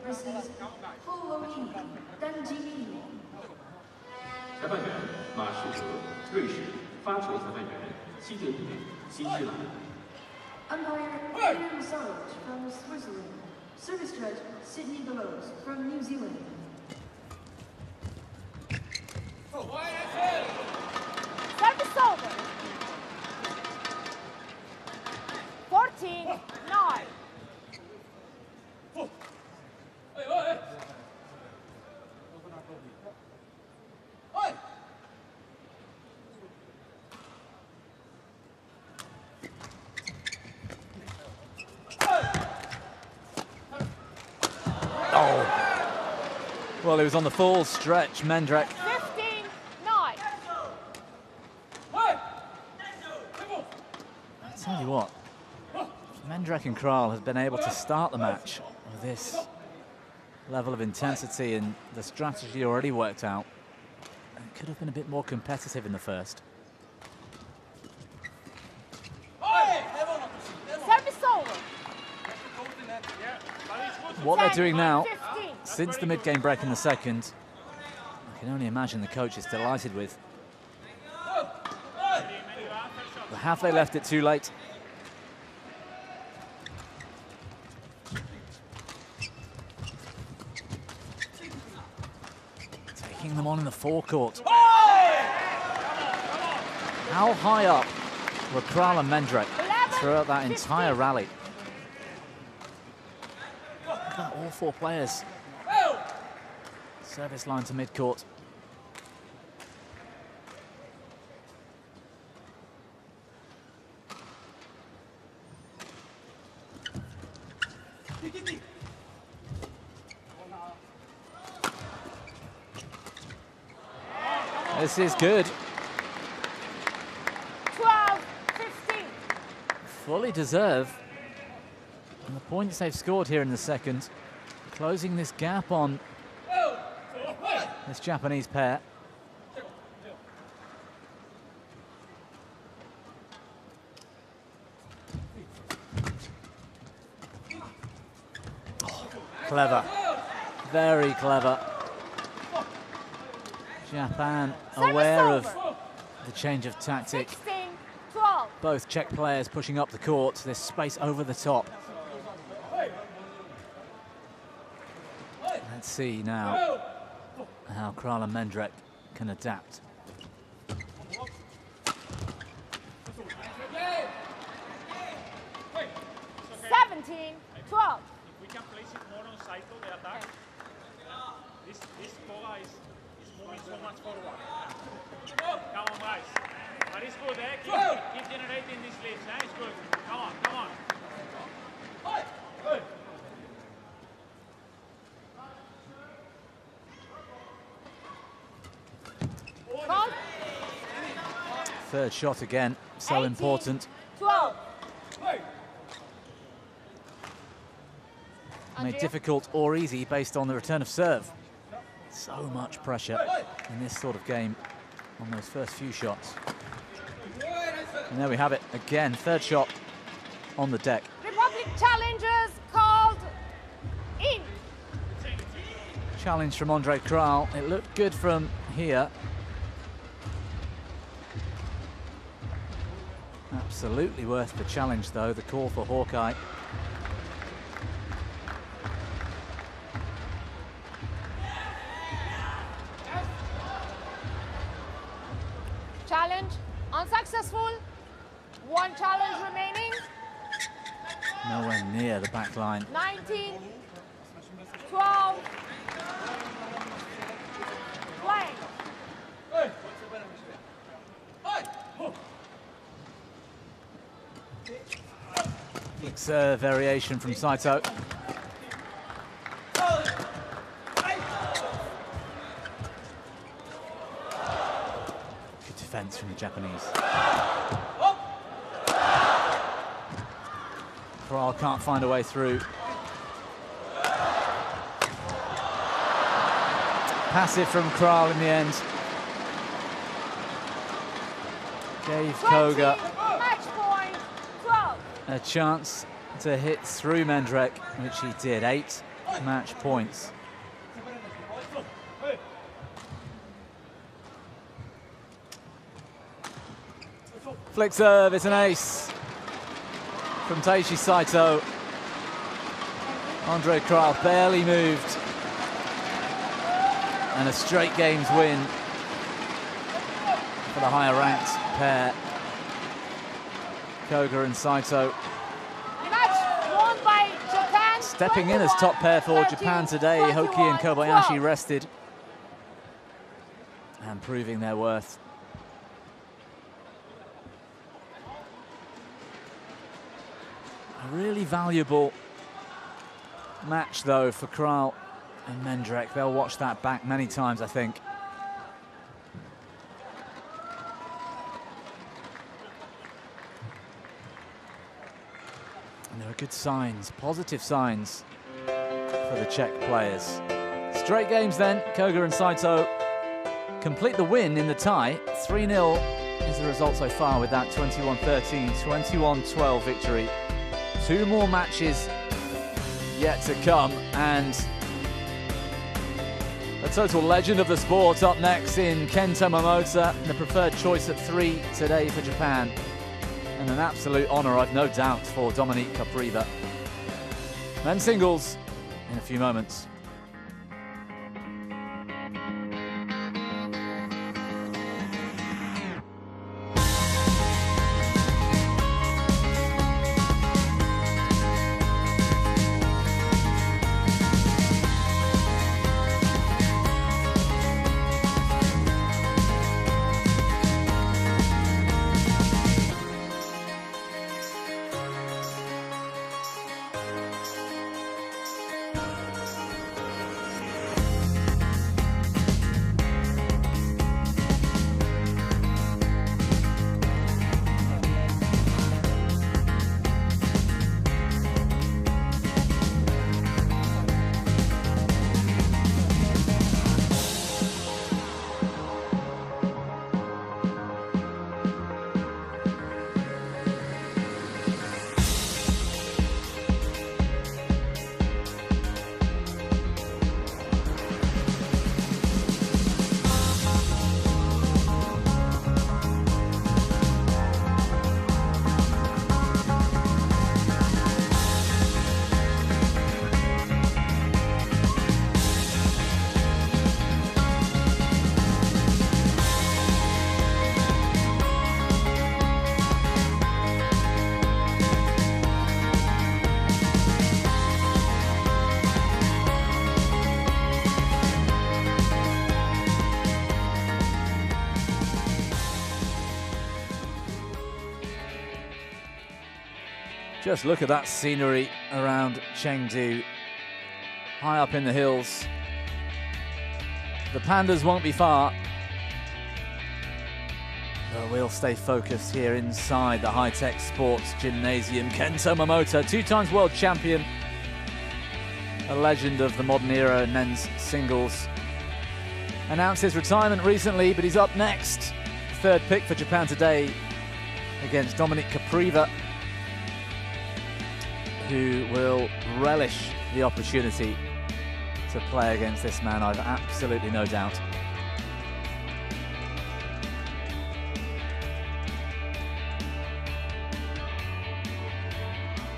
versus Ho Lo-yi, Dan Jingyi.
裁判员马世哲，瑞士；发球裁判员西德尼，新西兰。
Umpire Peter Massage from Switzerland. Service judge Sydney Bellows from New Zealand.
Service over. 14-9.
Well, he was on the full stretch, Mendrek.
15-9.
I tell you what, Mendrek and Kral has been able to start the match with this level of intensity, and the strategy already worked out. It could have been a bit more competitive in the first.
Service over.
What they're doing now, since the mid-game break in the second, I can only imagine the coach is delighted with. But have they left it too late? Taking them on in the forecourt. How high up were Kral and Mendrek throughout that entire rally? Look at that, all four players. Service line to mid-court. This is good.
12-15.
Fully deserve. And the points they've scored here in the second, closing this gap on this Japanese pair. Oh, clever. Very clever. Japan aware of the change of tactic.
16-12.
Both Czech players pushing up the court, this space over the top. Let's see now how Kral and Mendrek can adapt.
17-12.
If we can place it more on Saito, the attack. This Koga is moving so much forward. Come on, guys. But it's good, eh? Keep generating these leads, eh? It's good. Come on, come on.
Third shot again, so important.
12.
Made difficult or easy based on the return of serve. So much pressure in this sort of game on those first few shots. And there we have it again, third shot on the deck.
Republic challengers called in.
Challenge from Andre Kral. It looked good from here. Absolutely worth the challenge though, the call for Hawkeye.
Challenge unsuccessful. One challenge remaining.
Nowhere near the back line.
19-12. Play.
Big serve variation from Saito. Good defense from the Japanese. Kral can't find a way through. Passive from Kral in the end. Gave Koga
Match point. 12.
a chance to hit through Mendrek, which he did. 8 match points. Flick serve, it's an ace from Taishi Saito. Andre Kral barely moved. And a straight games win for the higher ranked pair. Koga and Saito.
Match won by Japan.
Stepping in as top pair for Japan today. Hoki and Kobayashi rested and proving their worth. A really valuable match though for Kral and Mendrek. They'll watch that back many times, I think. And there are good signs, positive signs for the Czech players. Straight games then. Koga and Saito complete the win in the tie. 3-0 is the result so far with that 21-13, 21-12 victory. 2 more matches yet to come, and a total legend of the sport up next in Kento Momota, the preferred choice at 3 today for Japan. And an absolute honour, I've no doubt, for Dominique Capriva. Men's singles in a few moments. Just look at that scenery around Chengdu, high up in the hills. The pandas won't be far, but we'll stay focused here inside the high-tech sports gymnasium. Kento Momota, 2-time world champion, a legend of the modern era in men's singles. Announced his retirement recently, but he's up next. 3rd pick for Japan today against Dominique Capriva, who will relish the opportunity to play against this man, I've absolutely no doubt.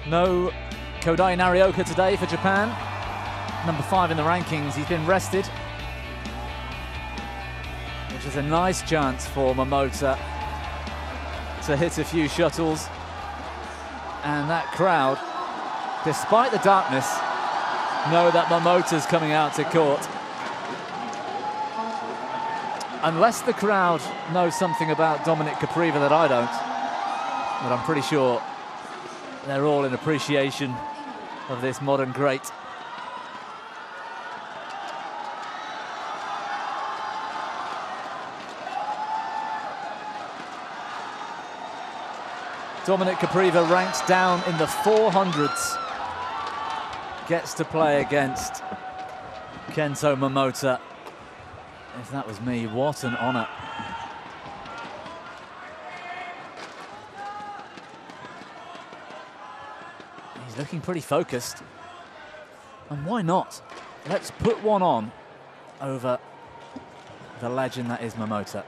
No Kodai Narioka today for Japan. Number 5 in the rankings, he's been rested, which is a nice chance for Momota to hit a few shuttles. And that crowd, despite the darkness, know that Momota's coming out to court. Unless the crowd knows something about Dominique Capriva that I don't, but I'm pretty sure they're all in appreciation of this modern great. Dominique Capriva ranked down in the 400s. Gets to play against Kento Momota. If that was me, what an honour. He's looking pretty focused. And why not? Let's put one on over the legend that is Momota.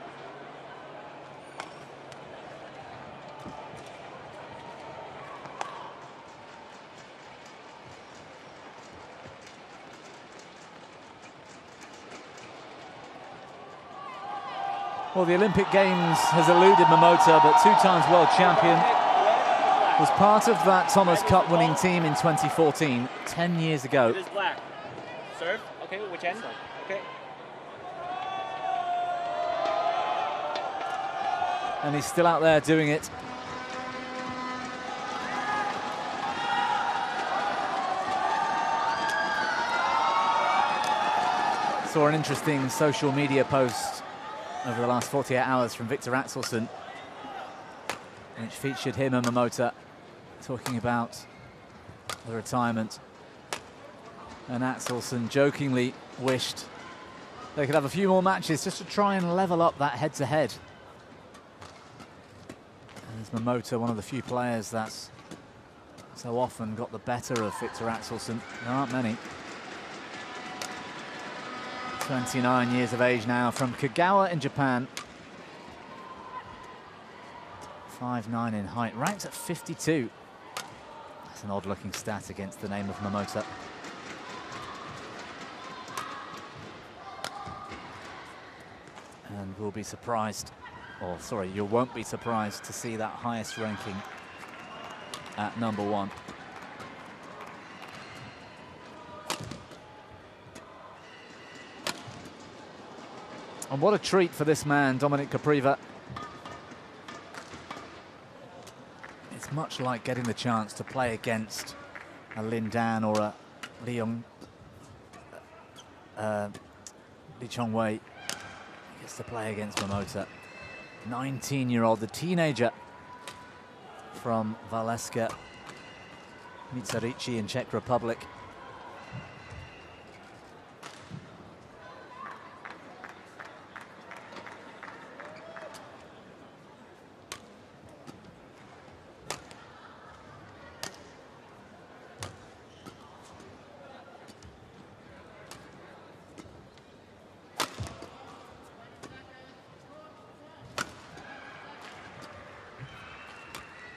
Well, the Olympic Games has eluded Momota, but 2-time world champion. Was part of that Thomas Cup winning team in 2014, 10 years ago.
It is black. Serve. Okay, which end? Okay.
And he's still out there doing it. Saw an interesting social media post over the last 48 hours from Victor Axelsen, which featured him and Momota talking about the retirement. And Axelsen jokingly wished they could have a few more matches just to try and level up that head-to-head. As Momota, one of the few players that's so often got the better of Victor Axelsen. There aren't many. 29 years of age now, from Kagawa in Japan. 5'9" in height, ranked at 52. That's an odd-looking stat against the name of Momota. And we'll be surprised, or sorry, you won't be surprised to see that highest ranking at #1. And what a treat for this man, Dominic Capriva. It's much like getting the chance to play against a Lin Dan or a Li Chongwei. He gets to play against Momota. 19-year-old, the teenager from Valeska, Mitsarichi in Czech Republic.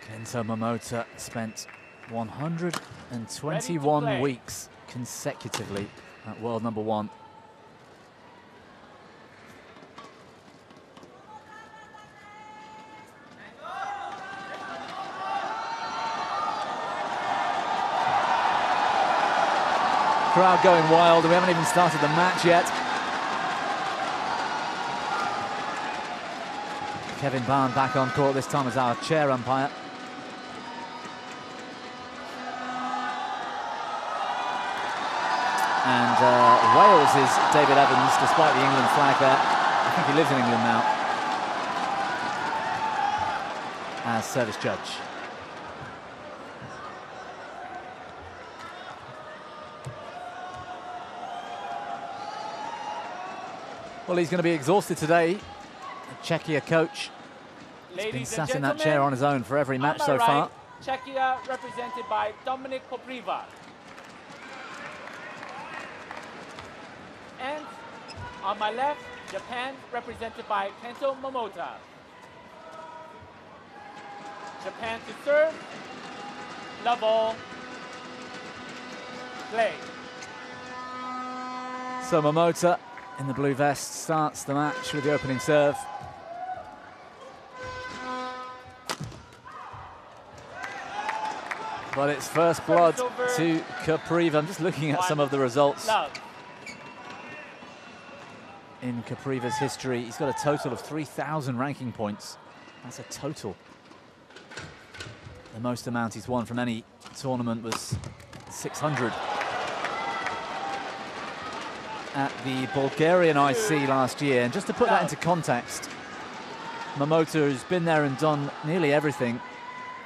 Kento Momota spent 121 weeks consecutively at world #1. Crowd going wild, and we haven't even started the match yet. Kevin Barn back on court, this time as our chair umpire. And Wales is David Evans, despite the England flag there. I think he lives in England now, as service judge. Well, he's going to be exhausted today. The Czechia coach. He's been sat in that chair on his own for every match so far.
Czechia represented by Dominic Capriva. And on my left, Japan represented by Kento Momota. Japan to serve, level, play.
So Momota in the blue vest starts the match with the opening serve. But it's first blood to Capriva. I'm just looking at some of the results. In Capriva's history, he's got a total of 3,000 ranking points. That's a total. The most amount he's won from any tournament was 600. At the Bulgarian IC last year. And just to put that into context, Momota, who's been there and done nearly everything,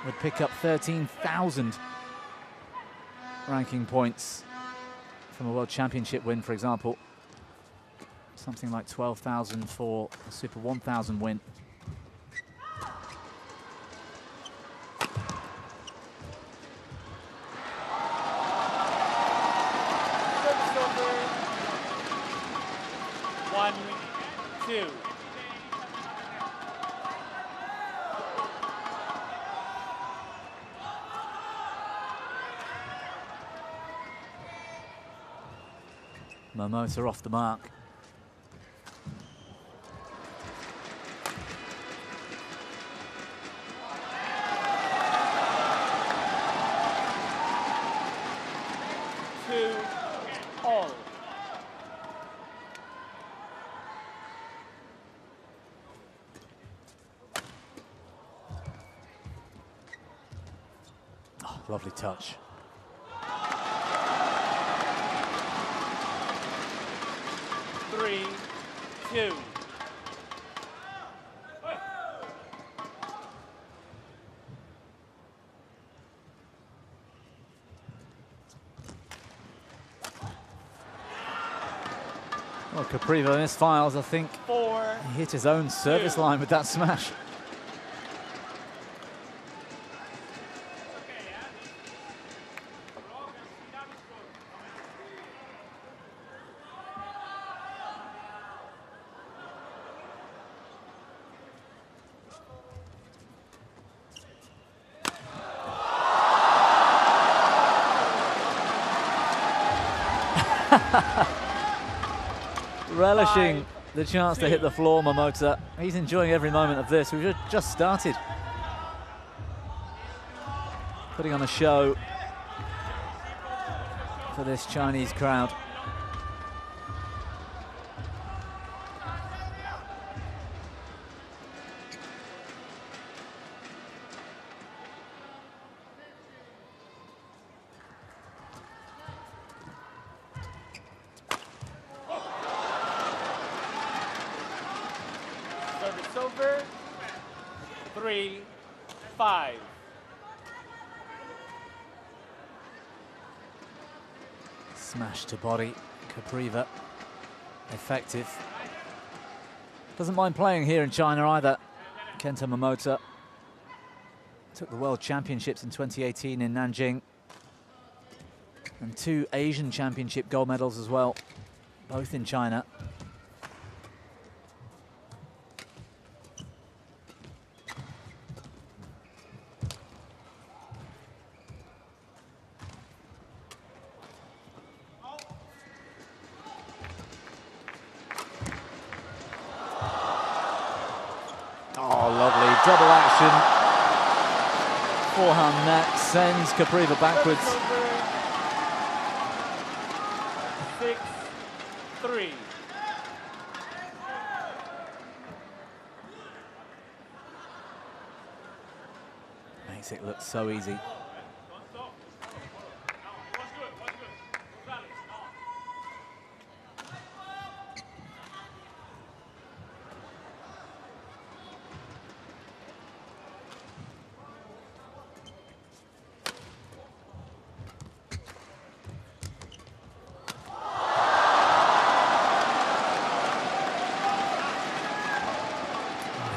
would pick up 13,000 ranking points from a World Championship win, for example. Something like 12,000 for a Super 1000 win.
One, two.
Momota off the mark. Lovely touch.
2.
Well, Capriva misfiles, I think.
4.
He hit his own service line with that smash. Relishing the chance to hit the floor, Momota. He's enjoying every moment of this. We've just started. Putting on a show for this Chinese crowd.
Service over. 3-5.
Smash to body, Capriva. Effective. Doesn't mind playing here in China either. Kenta Momota took the World Championships in 2018 in Nanjing. And 2 Asian Championship gold medals as well, both in China. Oh, lovely double action. Forehand net sends Capriva backwards.
6-3.
Makes it look so easy.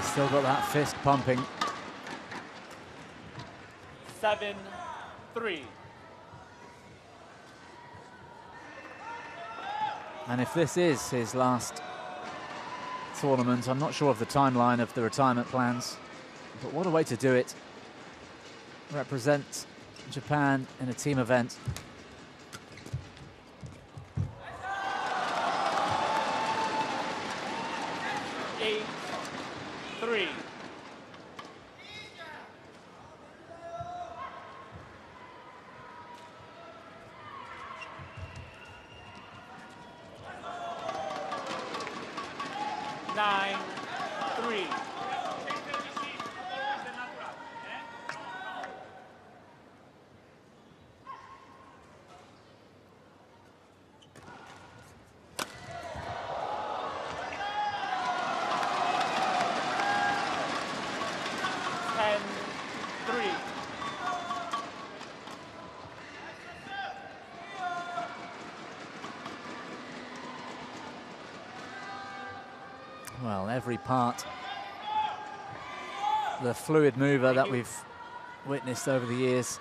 Still got that fist pumping.
7-3.
And if this is his last tournament, I'm not sure of the timeline of the retirement plans, but what a way to do it. Represent Japan in a team event.
Three. Nine, 3.
Well, every part, the fluid mover that we've witnessed over the years.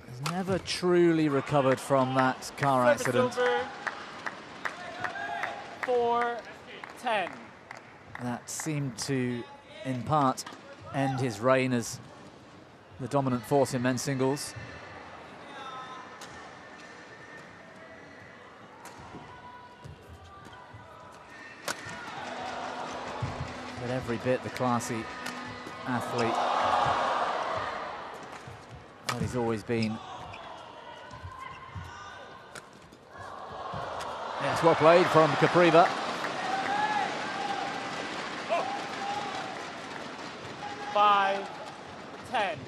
Has never truly recovered from that car accident.
4-10.
That seemed to, in part, end his reign as the dominant force in men's singles. But every bit the classy athlete that he's always been. Yes, well played from Capriva.
Oh. 5-10.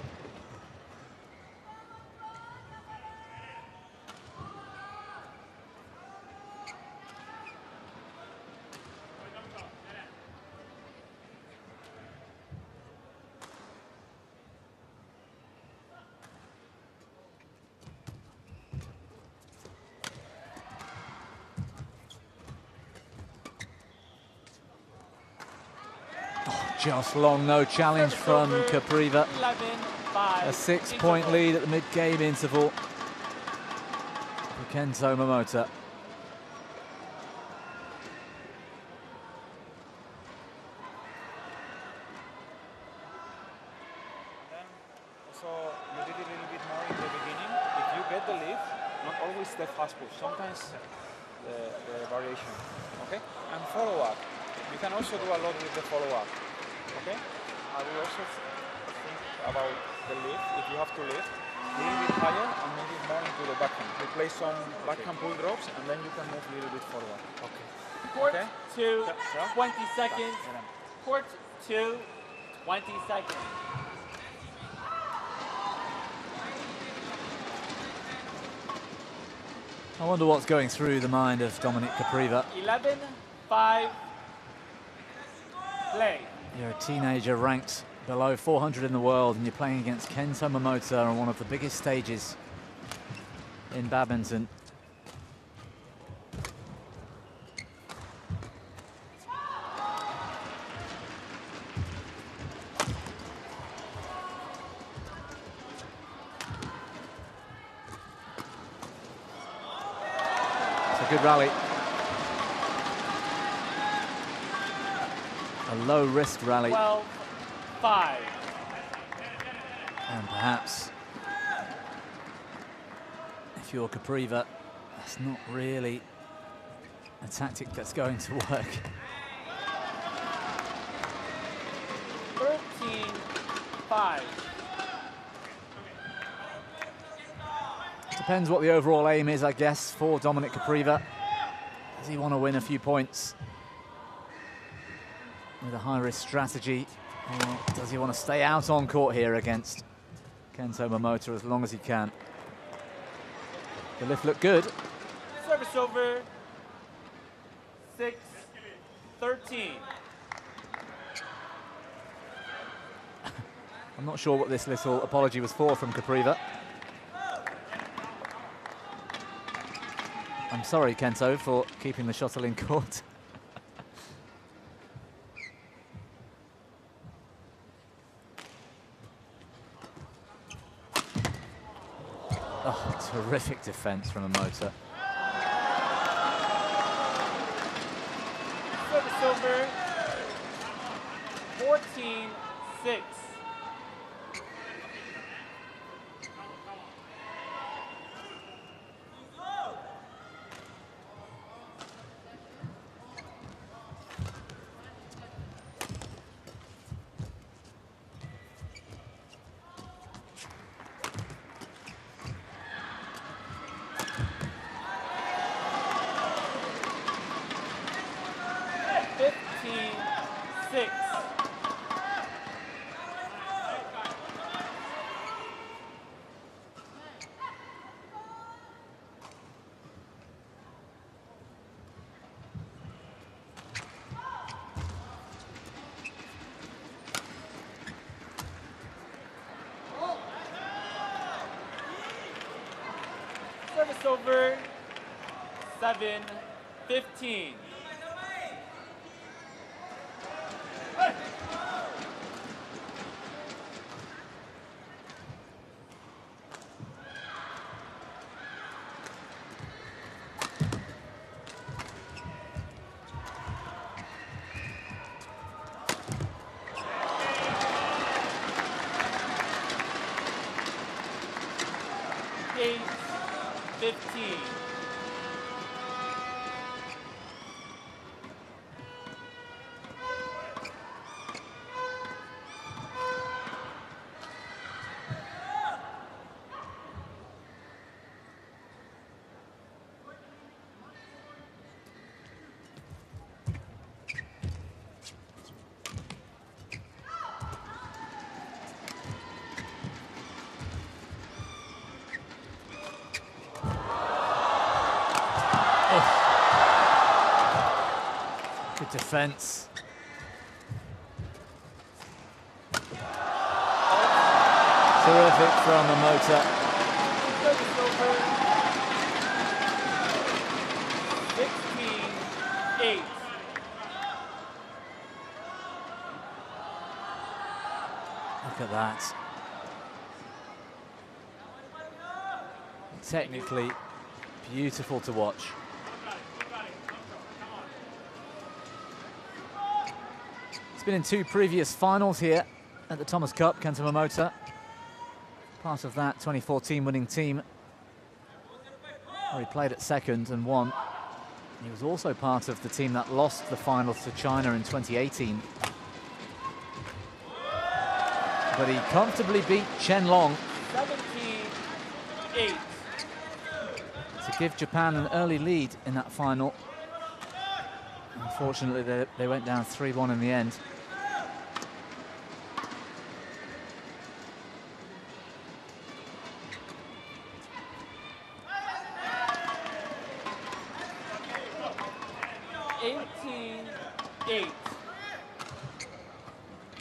Just long, no challenge from Capriva.
11-5.
A 6-point lead at the mid-game interval for Kento Momota.
You did it a little bit more in the beginning. If you get the lead, not always the fast push, sometimes the variation, okay? And follow up. You can also do a lot with the follow up, okay? I will also think about the lift, if you have to lift, a little bit higher and maybe more into the backhand. You play some backhand pull drops and then you can move a little bit forward. Okay.
Court
Okay?
2,
Yeah.
20 seconds. Court 2, 20 seconds.
I wonder what's going through the mind of Dominic Capriva.
11-5. Play.
You're a teenager ranked below 400 in the world and you're playing against Kento Momota on one of the biggest stages in badminton. It's a good rally. A low-risk rally.
12-5.
And perhaps, if you're Capriva, that's not really a tactic that's going to work.
13-5.
Depends what the overall aim is, I guess, for Dominic Capriva. Does he want to win a few points with a high-risk strategy, or does he want to stay out on court here against Kento Momota as long as he can? The lift looked good.
Service over. 6-13.
I'm not sure what this little apology was for from Capriva. I'm sorry, Kento, for keeping the shuttle in court. Oh, terrific defense from Momota.
Service over. 14-6. Service over. 7-15.
Good defense. Terrific from Momota.
16-8.
at that. Technically beautiful to watch. He's been in 2 previous finals here at the Thomas Cup, Kento Momota. Part of that 2014 winning team, where he played at second and won. He was also part of the team that lost the finals to China in 2018. But he comfortably beat Chen Long
17-8.
to give Japan an early lead in that final. Unfortunately, they went down 3-1 in the end.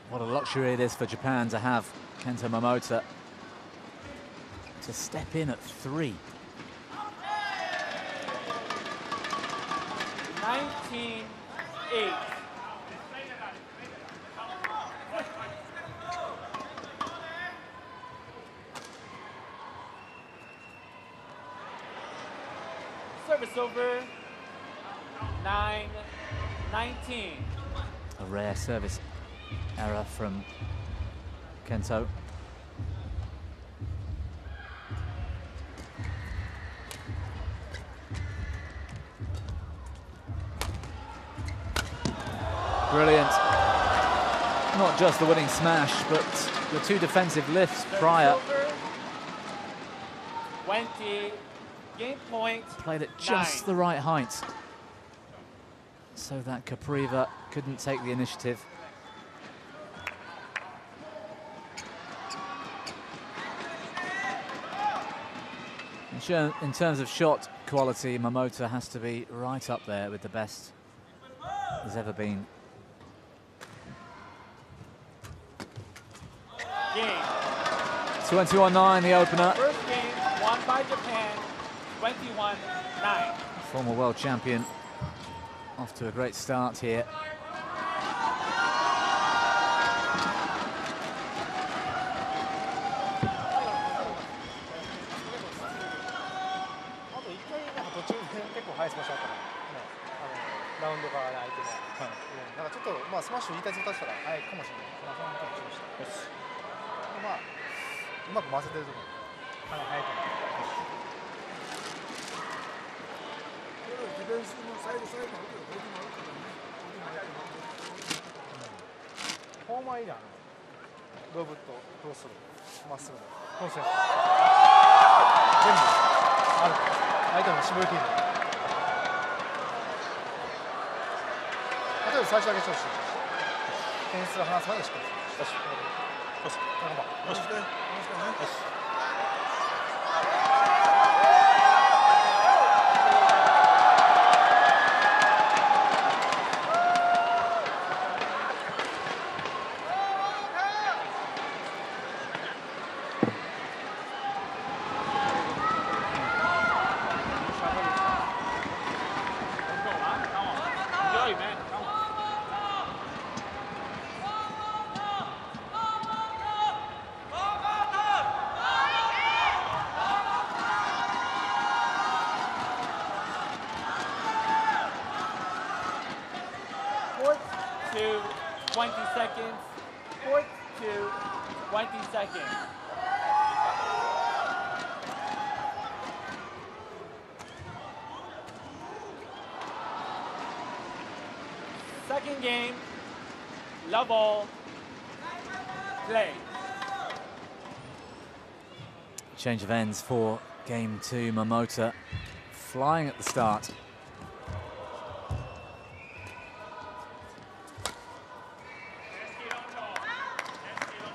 What a luxury it is for Japan to have Kento Momota to step in at 3.
19-8. Service over. 9-19.
A rare service error from Kento. Brilliant. Not just the winning smash, but the 2 defensive lifts prior.
20, game point.
Played at just the right height, so that Capriva couldn't take the initiative. In terms of shot quality, Momota has to be right up there with the best there's ever been.
Game.
21-9, the opener.
First game won by Japan, 21-9.
Former world champion off to a great start here.
To 20 seconds. Fourth to 20 seconds. Second game. Love all. Play.
Change of ends for game 2. Momota flying at the start.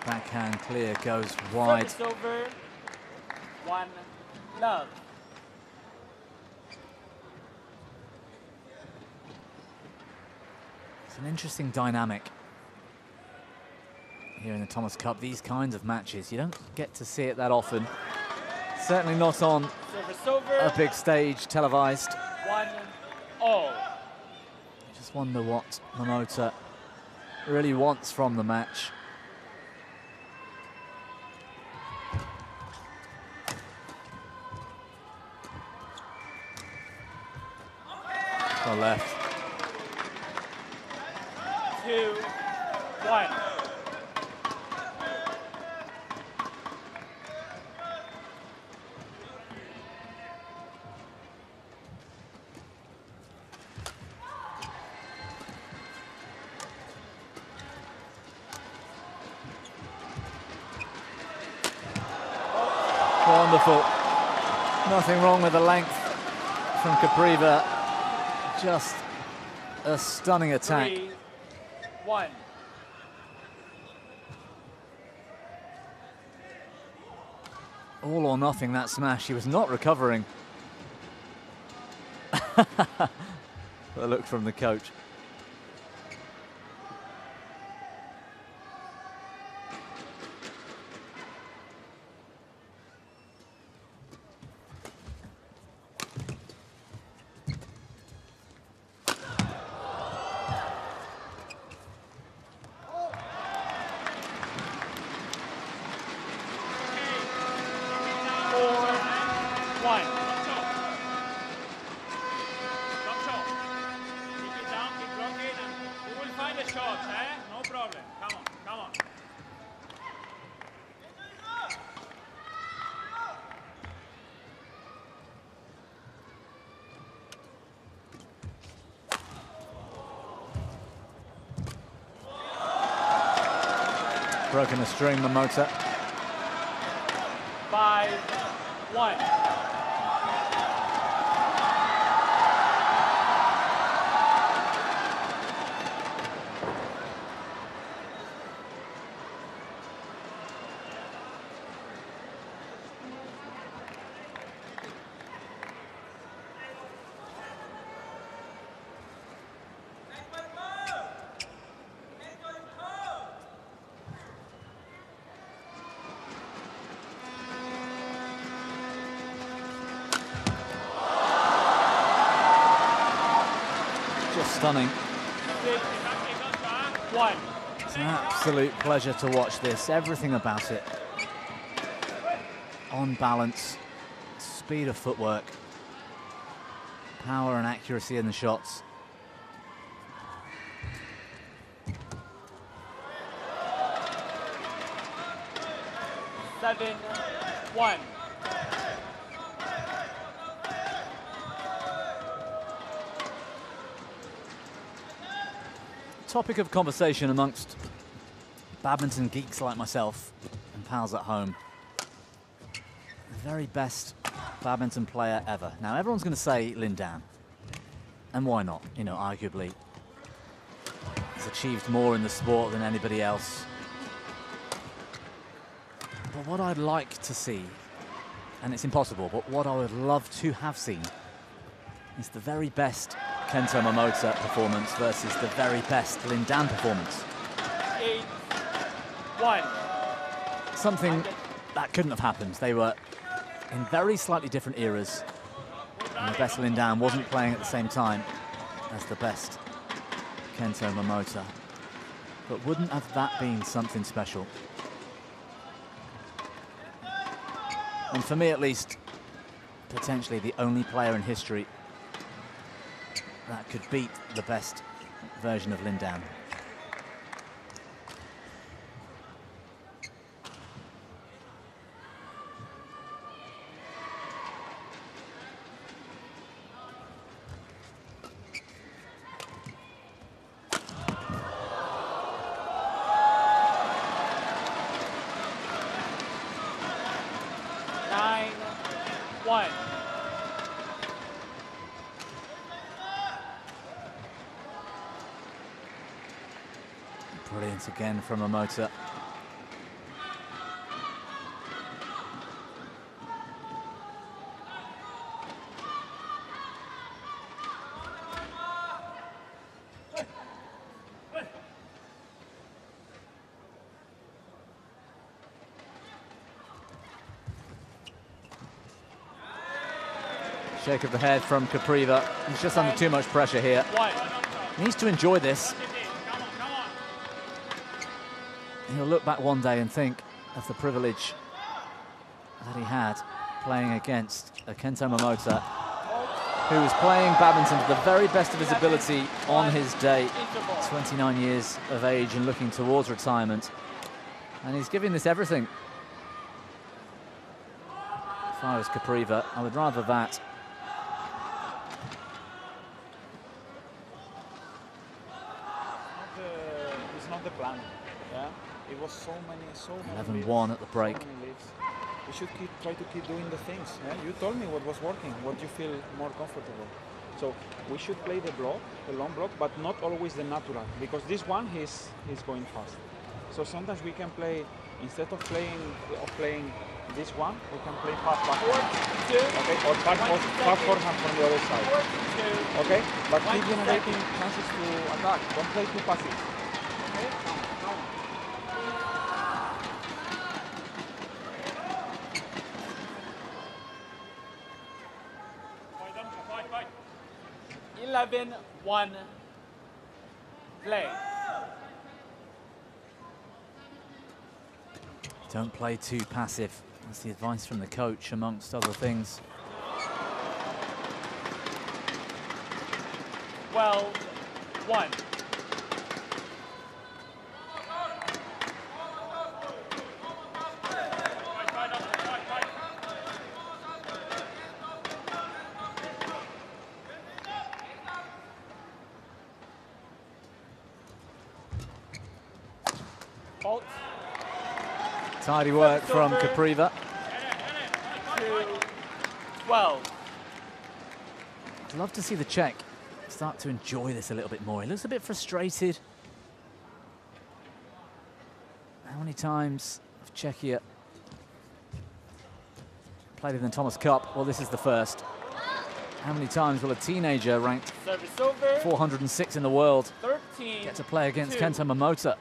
Backhand clear goes wide.
Service over. 1 love.
It's an interesting dynamic here in the Thomas Cup. These kinds of matches, you don't get to see it that often. Certainly not on a big stage, televised.
1-all.
I just wonder what Momota really wants from the match. To the left.
2-1.
Wonderful. Nothing wrong with the length from Capriva. Just a stunning attack.
3-1.
All or nothing, that smash. He was not recovering. The look from the coach. Broken the string, Momota.
5-1.
Stunning.
1.
It's an absolute pleasure to watch this. Everything about it. On balance, speed of footwork, power and accuracy in the shots.
Seven, 1.
Topic of conversation amongst badminton geeks like myself and pals at home. The very best badminton player ever. Now everyone's going to say Lin Dan, and why not? You know, arguably he's achieved more in the sport than anybody else. But what I'd like to see, and it's impossible, but what I would love to have seen is the very best Kento Momota performance versus the very best Lin Dan performance.
8-1.
Something that couldn't have happened. They were in very slightly different eras, and the best Lin Dan wasn't playing at the same time as the best Kento Momota. But wouldn't have that been something special? And for me at least, potentially the only player in history that could beat the best version of Lin Dan. Brilliant again from Momota. Shake of the head from Capriva. He's just under too much pressure here. He needs to enjoy this. He'll look back one day and think of the privilege that he had playing against a Kento Momota who was playing badminton to the very best of his ability on his day, 29 years of age and looking towards retirement. And he's giving this everything. If I was Kopriva, I would rather that.
It's not the plan. Yeah, it was so many
11-1 at the break.
We should try to keep doing the things. Yeah? You told me what was working, what you feel more comfortable. So we should play the block, the long block, but not always the natural, because this one he's going fast. So sometimes we can play, instead of playing this one, we can play fast backward, okay, or fast forehand from the other side, okay. But keep generating chances to attack. Don't play too passive. Okay.
11-1 play.
Don't play too passive. That's the advice from the coach, amongst other things.
12-1.
Tidy work from Kopriva.
12.
I'd love to see the Czech start to enjoy this a little bit more. He looks a bit frustrated. How many times have Czechia played in the Thomas Cup? Well, this is the first. How many times will a teenager ranked 406 in the world get to play against Kento Momota?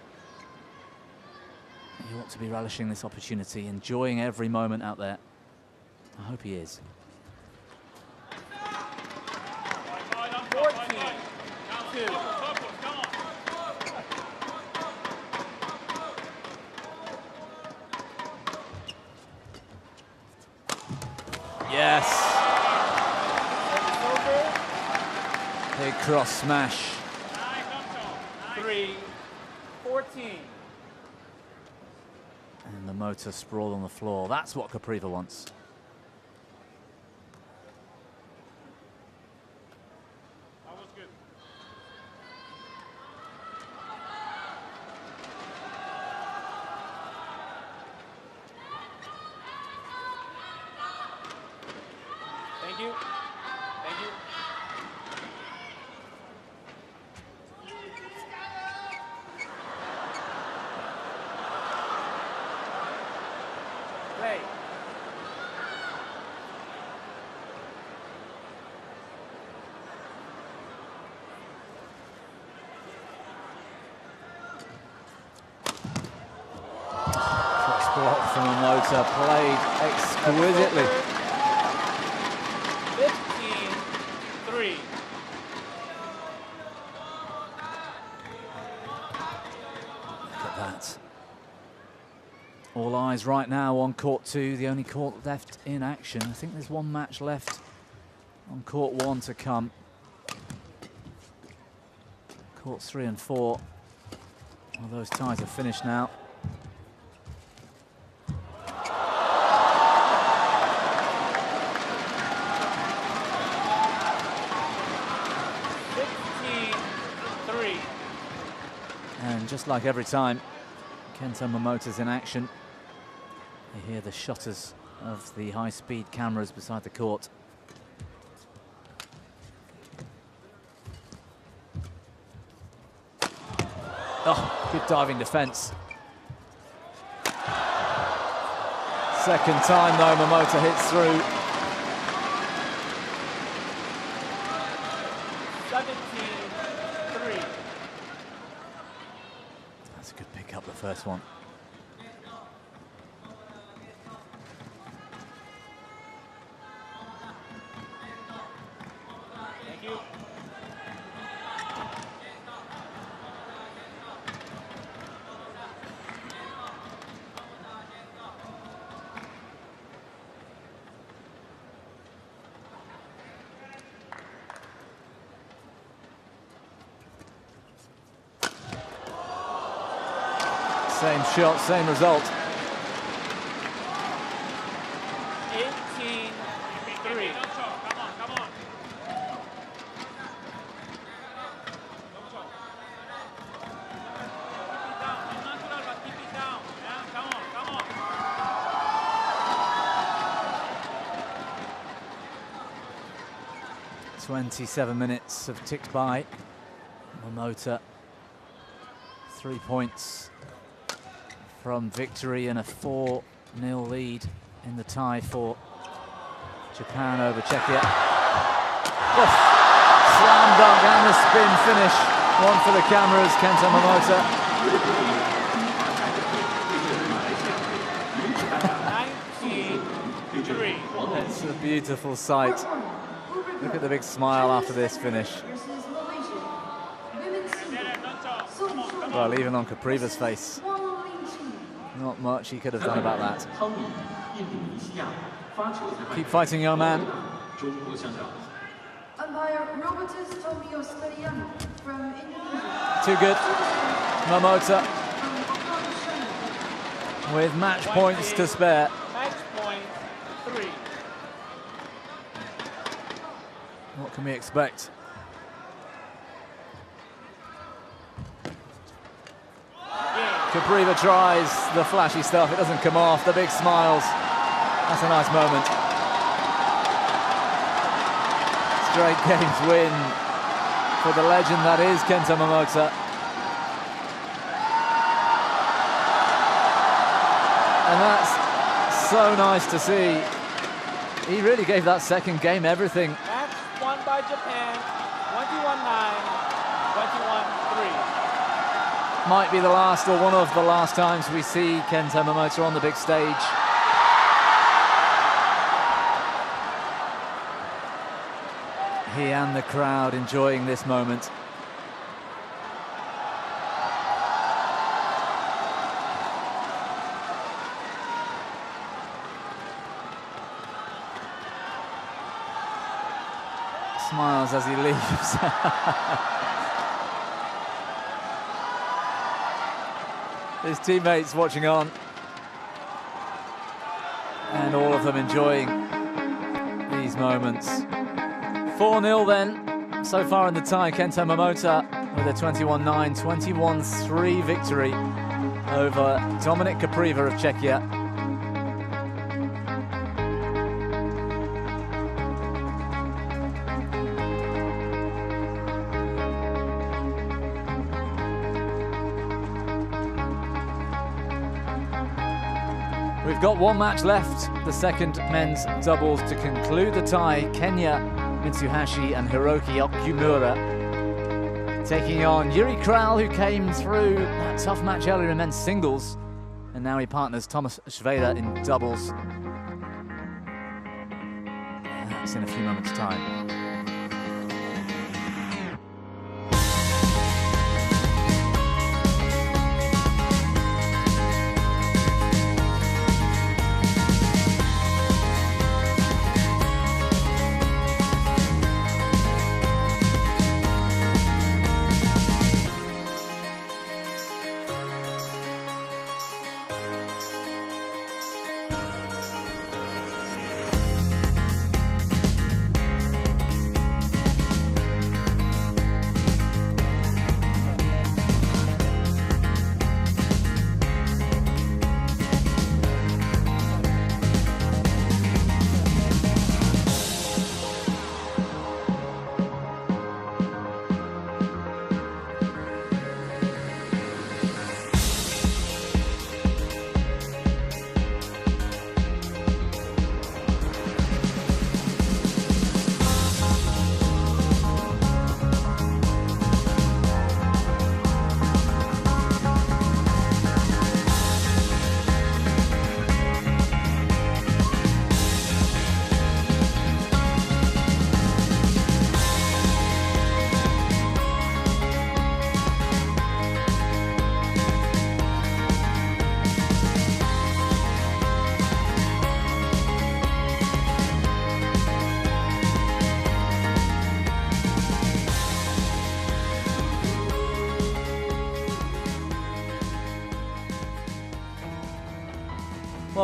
You ought to be relishing this opportunity, enjoying every moment out there. I hope he is.
14-2.
Yes. Big cross smash.
3-14.
And Momota sprawled on the floor. That's what Kopriva wants.
That was good.
Thank you. Thank you. Play.
Cross block from Momota, played exquisitely.
15-3.
Look at that. All eyes right now on court 2, the only court left in action. I think there's one match left on court 1 to come. Courts 3 and 4. Well, those ties are finished now. And just like every time Kento Momota's in action, you hear the shutters of the high-speed cameras beside the court. Oh, good diving defense. Second time though, Momota hits through.
17-3.
That's a good pick up, the first one.
Thank you.
Same shot, same result.
18-3. Come on, come on. Keep it down. Not natural, but keep it down. Yeah, come on, come on.
27 minutes have ticked by. Momota, 3 points from victory and a 4-0 lead in the tie for Japan over Czechia. Oh, slam dunk and a spin finish. One for the cameras, Kento Momota.
19-3.
It's a beautiful sight. Look at the big smile after this finish. Well, even on Capriva's face, not much he could have done about that. Keep fighting, young man. Too good. Momota with match points to spare.
Match point 3.
What can we expect? Capriva tries the flashy stuff, it doesn't come off, the big smiles. That's a nice moment. Straight games win for the legend that is Kento Momota. And that's so nice to see. He really gave that second game everything.
Match won by Japan, 21-9, 21-3.
Might be the last or one of the last times we see Kento Momota on the big stage. He and the crowd enjoying this moment. Smiles as he leaves. His teammates watching on, and all of them enjoying these moments. 4-0 then, so far in the tie. Kento Momota with a 21-9, 21-3 victory over Dominik Capriva of Czechia. We've got one match left, the second men's doubles to conclude the tie. Kenya Mitsuhashi and Hiroki Okumura taking on Yuri Kral, who came through that tough match earlier in men's singles, and now he partners Thomas Schweder in doubles. And that's in a few moments' time.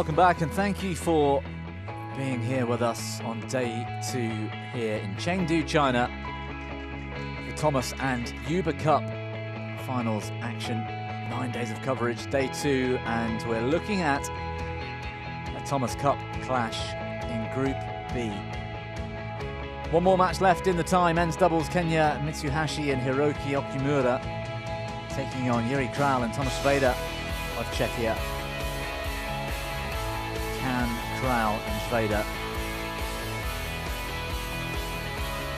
Welcome back, and thank you for being here with us on day 2 here in Chengdu, China. The Thomas and Uber Cup finals action. 9 days of coverage, day 2, and we're looking at a Thomas Cup clash in Group B. One more match left in the tie. Men's doubles, Kenya Mitsuhashi and Hiroki Okumura taking on Yuri Kral and Tomáš Švéda of Czechia. Can Kral and Švéda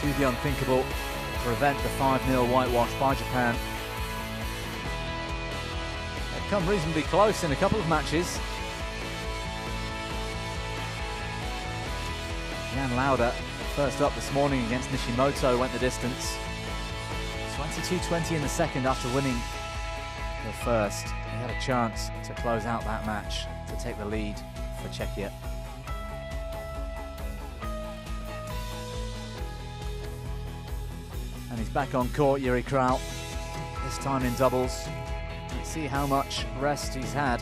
do the unthinkable, prevent the 5-0 whitewash by Japan? They've come reasonably close in a couple of matches. Jan Louda, first up this morning against Nishimoto, went the distance. 22-20 in the second after winning the first. He had a chance to close out that match to take the lead for Czechia. And he's back on court, Yuri Kral, this time in doubles. Let's see how much rest he's had.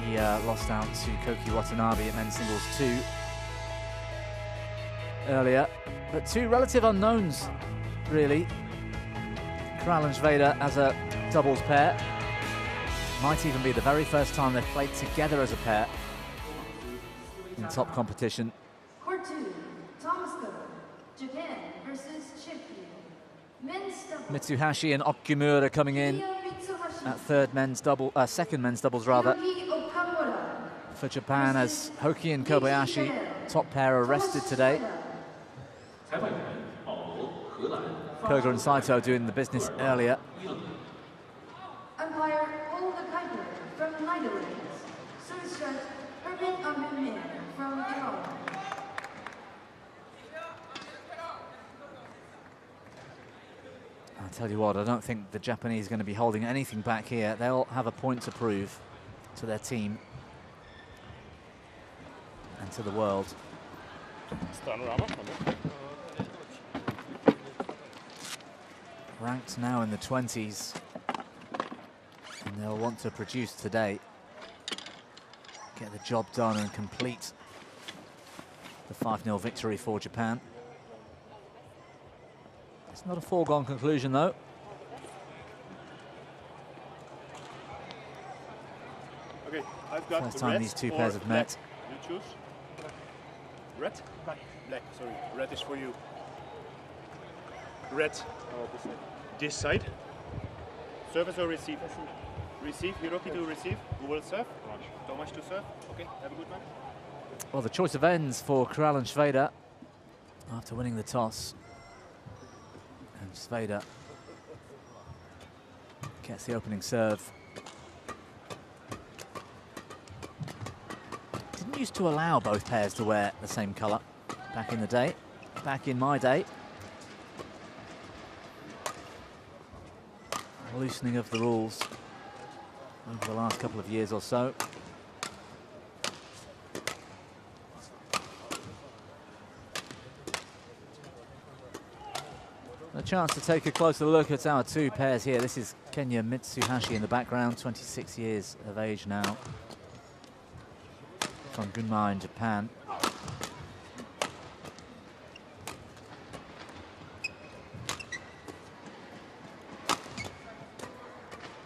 He lost out to Koki Watanabe at men's singles 2 earlier, but 2 relative unknowns, really. Kral and Švéda as a doubles pair. Might even be the very first time they've played together as a pair in top competition.
Court 2, Thomas Cup, Japan versus Czechia. Men's doubles.
Mitsuhashi and Okumura coming in at second men's doubles rather. For Japan, as Hoki and Kobayashi, top pair, arrested today. Koga and Saito doing the business earlier.
Umpire Paul the Kuiper from the Netherlands. Service judge Erwin Ammerman from Iran.
I'll tell you what, I don't think the Japanese are going to be holding anything back here. They'll have a point to prove to their team and to the world. Ranked now in the 20s, and they'll want to produce today. Get the job done and complete the 5-0 victory for Japan. It's not a foregone conclusion, though.
Okay, I've got
First time these 2 pairs have met.
You choose. Red? Black, sorry. Red is for you. Red. This side. Service or receive? Receive. Hiroki to receive. Who will serve? Tomáš to serve. Okay, have a good match.
Well, the choice of ends for Kral and Švéda after winning the toss. And Švéda gets the opening serve. Didn't used to allow both pairs to wear the same colour back in the day, back in my day. A loosening of the rules over the last couple of years or so. A chance to take a closer look at our 2 pairs here. This is Kenya Mitsuhashi in the background, 26 years of age now, from Gunma in Japan.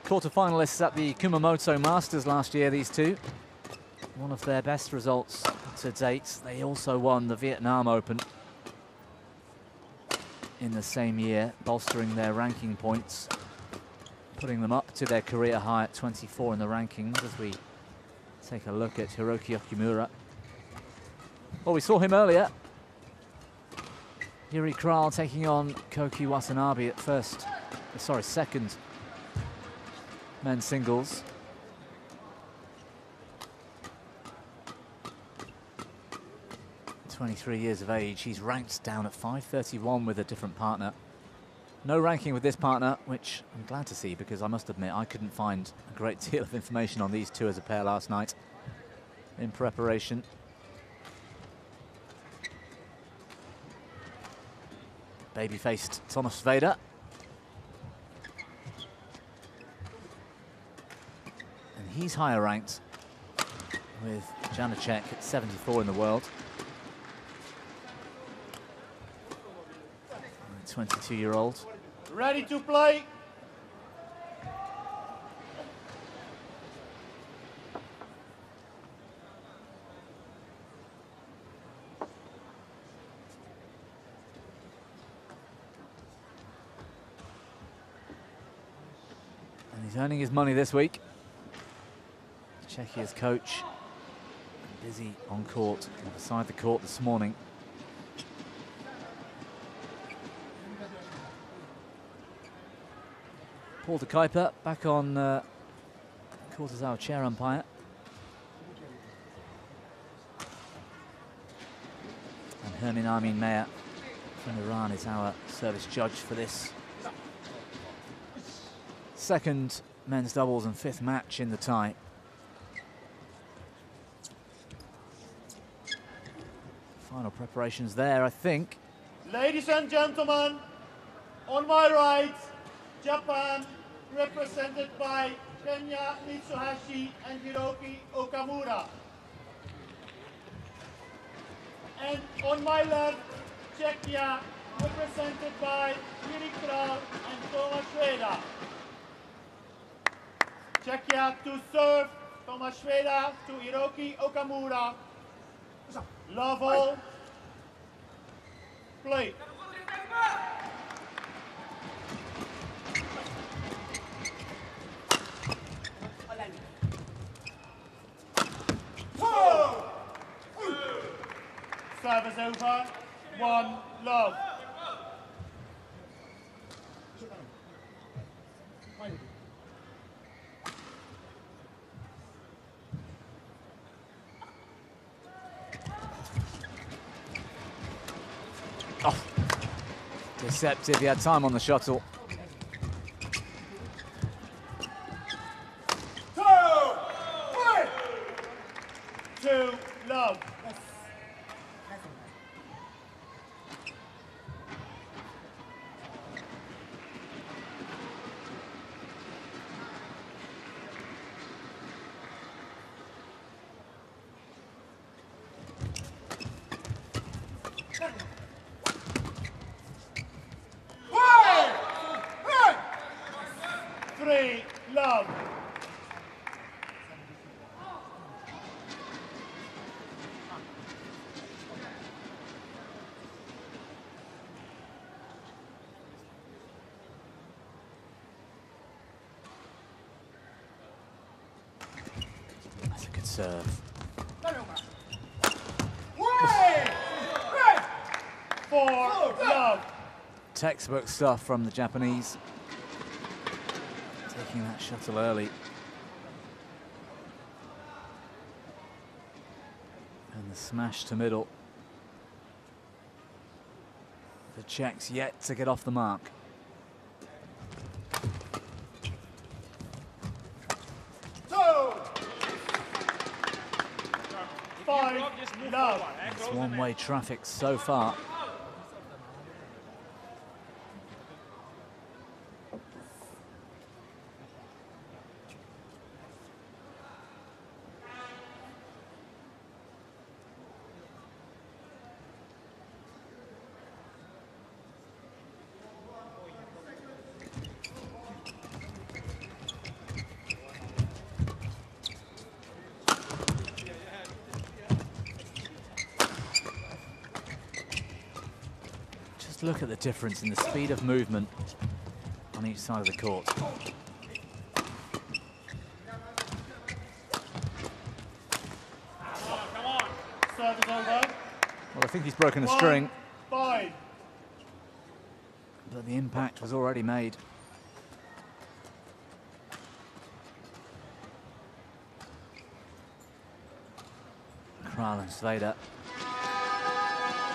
Quarter-finalists at the Kumamoto Masters last year, these 2. One of their best results to date. They also won the Vietnam Open in the same year, bolstering their ranking points, putting them up to their career high at 24 in the rankings as we take a look at Hiroki Okumura. Well, we saw him earlier. Yuri Kral taking on Koki Watanabe at second men's singles. ...23 years of age. He's ranked down at 531 with a different partner. No ranking with this partner, which I'm glad to see, because I must admit I couldn't find a great deal of information on these 2 as a pair last night in preparation. Baby-faced Tomáš Švéda He's higher ranked with Janacek at 74 in the world. 22-year-old.
Ready to play.
And he's earning his money this week. Czechia's coach, busy on court, and beside the court this morning. Paul de Kuiper back on court as our chair umpire. And Hermin Armin Meyer from Iran is our service judge for this second men's doubles and fifth match in the tie. Final preparations there, I think.
Ladies and gentlemen, on my right, Japan, represented by Kenya Mitsuhashi and Hiroki Okamura. And on my left, Czechia, represented by Erik Kral and Thomas Schweda. Czechia to serve, Thomas Schweda to Hiroki Okamura. Love all. Play. Service over. 1 love.
Oh, deceptive. He had time on the shuttle.
2 love. Love.
That's a good serve.
4 love.
Textbook stuff from the Japanese. Taking that shuttle early. And the smash to middle. The Czechs yet to get off the mark. It's one-way traffic so far. Look at the difference in the speed of movement on each side of the court.
Service over.
Well, I think he's broken a string.
5.
But the impact was already made. Kral and Sveda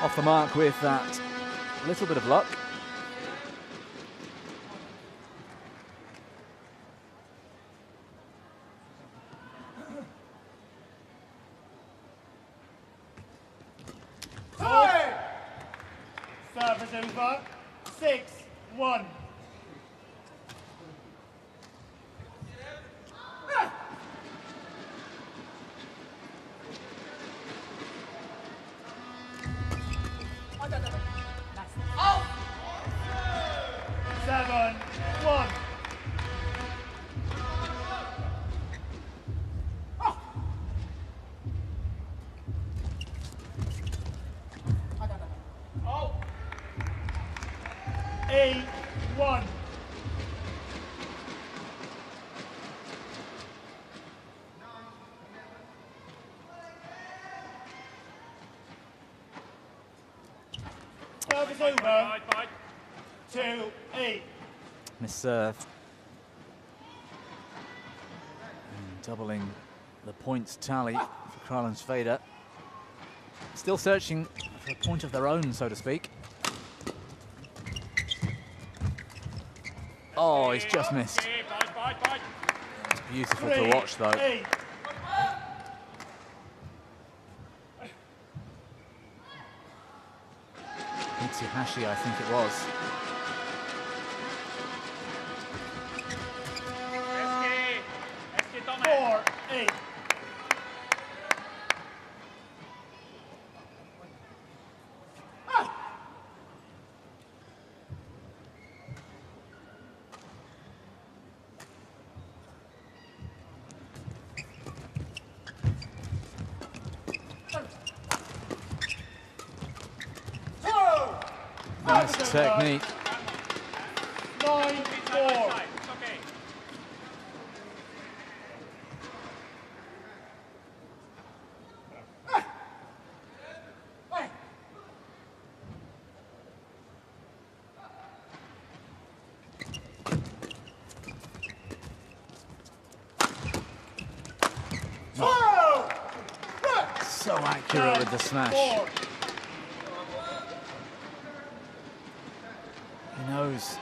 off the mark with that little bit of luck.
Service over. 6-1. Service over. 2-8.
Miss serve. And doubling the points tally for Kralensveda. Still searching for a point of their own, so to speak. Oh, he's just missed. It's beautiful to watch, though. Mitsuhashi, I think it was.
Four, 8.
Nice technique.
9-4.
So accurate with the smash. He knows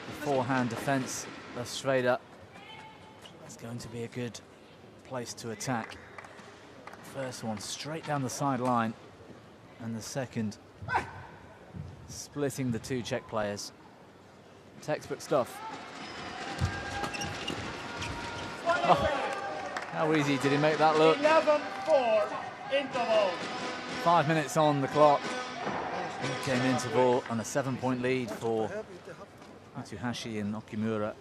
the forehand defense of Sveda is going to be a good place to attack. First one straight down the sideline, and the second splitting the two Czech players. Textbook stuff. Oh, how easy did he make that look?
11-4 interval.
5 minutes on the clock. Game interval and a 7-point lead for Mitsuhashi and Okimura.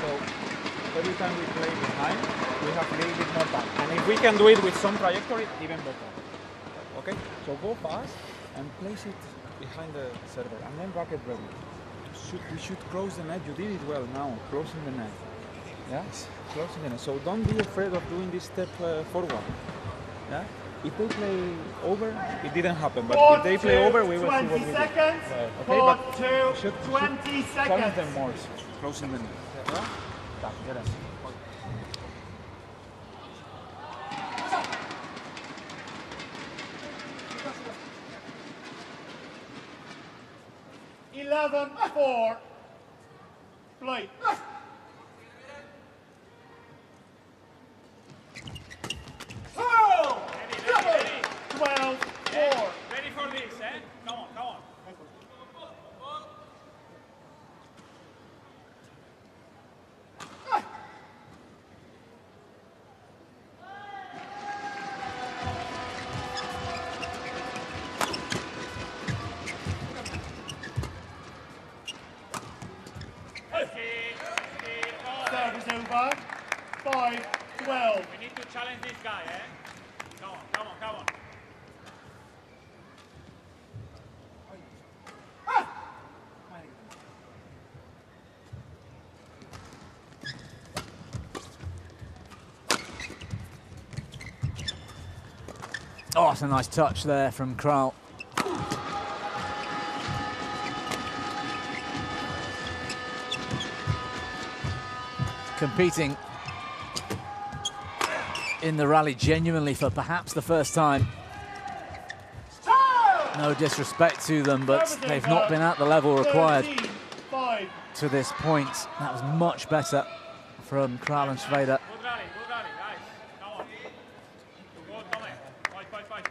So every time we play behind, we have a little bit more time. And if we can do it with some trajectory, even better. Okay? So go fast and place it behind the server and then racket ready. We should close the net. You did it well now, closing the net. Yes, closing the net. So don't be afraid of doing this step forward. Yeah? If they play over, it didn't happen. But if they play over, we will see what we do.
20 seconds.
Okay,
Court
but
2,
should
20
challenge
seconds.
them more, closing the net. Yeah? Get it.
11-4. Play. 12-4.
Ready for this, eh? Come on, come on.
Service over. 5-12.
We need to challenge this guy, eh? Come on, come on, come on.
Oh, it's a nice touch there from Kral. Competing in the rally genuinely for perhaps the first time. No disrespect to them, but they've not been at the level required to this point. That was much better from Kralensveda.
Good rally, guys. Come on. Go, Tome. Fight.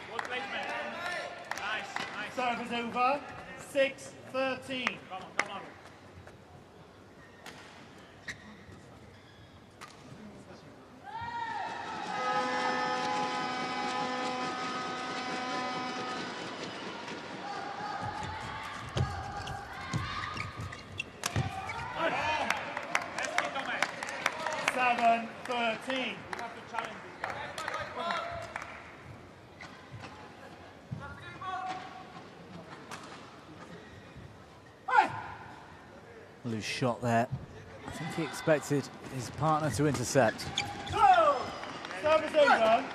Good placement. Nice.
Service over. 6-13.
Come on.
Loose shot there. I think he expected his partner to intercept.
Service over.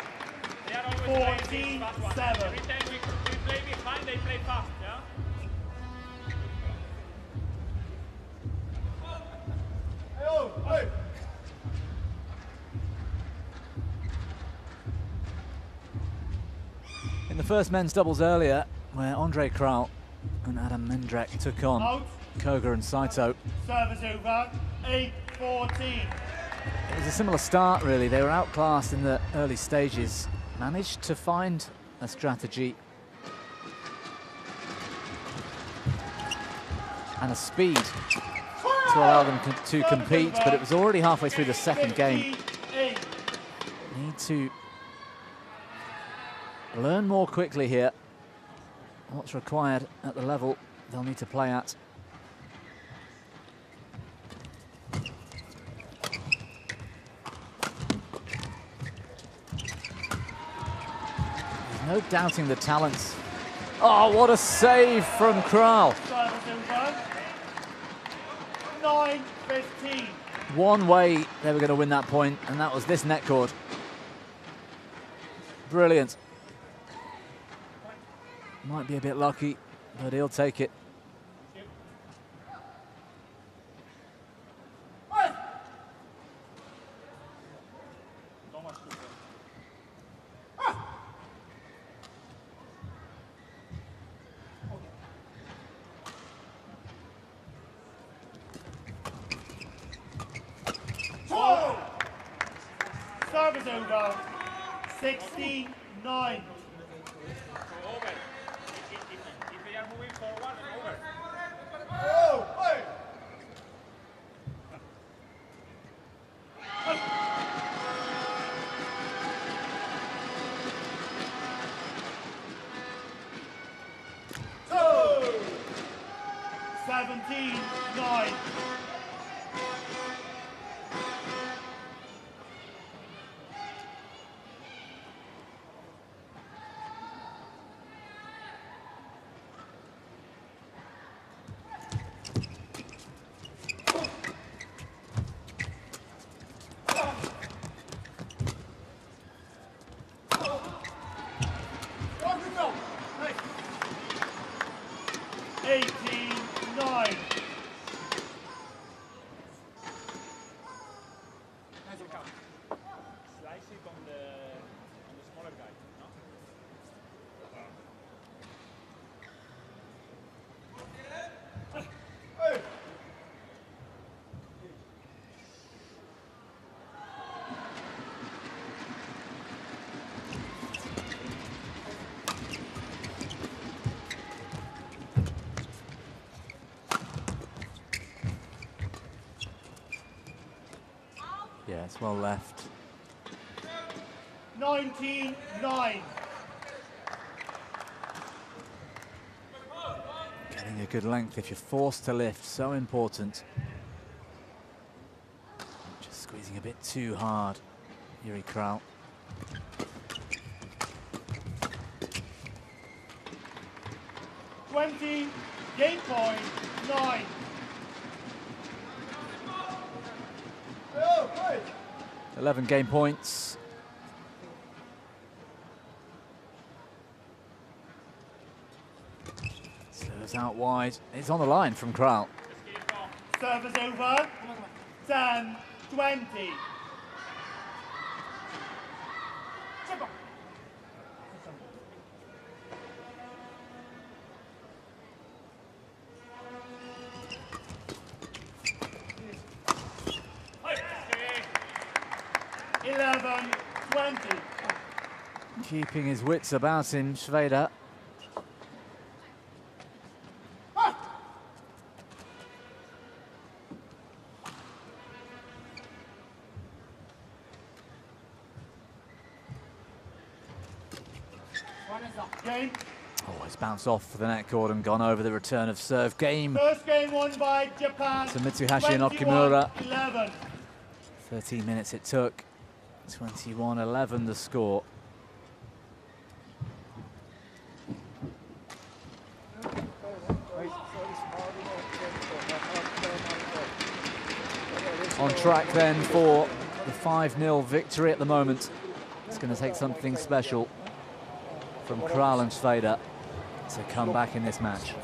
They are always
14-7.
Every time we play behind, they play fast, yeah?
Hey.
In the first men's doubles earlier, where Andre Kral and Adam Mendrek took on
Out.
Koga and Saito,
Service over. 8-14.
it was a similar start really. They were outclassed in the early stages, managed to find a strategy and a speed to allow them to compete, but it was already halfway through the second game. Need to learn more quickly here what's required at the level they'll need to play at. There's no doubting the talents. Oh, what a save from Kral.
9-15.
One way they were going to win that point, and that was this net cord. Brilliant. Might be a bit lucky, but he'll take it.
Service over. 69.
If they are moving forward, over.
Oh, hey. Two. 17-9.
Slicing on the smaller guy, no?
Yeah, it's well left.
19-9.
Getting a good length if you're forced to lift, so important. Just squeezing a bit too hard, Yuri Kral.
Game point 9.
11 game points. Serves out wide. It's on the line from Kral.
Service over. 10-20.
Keeping his wits about him, Schweder. Oh, it's bounced off the net cord and gone over the return of serve.
First game won by Japan.
To Mitsuhashi and Okimura.
11.
13 minutes it took. 21-11 the score. on track then for the 5-0 victory at the moment. It's going to take something special from Kralensvader to come back in this match.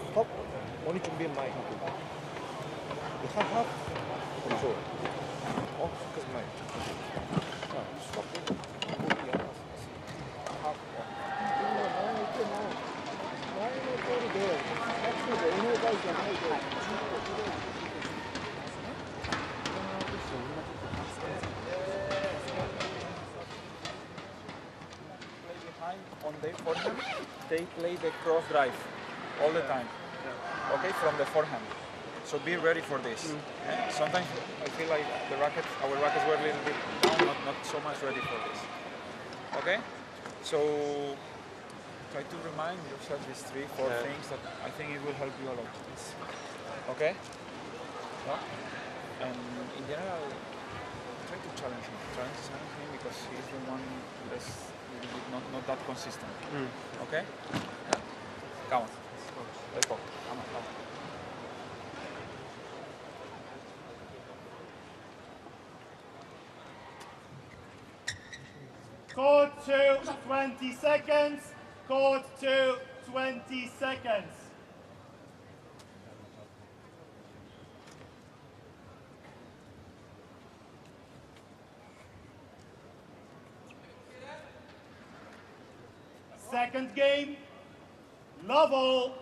On their forehand, they play the cross drive all the time, okay, from the forehand. So be ready for this. Sometimes I feel like our rackets were a little bit down, not so much ready for this. Okay, so try to remind yourself these 3-4 things that I think it will help you a lot. Okay, and in general, try to challenge him because he's the one that's not that consistent. Okay? Yeah. Come on. Let's go. Come on.
Court 2, 20 seconds. Court 2, 20 seconds. Second game, level,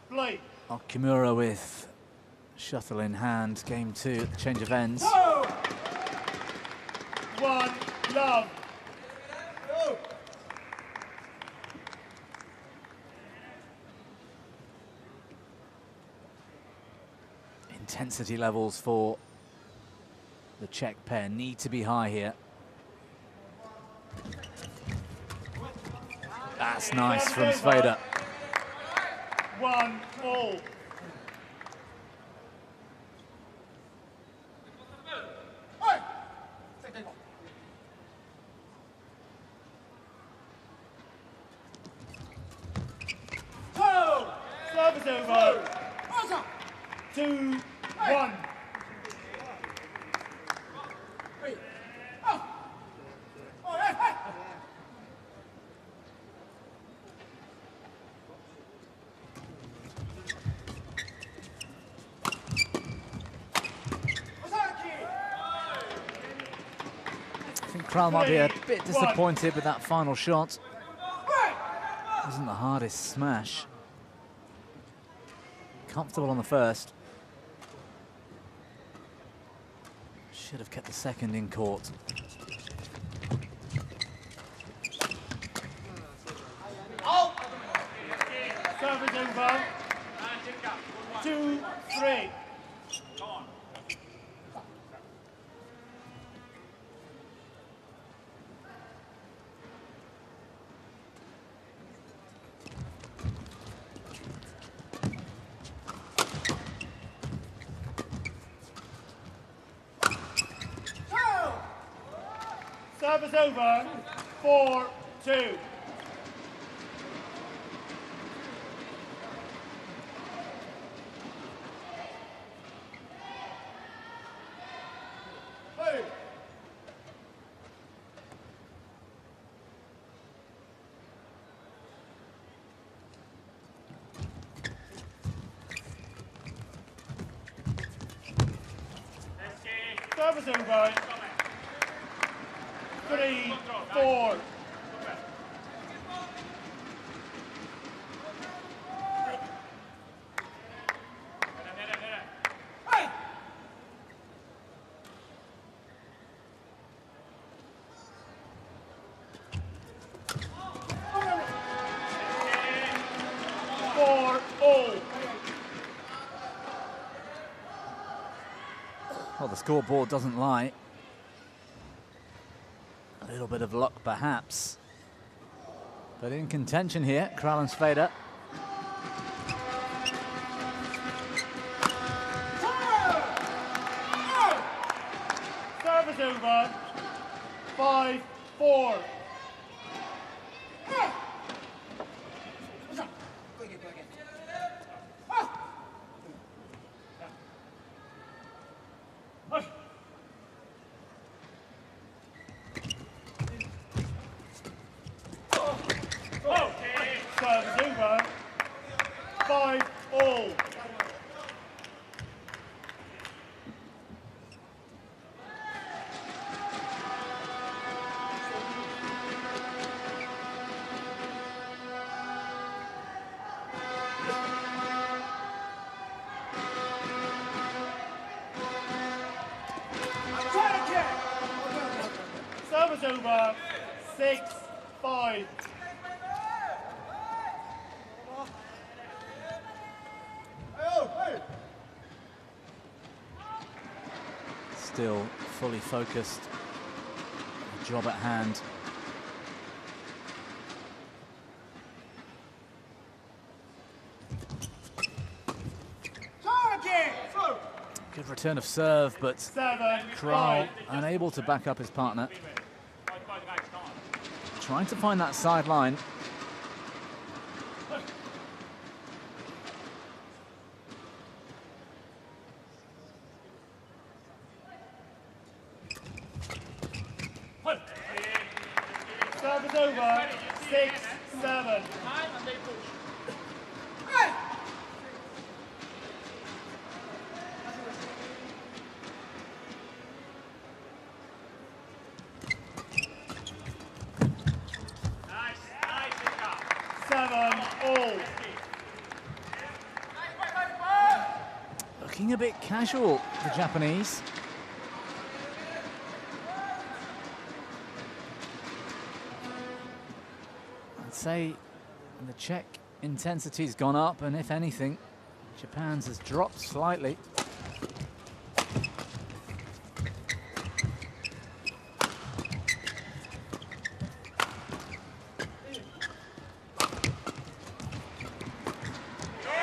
play.
Okumura with shuttle in hand, game 2 at the change of ends.
1, love.
Intensity levels for the Czech pair need to be high here. That's nice from Svader.
1-all. Service over. 2-1.
Kral might be a bit disappointed with that final shot. Wasn't the hardest smash. Comfortable on the first. Should have kept the second in court.
Service over. 2-3. Service over, 4-2. Service over. 3-4.
Well, the scoreboard doesn't lie. A little bit of luck, perhaps. But in contention here, Kralensvader.
Service over, 5-4.
5-all. Service over. 6-5.
Still fully focused. The job at hand. Good return of serve, but Kral unable to back up his partner. Trying to find that sideline.
Serve is over. 6-7.
Looking a bit casual, the Japanese. I'd say the Czech intensity's gone up, and if anything, Japan's has dropped slightly.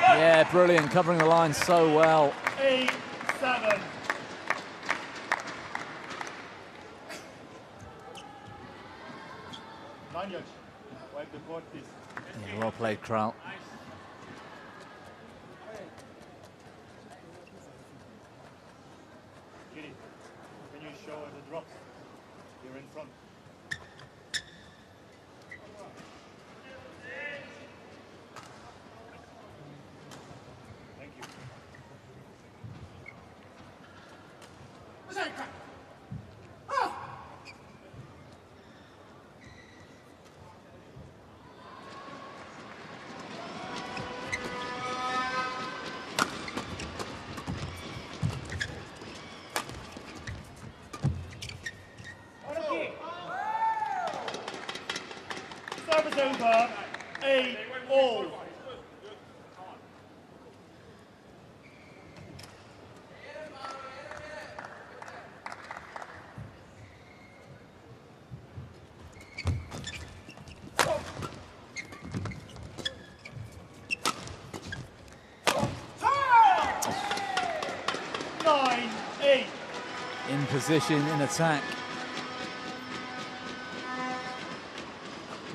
Yeah, brilliant, covering the line so well.
8-7. Nine judge. Wipe the court, please.
Yeah, well played, Kral.
Kitty, can you show the drops? You're in front. Thank you. Service over. 8-all.
In position, in attack.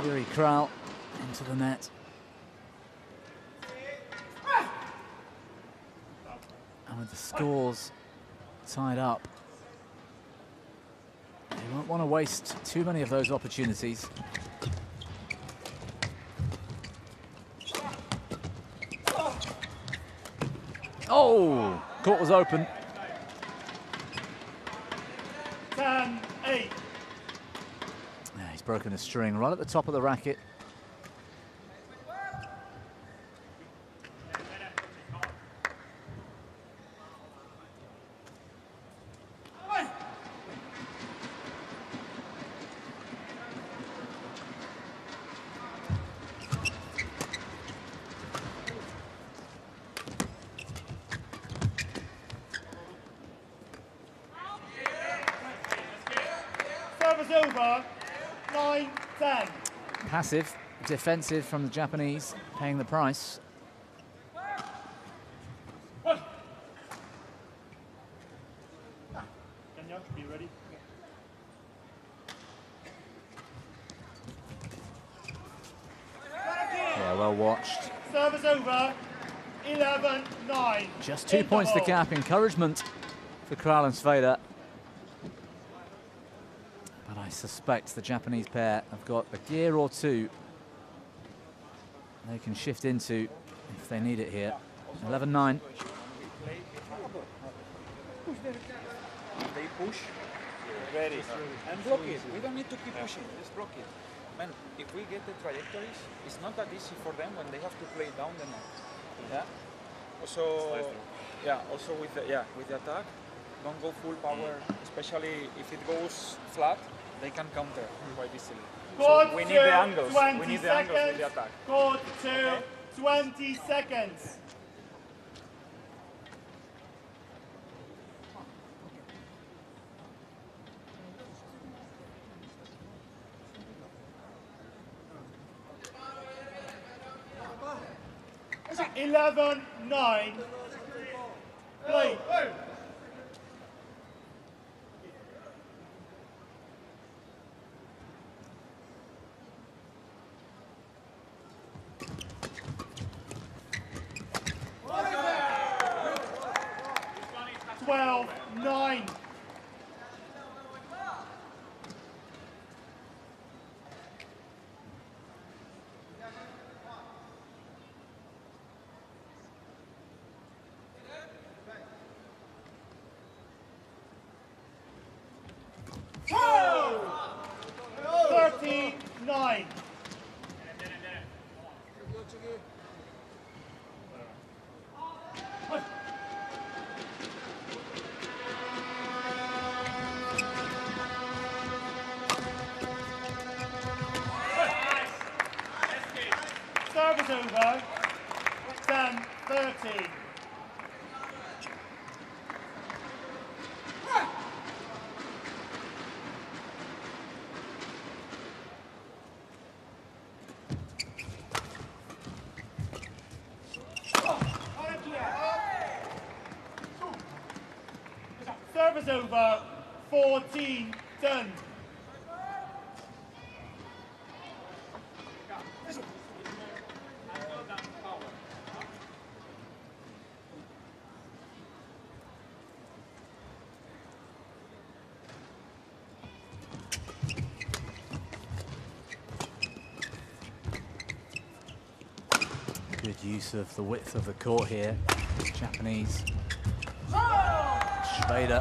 Yuri Kral into the net. And with the scores tied up, they won't want to waste too many of those opportunities. Oh, court was open.
10-8.
Yeah, he's broken a string right at the top of the racket.
Service over. 9-10.
Passive, defensive from the Japanese, paying the price.
Kenya, be ready.
Yeah, well watched.
Service over. 11-9.
Just 2 points the gap. Encouragement for Kral and Sveda. But I suspect the Japanese pair have got a gear or two they can shift into if they need it here. 11-9.
They push, ready, and block it. We don't need to keep pushing, just block it. Man, if we get the trajectories, it's not that easy for them when they have to play down the net. Yeah. Also, also with the attack, don't go full power, especially if it goes flat, they can counter quite easily. So we need the angles. We need the angles with the attack.
Court 2, 20 seconds. It's 11-9. Play. Nine. Oh! 39. Service over. 10-13. Service over. 14-10.
Good use of the width of the court here. Japanese. Schrader.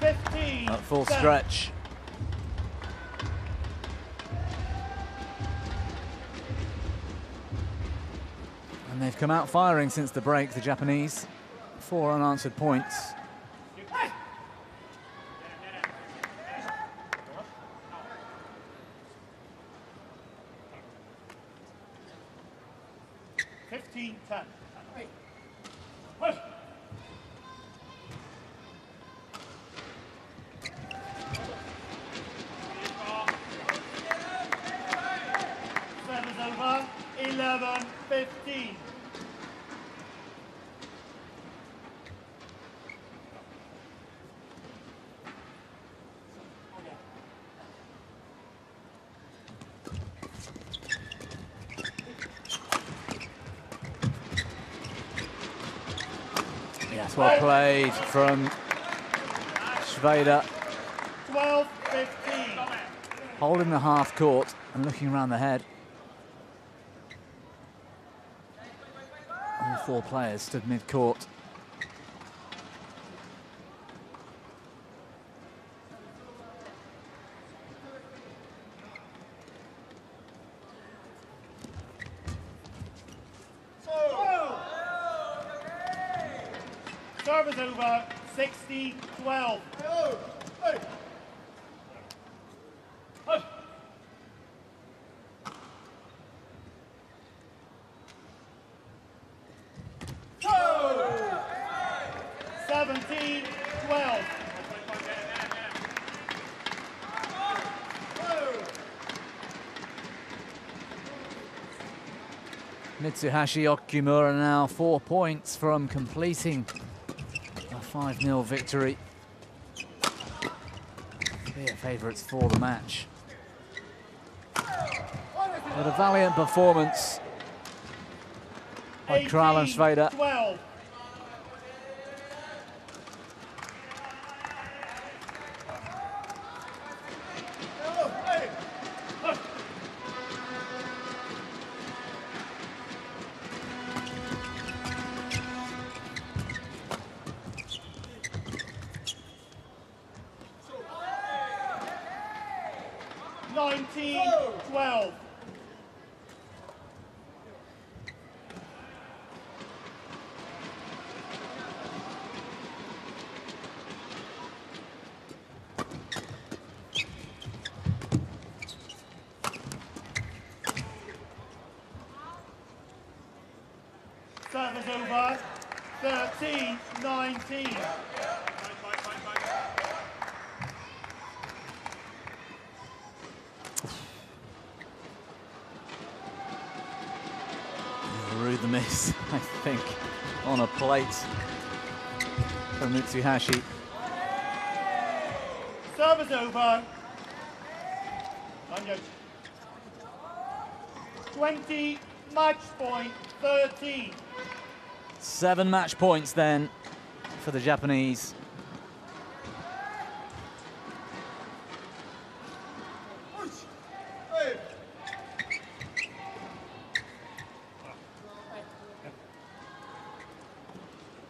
15.
At full stretch. And they've come out firing since the break, the Japanese. 4 unanswered points. Yes, well played from Schrader.
12-15.
Holding the half court and looking around the head. All 4 players stood mid-court.
Service over. 60-12. 17-12.
Mitsuhashi Okumura now 4 points from completing a 5-0 victory. Clear favourites for the match. But a valiant performance by Kral and Schrader.
12. 19-12. Service over, 13-19.
The miss, I think, on a plate from Mitsuhashi.
Service over. 20, match point 13.
7 match points then for the Japanese.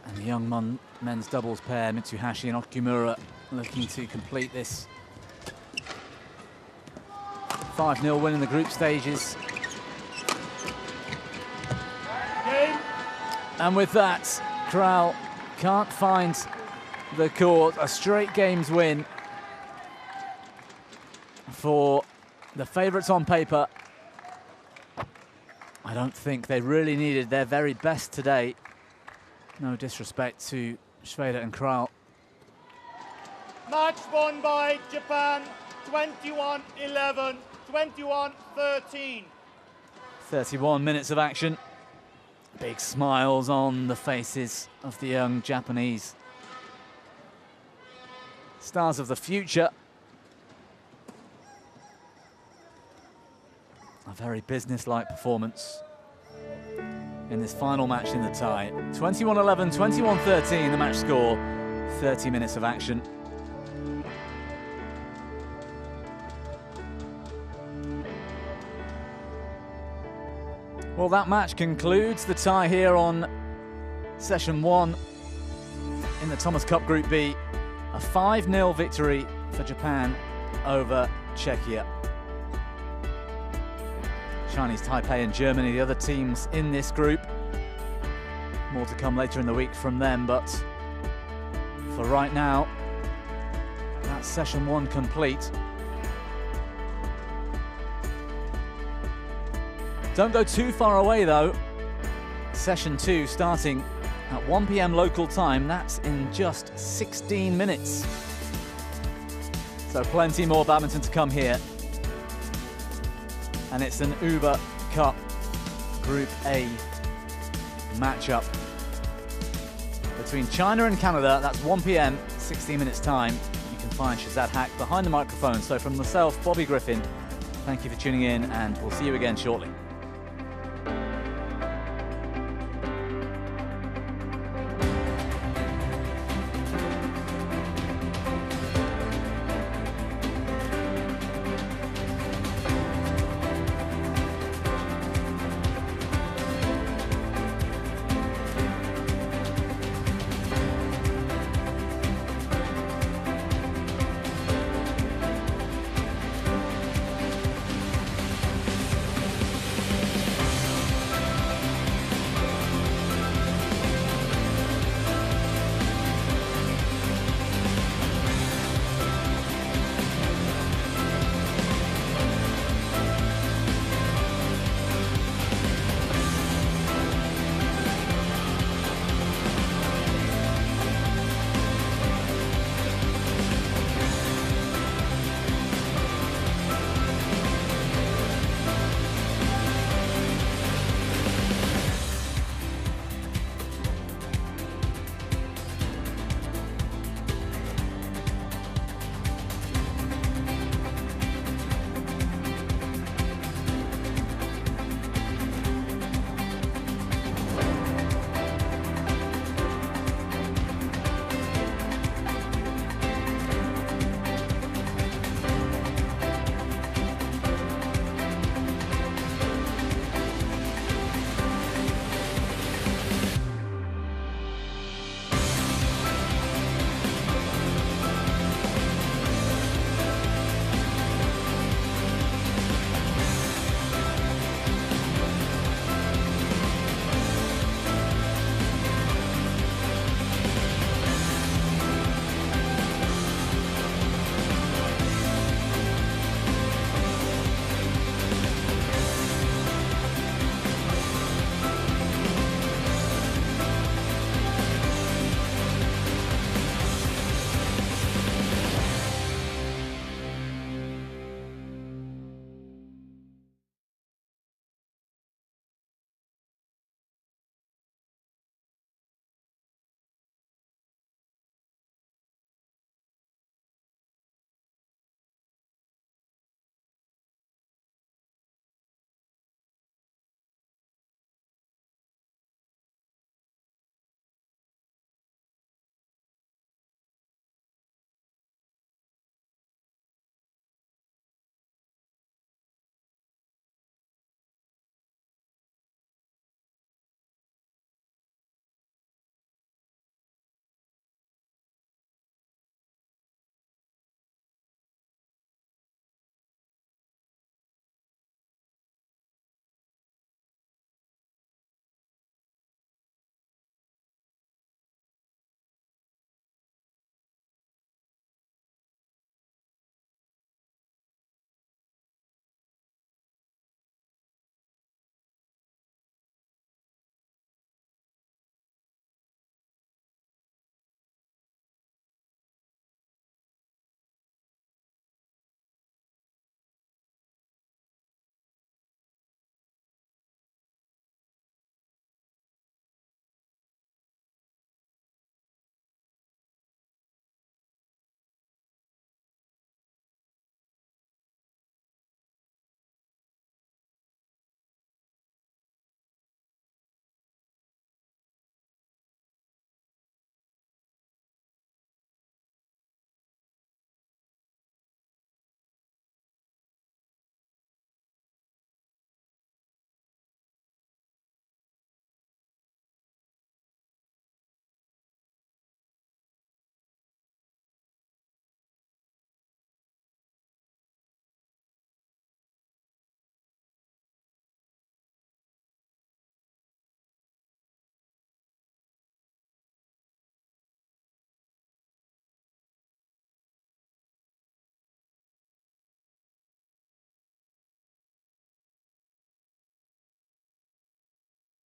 And the young men's doubles pair, Mitsuhashi and Okumura, looking to complete this 5-0 win in the group stages. And with that, Kral can't find the court. A straight games win for the favourites on paper. I don't think they really needed their very best today. No disrespect to Schweder and Kral.
Match won by Japan, 21-11, 21-13.
31 minutes of action. Big smiles on the faces of the young Japanese stars of the future. A very business-like performance in this final match in the tie. 21-11, 21-13, the match score, 30 minutes of action. Well, that match concludes the tie here on session 1 in the Thomas Cup Group B. A 5-0 victory for Japan over Czechia. Chinese Taipei and Germany, the other teams in this group. More to come later in the week from them, but for right now, that's session 1 complete. Don't go too far away though. Session 2 starting at 1 p.m. local time. That's in just 16 minutes. So plenty more badminton to come here. And it's an Uber Cup Group A matchup between China and Canada. That's 1 p.m, 16 minutes time. You can find Shazad Hack behind the microphone. So from myself, Bobby Griffin, thank you for tuning in, and we'll see you again shortly.